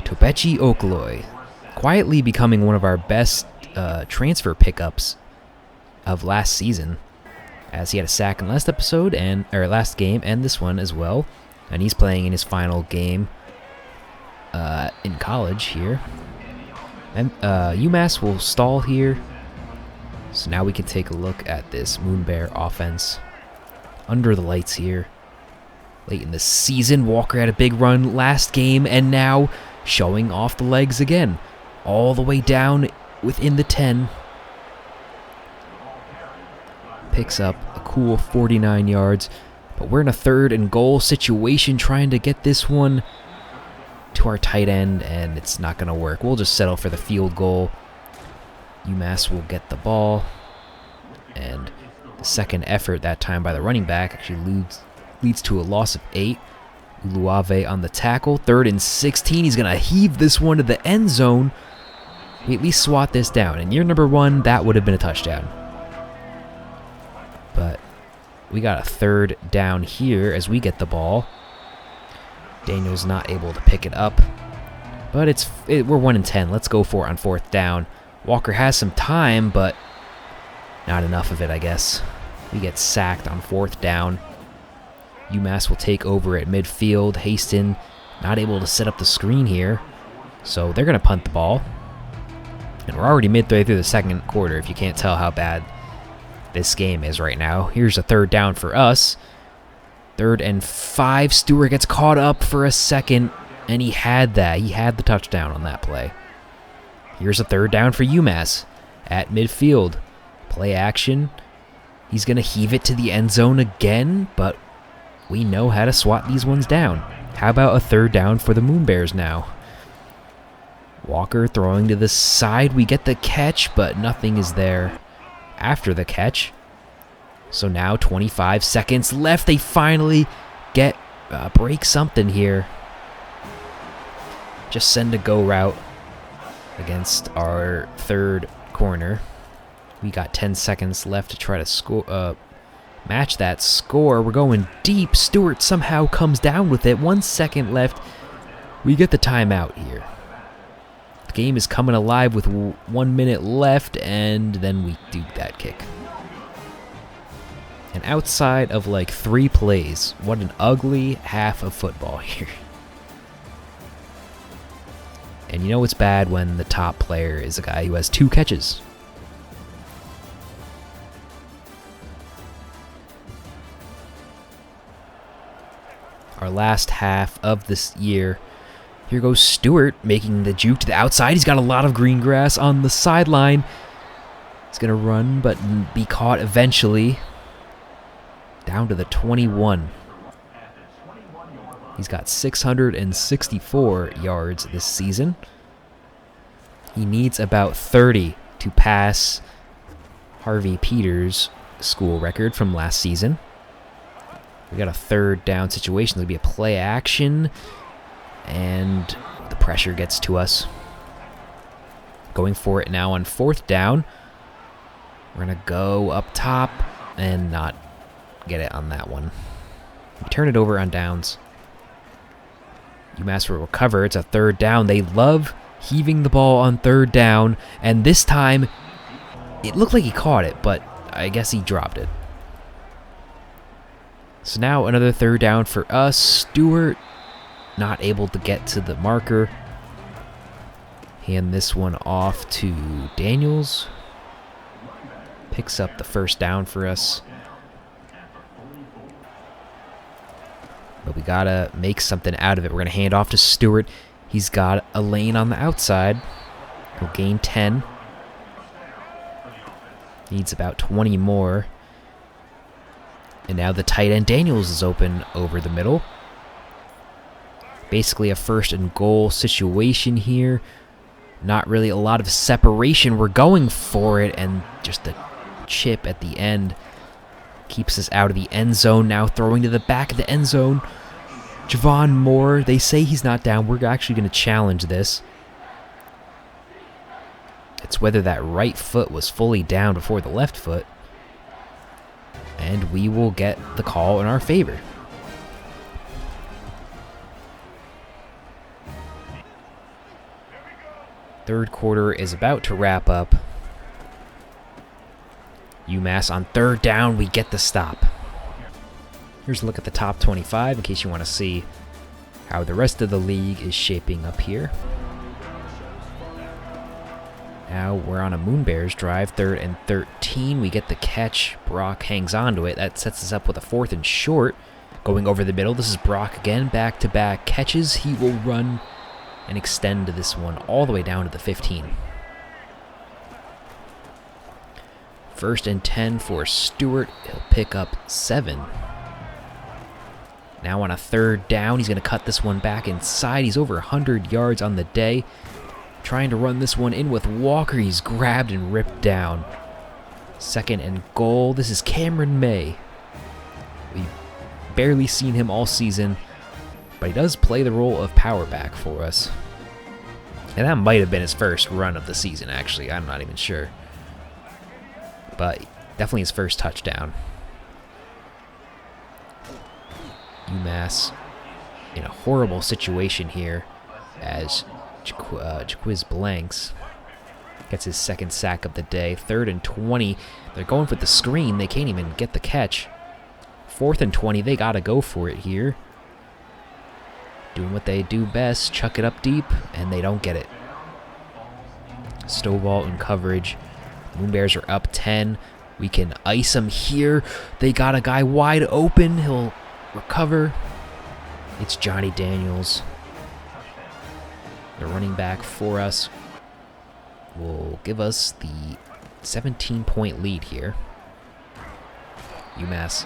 Tobechi Okoloi, quietly becoming one of our best transfer pickups of last season, as he had a sack in last game and this one as well. And he's playing in his final game in college here. And UMass will stall here. So now we can take a look at this Moonbear offense under the lights here. Late in the season, Walker had a big run last game, and now showing off the legs again. All the way down within the 10. Picks up a cool 49 yards. But we're in a 3rd and goal situation, trying to get this one to our tight end, and it's not going to work. We'll just settle for the field goal. UMass will get the ball, and the second effort that time by the running back actually leads to a loss of 8. Uluave on the tackle. 3rd and 16. He's going to heave this one to the end zone. We at least swat this down. In year number 1, that would have been a touchdown. But we got a 3rd down here as we get the ball. Daniel's not able to pick it up. But we're 1-10. Let's go for it on 4th down. Walker has some time, but not enough of it, I guess. We get sacked on 4th down. UMass will take over at midfield. Haston not able to set up the screen here, so they're going to punt the ball. And we're already midway through the 2nd quarter, if you can't tell how bad this game is right now. Here's a 3rd down for us. 3rd and 5. Stewart gets caught up for a second, and he had that. He had the touchdown on that play. Here's a 3rd down for UMass at midfield. Play action. He's going to heave it to the end zone again, but we know how to swat these ones down. How about a third down for the Moonbears now? Walker throwing to the side. We get the catch, but nothing is there after the catch. So now 25 seconds left. They finally get break something here. Just send a go route against our third corner. We got 10 seconds left to try to score, match that score. We're going deep. Stewart somehow comes down with it. 1 second left. We get the timeout here. The game is coming alive with 1 minute left, and then we do that kick. And outside of like 3 plays, what an ugly half of football here. And you know it's bad when the top player is a guy who has 2 catches. Our last half of this year. Here goes Stewart making the juke to the outside. He's got a lot of green grass on the sideline. He's going to run but be caught eventually. Down to the 21. He's got 664 yards this season. He needs about 30 to pass Harvey Peters' school record from last season. We got a third down situation. There'll be a play action, and the pressure gets to us. Going for it now on 4th down. We're going to go up top and not get it on that one. We turn it over on downs. UMass will recover. It's a 3rd down. They love heaving the ball on 3rd down, and this time it looked like he caught it, but I guess he dropped it. So now another 3rd down for us. Stewart not able to get to the marker. Hand this one off to Daniels. Picks up the 1st down for us. But we gotta make something out of it. We're gonna hand off to Stewart. He's got a lane on the outside. He'll gain 10. Needs about 20 more. And now the tight end Daniels is open over the middle. Basically a 1st and goal situation here. Not really a lot of separation. We're going for it, and just a chip at the end keeps us out of the end zone. Now throwing to the back of the end zone. Javon Moore, they say he's not down. We're actually going to challenge this. It's whether that right foot was fully down before the left foot. And we will get the call in our favor. Third quarter is about to wrap up. UMass on 3rd down, we get the stop. Here's a look at the top 25 in case you want to see how the rest of the league is shaping up here. Now we're on a Moonbears drive, 3rd and 13. We get the catch. Brock hangs on to it. That sets us up with a 4th and short. Going over the middle, this is Brock again. Back-to-back catches. He will run and extend this one all the way down to the 15. 1st and 10 for Stewart. He'll pick up 7. Now on a 3rd down, he's going to cut this one back inside. He's over 100 yards on the day. Trying to run this one in with Walker. He's grabbed and ripped down. 2nd and goal. This is Cameron May. We've barely seen him all season, but he does play the role of power back for us. And that might have been his first run of the season, actually. I'm not even sure. But definitely his first touchdown. UMass in a horrible situation here as Jaquiz Blanks gets his 2nd sack of the day. 3rd and 20. They're going for the screen. They can't even get the catch. 4th and 20. They got to go for it here. Doing what they do best. Chuck it up deep, and they don't get it. Stovall in coverage. Moonbears are up 10. We can ice them here. They got a guy wide open. He'll recover. It's Johnny Daniels. The running back for us will give us the 17-point lead here. UMass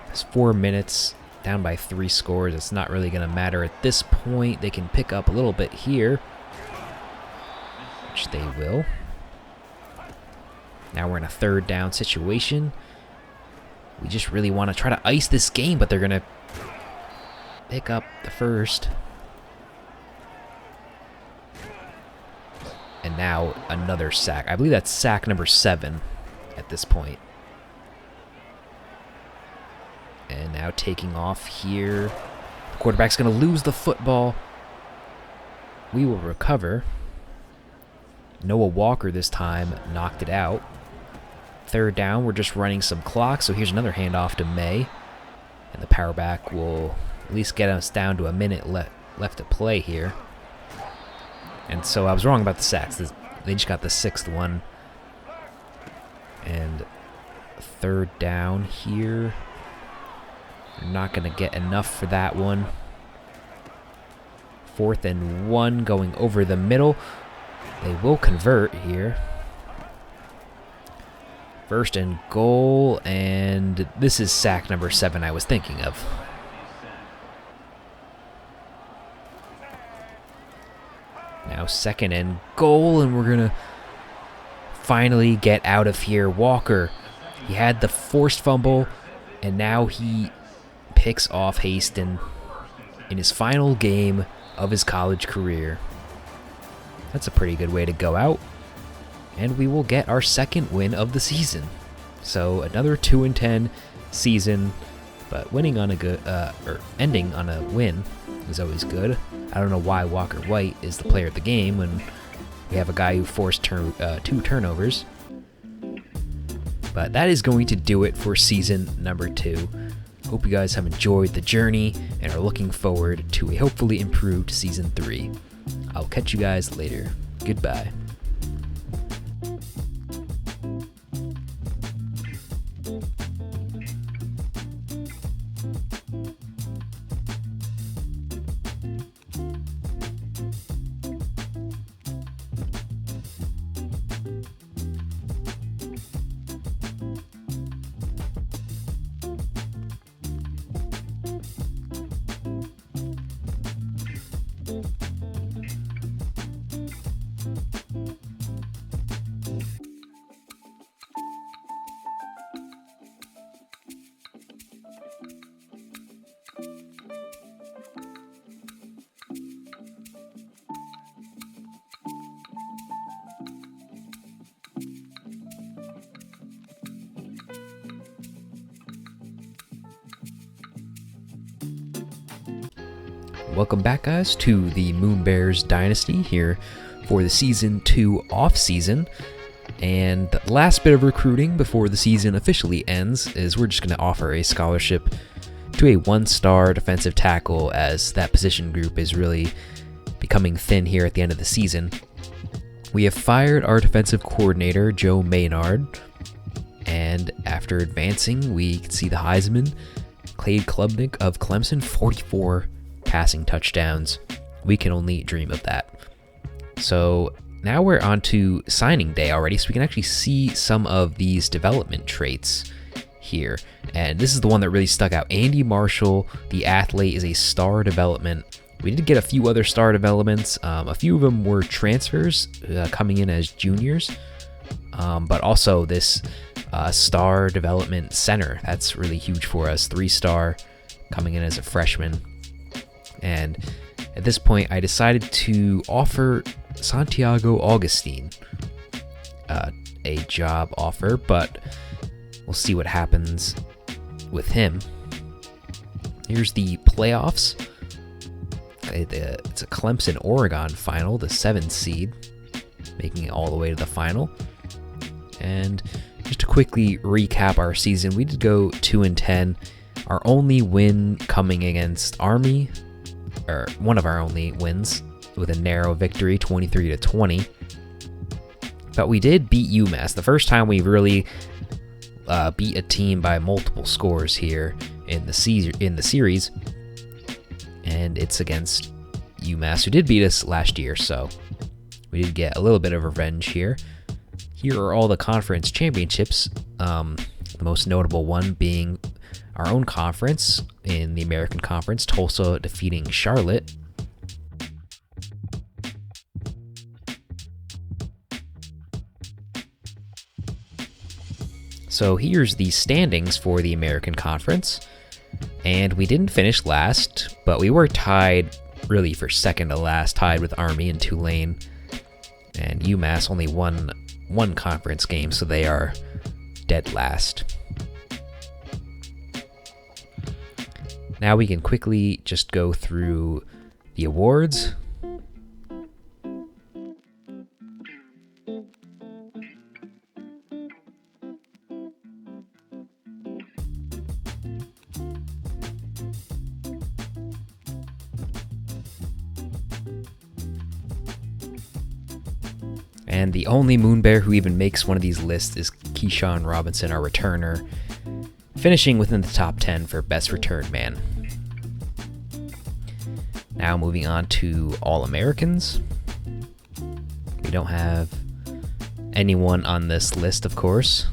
has 4 minutes down by 3 scores. It's not really going to matter at this point. They can pick up a little bit here, which they will. Now we're in a 3rd down situation. We just really want to try to ice this game, but they're going to pick up the first. And now another sack. I believe that's sack number 7 at this point. And now taking off here. The quarterback's going to lose the football. We will recover. Noah Walker this time knocked it out. 3rd down, we're just running some clock. So here's another handoff to May. And the power back will at least get us down to a minute left to play here. And so I was wrong about the sacks. They just got the 6th one. And 3rd down here. They're not going to get enough for that one. 4th and 1 going over the middle. They will convert here. 1st and goal. And this is sack number 7 I was thinking of. Now 2nd and goal, and we're going to finally get out of here. Walker, he had the forced fumble, and now he picks off Haston in his final game of his college career. That's a pretty good way to go out. And we will get our 2nd win of the season. So another 2-10 season, but winning on a good, or ending on a win is always good. I don't know why Walker White is the player of the game when we have a guy who forced 2 turnovers. But that is going to do it for season number 2. Hope you guys have enjoyed the journey and are looking forward to a hopefully improved season 3. I'll catch you guys later. Goodbye. Welcome back, guys, to the Moonbears Dynasty here for the Season 2 off-season. And the last bit of recruiting before the season officially ends is we're just going to offer a scholarship to a 1-star defensive tackle, as that position group is really becoming thin here at the end of the season. We have fired our defensive coordinator, Joe Maynard, and after advancing, we can see the Heisman, Cade Klubnik of Clemson, 44 passing touchdowns. We can only dream of that. So now we're on to signing day already, so we can actually see some of these development traits here. And this is the one that really stuck out. Andy Marshall, the athlete, is a star development. We did get a few other star developments. A few of them were transfers coming in as juniors. But also this star development center. That's really huge for us. 3-star coming in as a freshman. And at this point, I decided to offer Santiago Augustine a job offer, but we'll see what happens with him. Here's the playoffs. It's a Clemson-Oregon final, the 7th seed, making it all the way to the final. And just to quickly recap our season, we did go 2-10. Our only win coming against Army, or one of our only wins, with a narrow victory, 23-20. But we did beat UMass. The first time we really beat a team by multiple scores here in the series, and it's against UMass, who did beat us last year. So we did get a little bit of revenge here. Here are all the conference championships. The most notable one being our own conference in the American Conference, Tulsa defeating Charlotte. So here's the standings for the American Conference, and we didn't finish last, but we were tied really for second to last, tied with Army and Tulane, and UMass only won one conference game, so they are dead last. Now we can quickly just go through the awards. And the only Moonbear who even makes one of these lists is Keyshawn Robinson, our returner, finishing within the top 10 for best return man. Now moving on to All-Americans. We don't have anyone on this list, of course.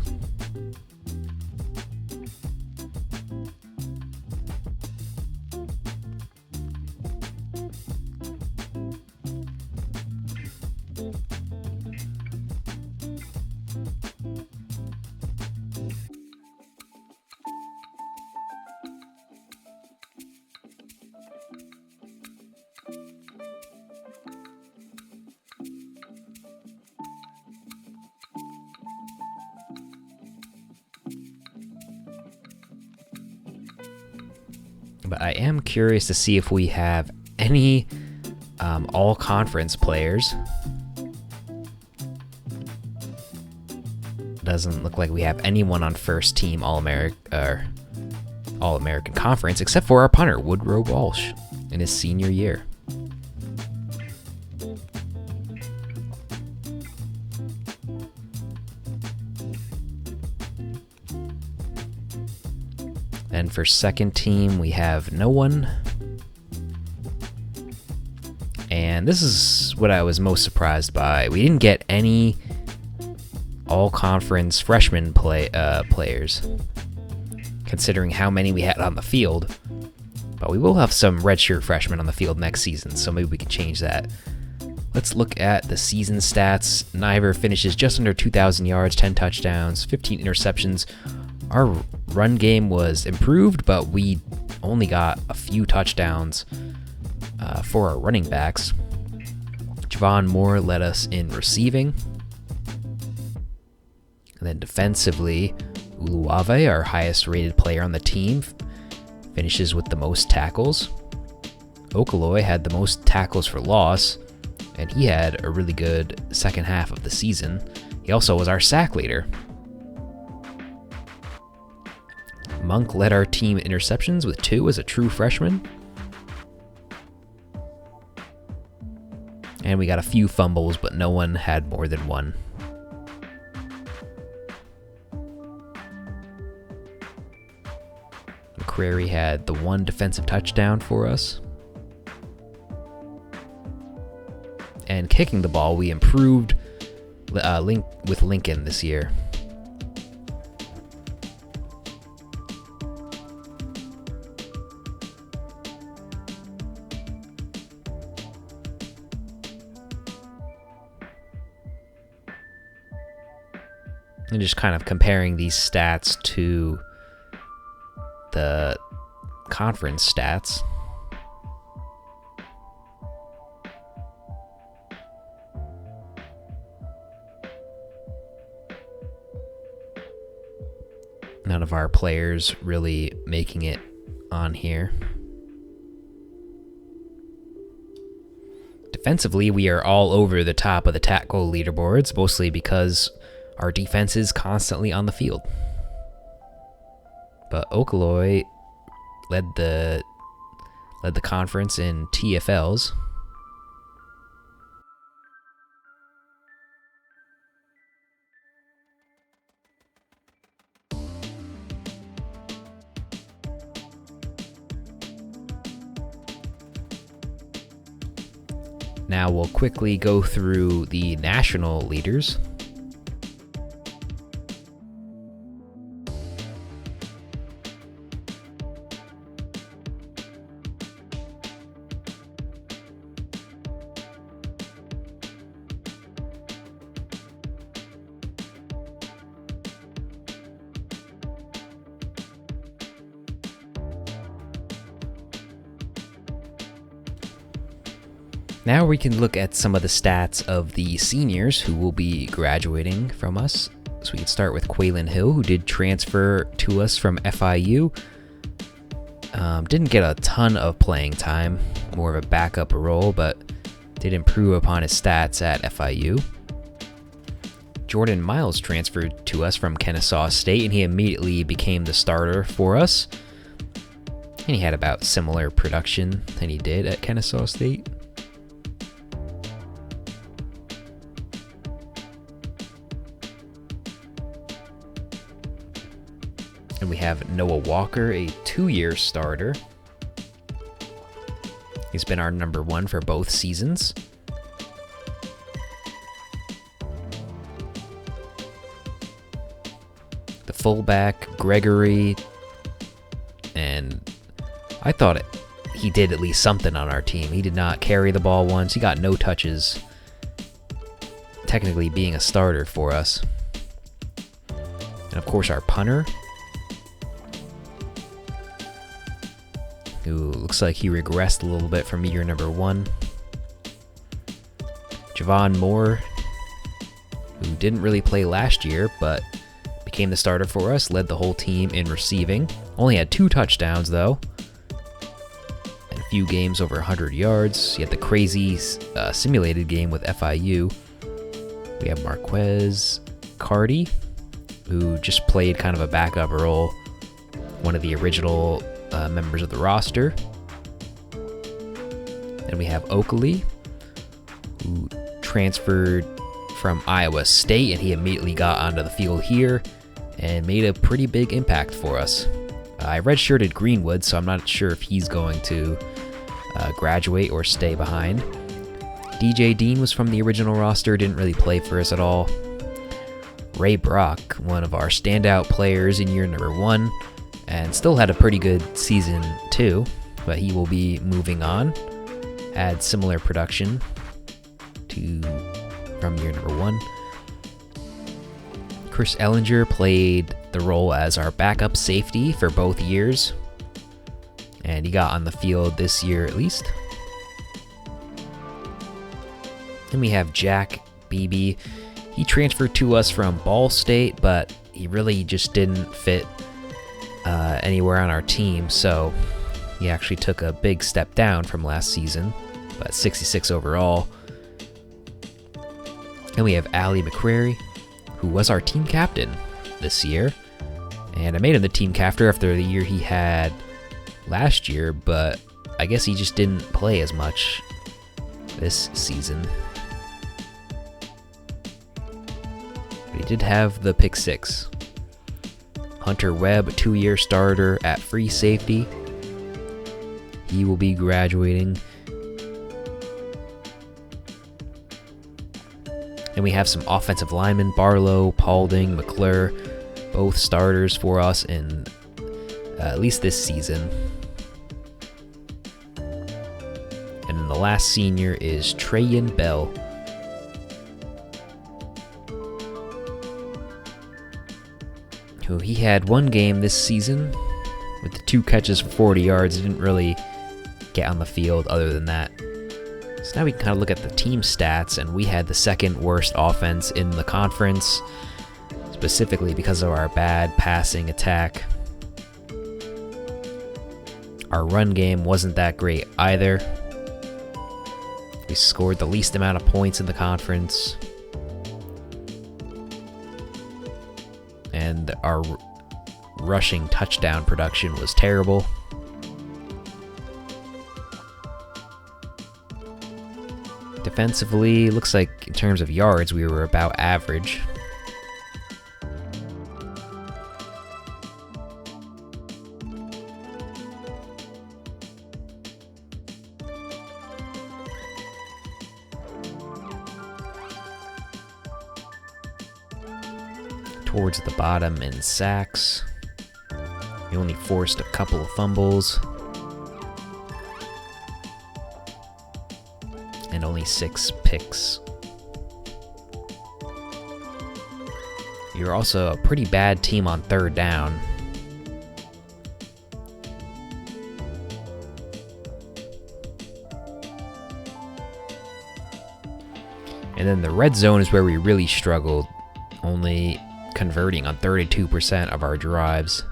But I am curious to see if we have any all-conference players. Doesn't look like we have anyone on first team All-American Conference, except for our punter, Woodrow Walsh, in his senior year. And for second team, we have no one. And this is what I was most surprised by. We didn't get any all-conference freshman players, considering how many we had on the field. But we will have some redshirt freshmen on the field next season, so maybe we can change that. Let's look at the season stats. Niver finishes just under 2,000 yards, 10 touchdowns, 15 interceptions. Our run game was improved, but we only got a few touchdowns for our running backs. Javon Moore led us in receiving. And then defensively, Uluwave, our highest rated player on the team, finishes with the most tackles. Okaloi had the most tackles for loss, and he had a really good second half of the season. He also was our sack leader. Monk led our team in interceptions with 2 as a true freshman. And we got a few fumbles, but no one had more than 1. McCrary had the 1 defensive touchdown for us. And kicking the ball, we improved with Lincoln this year. And just kind of comparing these stats to the conference stats. None of our players really making it on here. Defensively, we are all over the top of the tackle leaderboards, mostly because our defense is constantly on the field. But Okaloi led the conference in TFLs. Now we'll quickly go through the national leaders. Now we can look at some of the stats of the seniors who will be graduating from us. So we can start with Quaylen Hill, who did transfer to us from FIU. Didn't get a ton of playing time, more of a backup role, but did improve upon his stats at FIU. Jordan Miles transferred to us from Kennesaw State, and he immediately became the starter for us. And he had about similar production than he did at Kennesaw State. And we have Noah Walker, a 2-year starter. He's been our number 1 for both seasons. The fullback, Gregory, and I thought he did at least something on our team. He did not carry the ball once. He got no touches, technically being a starter for us. And of course our punter, who looks like he regressed a little bit from year number 1. Javon Moore, who didn't really play last year, but became the starter for us, led the whole team in receiving. Only had 2 touchdowns, though, and a few games over 100 yards. He had the crazy simulated game with FIU. We have Marquez Cardi, who just played kind of a backup role, one of the original members of the roster. And we have Oakley, who transferred from Iowa State, and he immediately got onto the field here and made a pretty big impact for us. I redshirted Greenwood, so I'm not sure if he's going to graduate or stay behind. DJ Dean was from the original roster, didn't really play for us at all. Ray Brock, one of our standout players in year number 1, and still had a pretty good season too, but he will be moving on. Had similar production from year number 1. Chris Ellinger played the role as our backup safety for both years, and he got on the field this year at least. Then we have Jack Beebe. He transferred to us from Ball State, but he really just didn't fit anywhere on our team, so he actually took a big step down from last season, but 66 overall. And we have Allie McCrary, who was our team captain this year, and I made him the team captain after the year he had last year, but I guess he just didn't play as much this season. But he did have the pick 6. Hunter Webb, a 2-year starter at free safety. He will be graduating. And we have some offensive linemen, Barlow, Paulding, McClure, both starters for us in at least this season. And then the last senior is Trayan Bell. Who he had 1 game this season with the 2 catches for 40 yards. Didn't really get on the field other than that. So now we can kind of look at the team stats, and we had the 2nd worst offense in the conference, specifically because of our bad passing attack. Our run game wasn't that great either. We scored the least amount of points in the conference. And our rushing touchdown production was terrible. Defensively, looks like in terms of yards, we were about average. Towards the bottom in sacks. We only forced a couple of fumbles. And only 6 picks. You're also a pretty bad team on 3rd down. And then the red zone is where we really struggled, only converting on 32% of our drives.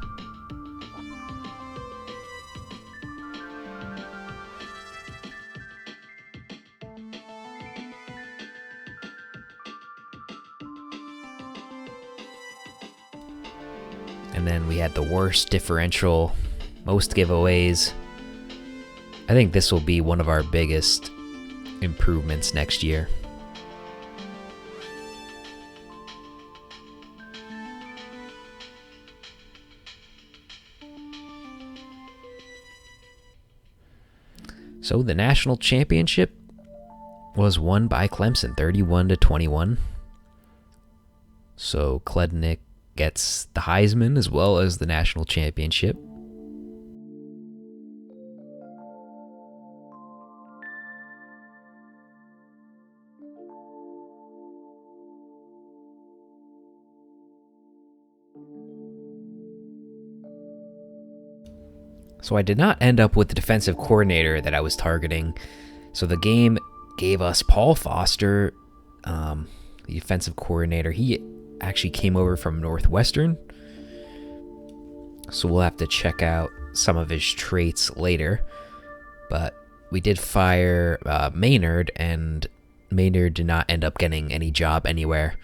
And then we had the worst differential, most giveaways. I think this will be one of our biggest improvements next year. So the national championship was won by Clemson, 31-21. So Klednick gets the Heisman as well as the national championship. So I did not end up with the defensive coordinator that I was targeting. So the game gave us Paul Foster, the defensive coordinator. He actually came over from Northwestern. So we'll have to check out some of his traits later. But we did fire Maynard, and Maynard did not end up getting any job anywhere.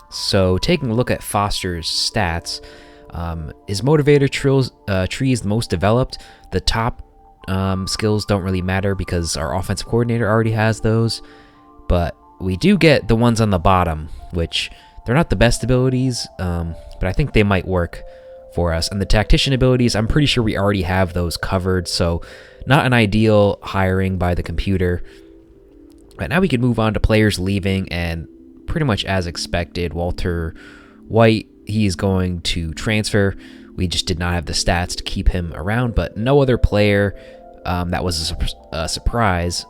So taking a look at Foster's stats, his motivator tree is the most developed. The top skills don't really matter because our offensive coordinator already has those. But we do get the ones on the bottom, which they're not the best abilities, but I think they might work for us. And the tactician abilities, I'm pretty sure we already have those covered, so not an ideal hiring by the computer. But now we can move on to players leaving, and pretty much as expected, Walter White, he's going to transfer. We just did not have the stats to keep him around, but no other player that was a surprise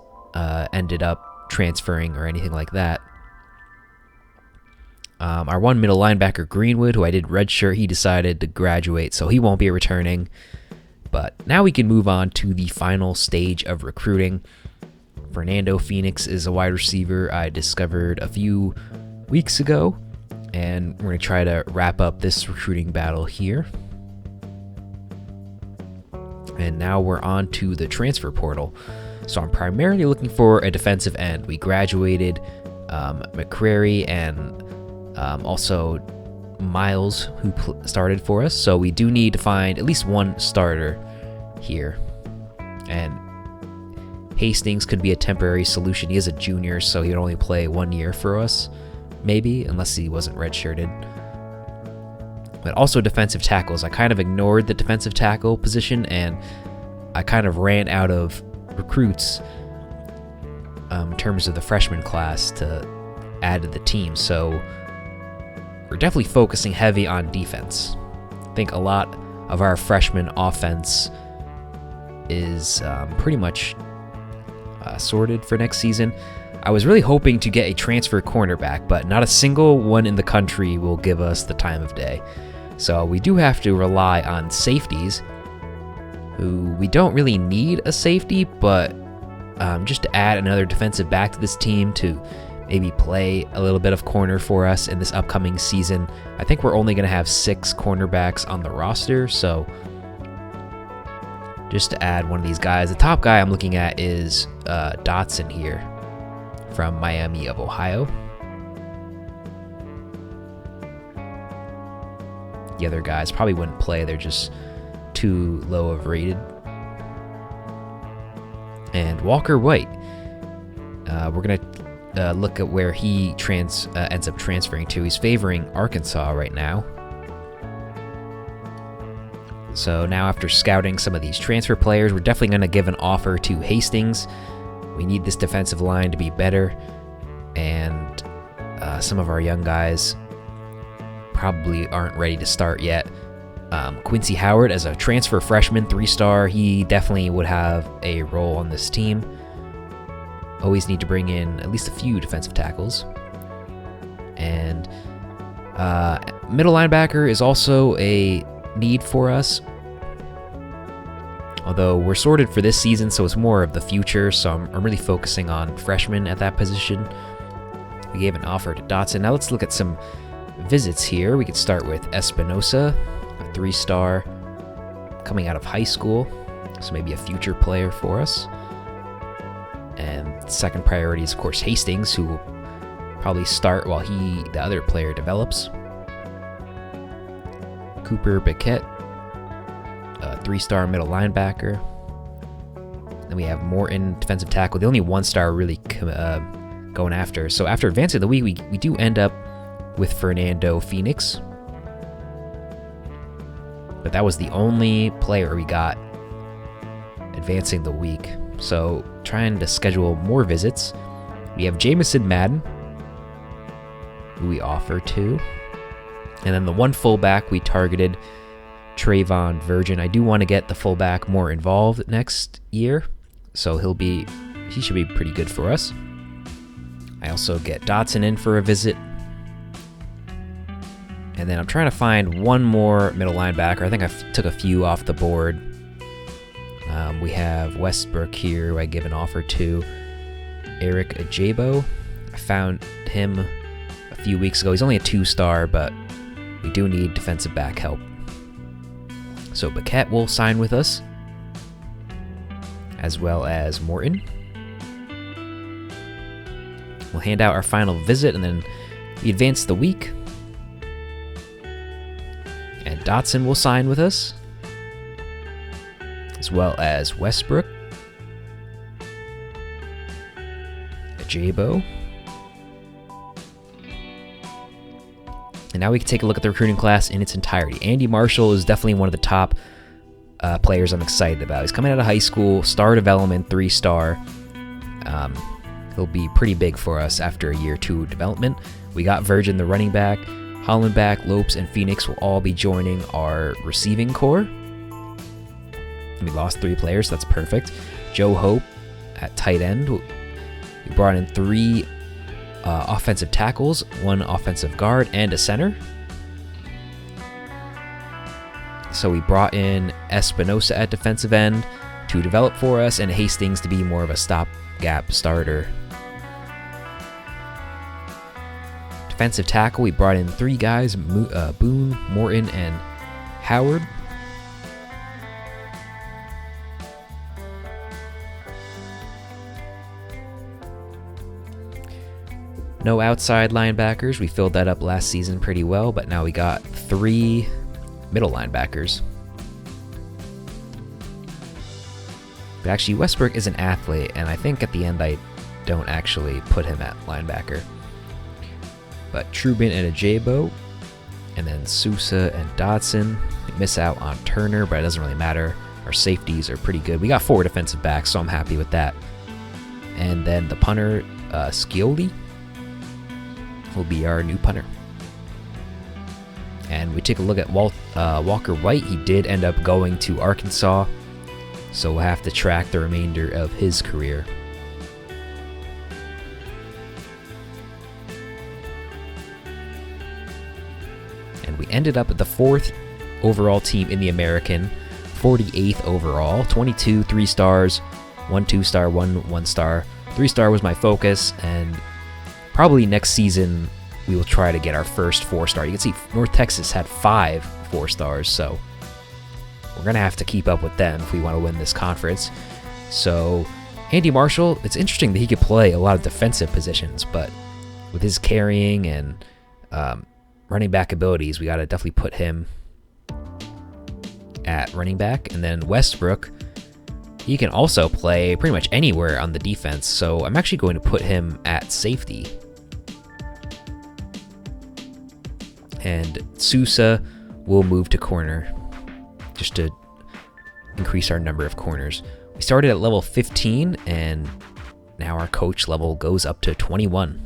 ended up transferring or anything like that. Our one middle linebacker, Greenwood, who I did redshirt, he decided to graduate, so he won't be returning. But now we can move on to the final stage of recruiting. Fernando Phoenix is a wide receiver I discovered a few weeks ago, and we're going to try to wrap up this recruiting battle here. And now we're on to the transfer portal. So I'm primarily looking for a defensive end. We graduated McCrary and also Miles, who started for us. So we do need to find at least one starter here. And Hastings could be a temporary solution. He is a junior, so he'd only play 1 year for us, maybe, unless he wasn't redshirted. But also defensive tackles. I kind of ignored the defensive tackle position, and I kind of ran out of recruits in terms of the freshman class to add to the team. So we're definitely focusing heavy on defense. I think a lot of our freshman offense is pretty much sorted for next season. I was really hoping to get a transfer cornerback, but not a single one in the country will give us the time of day. So we do have to rely on safeties, who we don't really need a safety, but just to add another defensive back to this team to maybe play a little bit of corner for us in this upcoming season. I think we're only going to have 6 cornerbacks on the roster, so just to add one of these guys. The top guy I'm looking at is Dotson here from Miami of Ohio. The other guys probably wouldn't play. They're just too low of rated. And Walker White. We're going to look at where he ends up transferring to. He's favoring Arkansas right now. So now after scouting some of these transfer players, we're definitely going to give an offer to Hastings. We need this defensive line to be better. And some of our young guys probably aren't ready to start yet. Quincy Howard, as a transfer freshman, 3-star, he definitely would have a role on this team. Always need to bring in at least a few defensive tackles. And middle linebacker is also a need for us. Although we're sorted for this season, so it's more of the future, so I'm really focusing on freshmen at that position. We gave an offer to Dotson. Now let's look at some visits here. We could start with Espinosa, a 3-star coming out of high school, so maybe a future player for us. And second priority is, of course, Hastings, who will probably start while the other player develops. Cooper Biquette, a 3-star middle linebacker. Then we have Morton, defensive tackle, the only 1-star really going after. So after advancing the week, we do end up with Fernando Phoenix. But that was the only player we got advancing the week. So trying to schedule more visits. We have Jamison Madden, who we offer to. And then the one fullback we targeted, Trayvon Virgin. I do want to get the fullback more involved next year, so he should be pretty good for us. I also get Dotson in for a visit. And then I'm trying to find one more middle linebacker. I think I took a few off the board. We have Westbrook here, who I give an offer to. Eric Ajabo. I found him a few weeks ago. He's only a 2-star, but we do need defensive back help. So Biquette will sign with us, as well as Morton. We'll hand out our final visit, and then we advance the week. And Dotson will sign with us, as well as Westbrook, Ajabo. And now we can take a look at the recruiting class in its entirety. Andy Marshall is definitely one of the top players I'm excited about. He's coming out of high school, star development, 3-star. He'll be pretty big for us after a year 2 development. We got Virgin, the running back. Hollenbach, Lopes, and Phoenix will all be joining our receiving core. We lost 3 players, so that's perfect. Joe Hope at tight end. We brought in 3 offensive tackles, 1 offensive guard, and a center. So we brought in Espinosa at defensive end to develop for us, and Hastings to be more of a stopgap starter. Defensive tackle, we brought in 3 guys, Boone, Morton, and Howard. No outside linebackers. We filled that up last season pretty well, but now we got 3 middle linebackers. But actually, Westbrook is an athlete, and I think at the end I don't actually put him at linebacker. But Trubin and Ajabo, and then Sousa and Dotson. We miss out on Turner, but it doesn't really matter. Our safeties are pretty good. We got 4 defensive backs, so I'm happy with that. And then the punter, Scioli, will be our new punter. And we take a look at Walker White. He did end up going to Arkansas, so we'll have to track the remainder of his career. And we ended up at the 4th overall team in the American, 48th overall, 22 3-stars, 1 2-star, 1 1-star. 3-star was my focus, and probably next season we will try to get our first 4-star. You can see North Texas had 5 4-stars, so we're going to have to keep up with them if we want to win this conference. So Andy Marshall, it's interesting that he could play a lot of defensive positions, but with his carrying and running back abilities, we got to definitely put him at running back. And then Westbrook, he can also play pretty much anywhere on the defense, so I'm actually going to put him at safety. And Sousa will move to corner, just to increase our number of corners. We started at level 15, and now our coach level goes up to 21.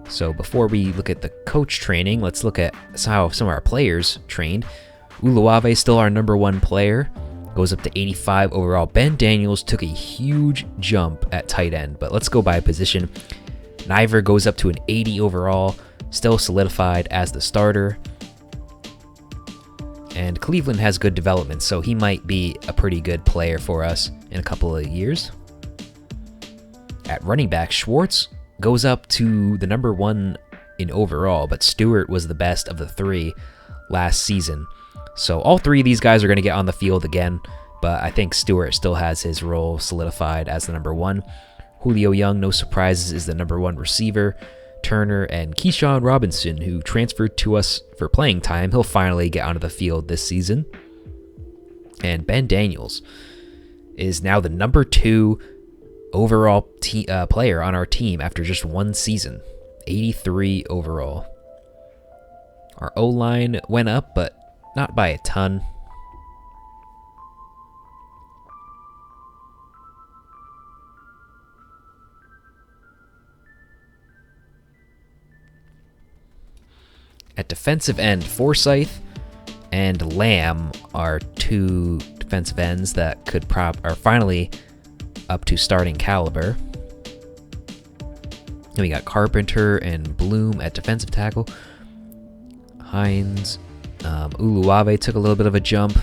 So before we look at the coach training, let's look at how some of our players trained. Uluave is still our number 1 player, goes up to 85 overall. Ben Daniels took a huge jump at tight end, but let's go by position. Niver goes up to an 80 overall, still solidified as the starter. And Cleveland has good development, so he might be a pretty good player for us in a couple of years. At running back, Schwartz goes up to the number 1 in overall, but Stewart was the best of the 3 last season. So all 3 of these guys are going to get on the field again, but I think Stewart still has his role solidified as the number 1. Julio Young, no surprises, is the number 1 receiver. Turner and Keyshawn Robinson, who transferred to us for playing time, he'll finally get onto the field this season. And Ben Daniels is now the number 2 overall player on our team after just 1 season. 83 overall. Our O-line went up, but not by a ton. At defensive end, Forsyth and Lamb are 2 defensive ends that are finally up to starting caliber. Then we got Carpenter and Bloom at defensive tackle. Hines, Uluave took a little bit of a jump,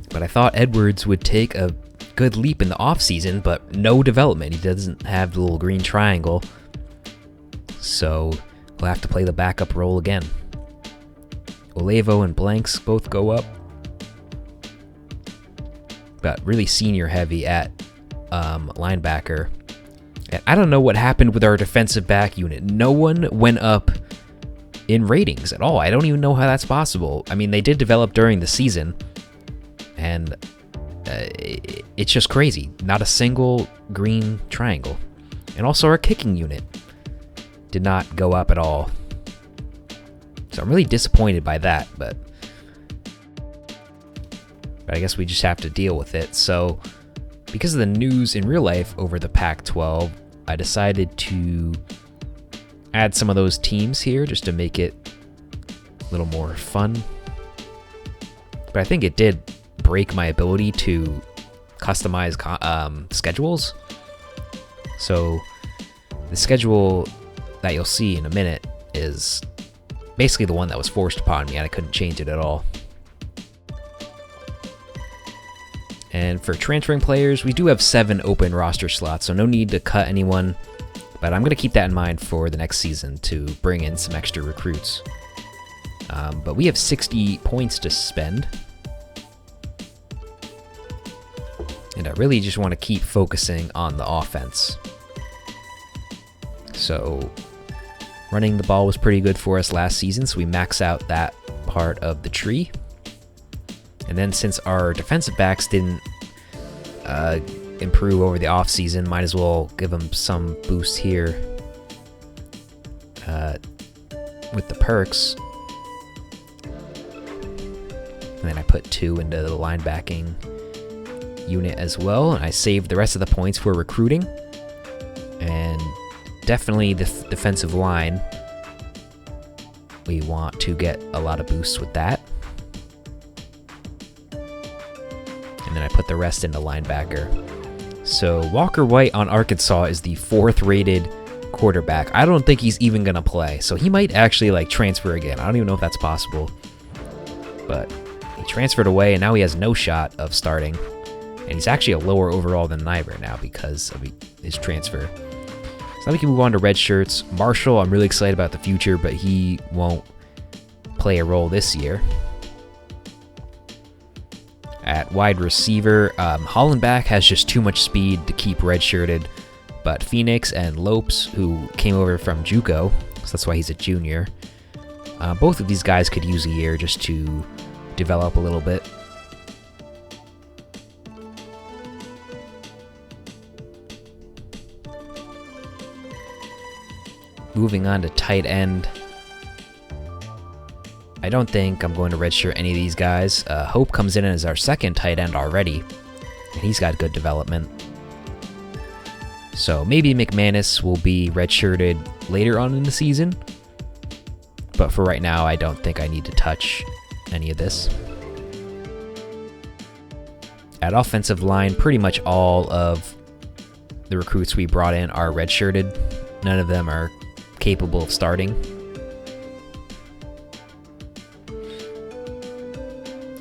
but I thought Edwards would take a good leap in the offseason, but no development. He doesn't have the little green triangle, so we'll have to play the backup role again. Olevo and Blanks both go up, but really senior heavy at linebacker. And I don't know what happened with our defensive back unit. No one went up in ratings at all. I don't even know how that's possible. I mean, they did develop during the season, and it's just crazy. Not a single green triangle. And also our kicking unit did not go up at all. So I'm really disappointed by that, but I guess we just have to deal with it. So because of the news in real life over the Pac-12, I decided to add some of those teams here just to make it a little more fun. But I think it did break my ability to customize schedules. So the schedule that you'll see in a minute is basically the one that was forced upon me, and I couldn't change it at all. And for transferring players, we do have 7 open roster slots, so no need to cut anyone, but I'm going to keep that in mind for the next season to bring in some extra recruits. But we have 60 points to spend, and I really just want to keep focusing on the offense. So running the ball was pretty good for us last season, so we max out that part of the tree. And then since our defensive backs didn't improve over the offseason, might as well give them some boost here with the perks. And then I put 2 into the linebacking unit as well, and I saved the rest of the points for recruiting. And definitely the defensive line, we want to get a lot of boosts with that. And then I put the rest into linebacker. So Walker White on Arkansas is the 4th rated quarterback. I don't think he's even going to play. So he might actually transfer again. I don't even know if that's possible. But he transferred away, and now he has no shot of starting. And he's actually a lower overall than Nyber now because of his transfer. So now we can move on to red shirts. Marshall, I'm really excited about the future, but he won't play a role this year. At wide receiver, Hollenbach has just too much speed to keep redshirted, but Phoenix and Lopes, who came over from JUCO, so that's why he's a junior, both of these guys could use a year just to develop a little bit. Moving on to tight end. I don't think I'm going to redshirt any of these guys. Hope comes in as our 2nd tight end already, and he's got good development. So maybe McManus will be redshirted later on in the season, but for right now, I don't think I need to touch any of this. At offensive line, pretty much all of the recruits we brought in are redshirted. None of them are capable of starting.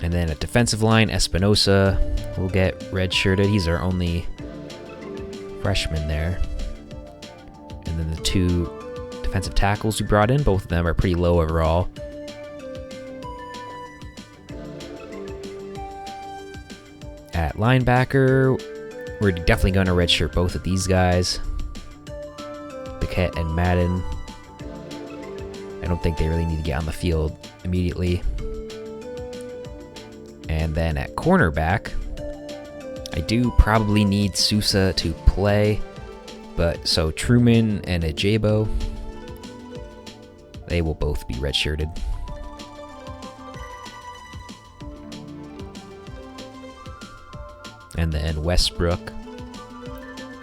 And then at defensive line, Espinosa will get redshirted. He's our only freshman there. And then the 2 defensive tackles we brought in, both of them are pretty low overall. At linebacker, we're definitely going to redshirt both of these guys, Paquette and Madden. I don't think they really need to get on the field immediately. And then at cornerback, I do probably need Sousa to play, but so Truman and Ajabo, they will both be redshirted. And then Westbrook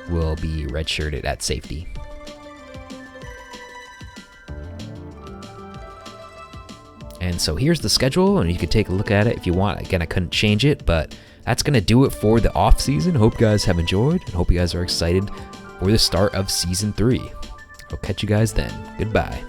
will be redshirted at safety. And so here's the schedule, and you can take a look at it if you want. Again, I couldn't change it, but that's going to do it for the off season. Hope you guys have enjoyed, and hope you guys are excited for the start of Season 3. I'll catch you guys then. Goodbye.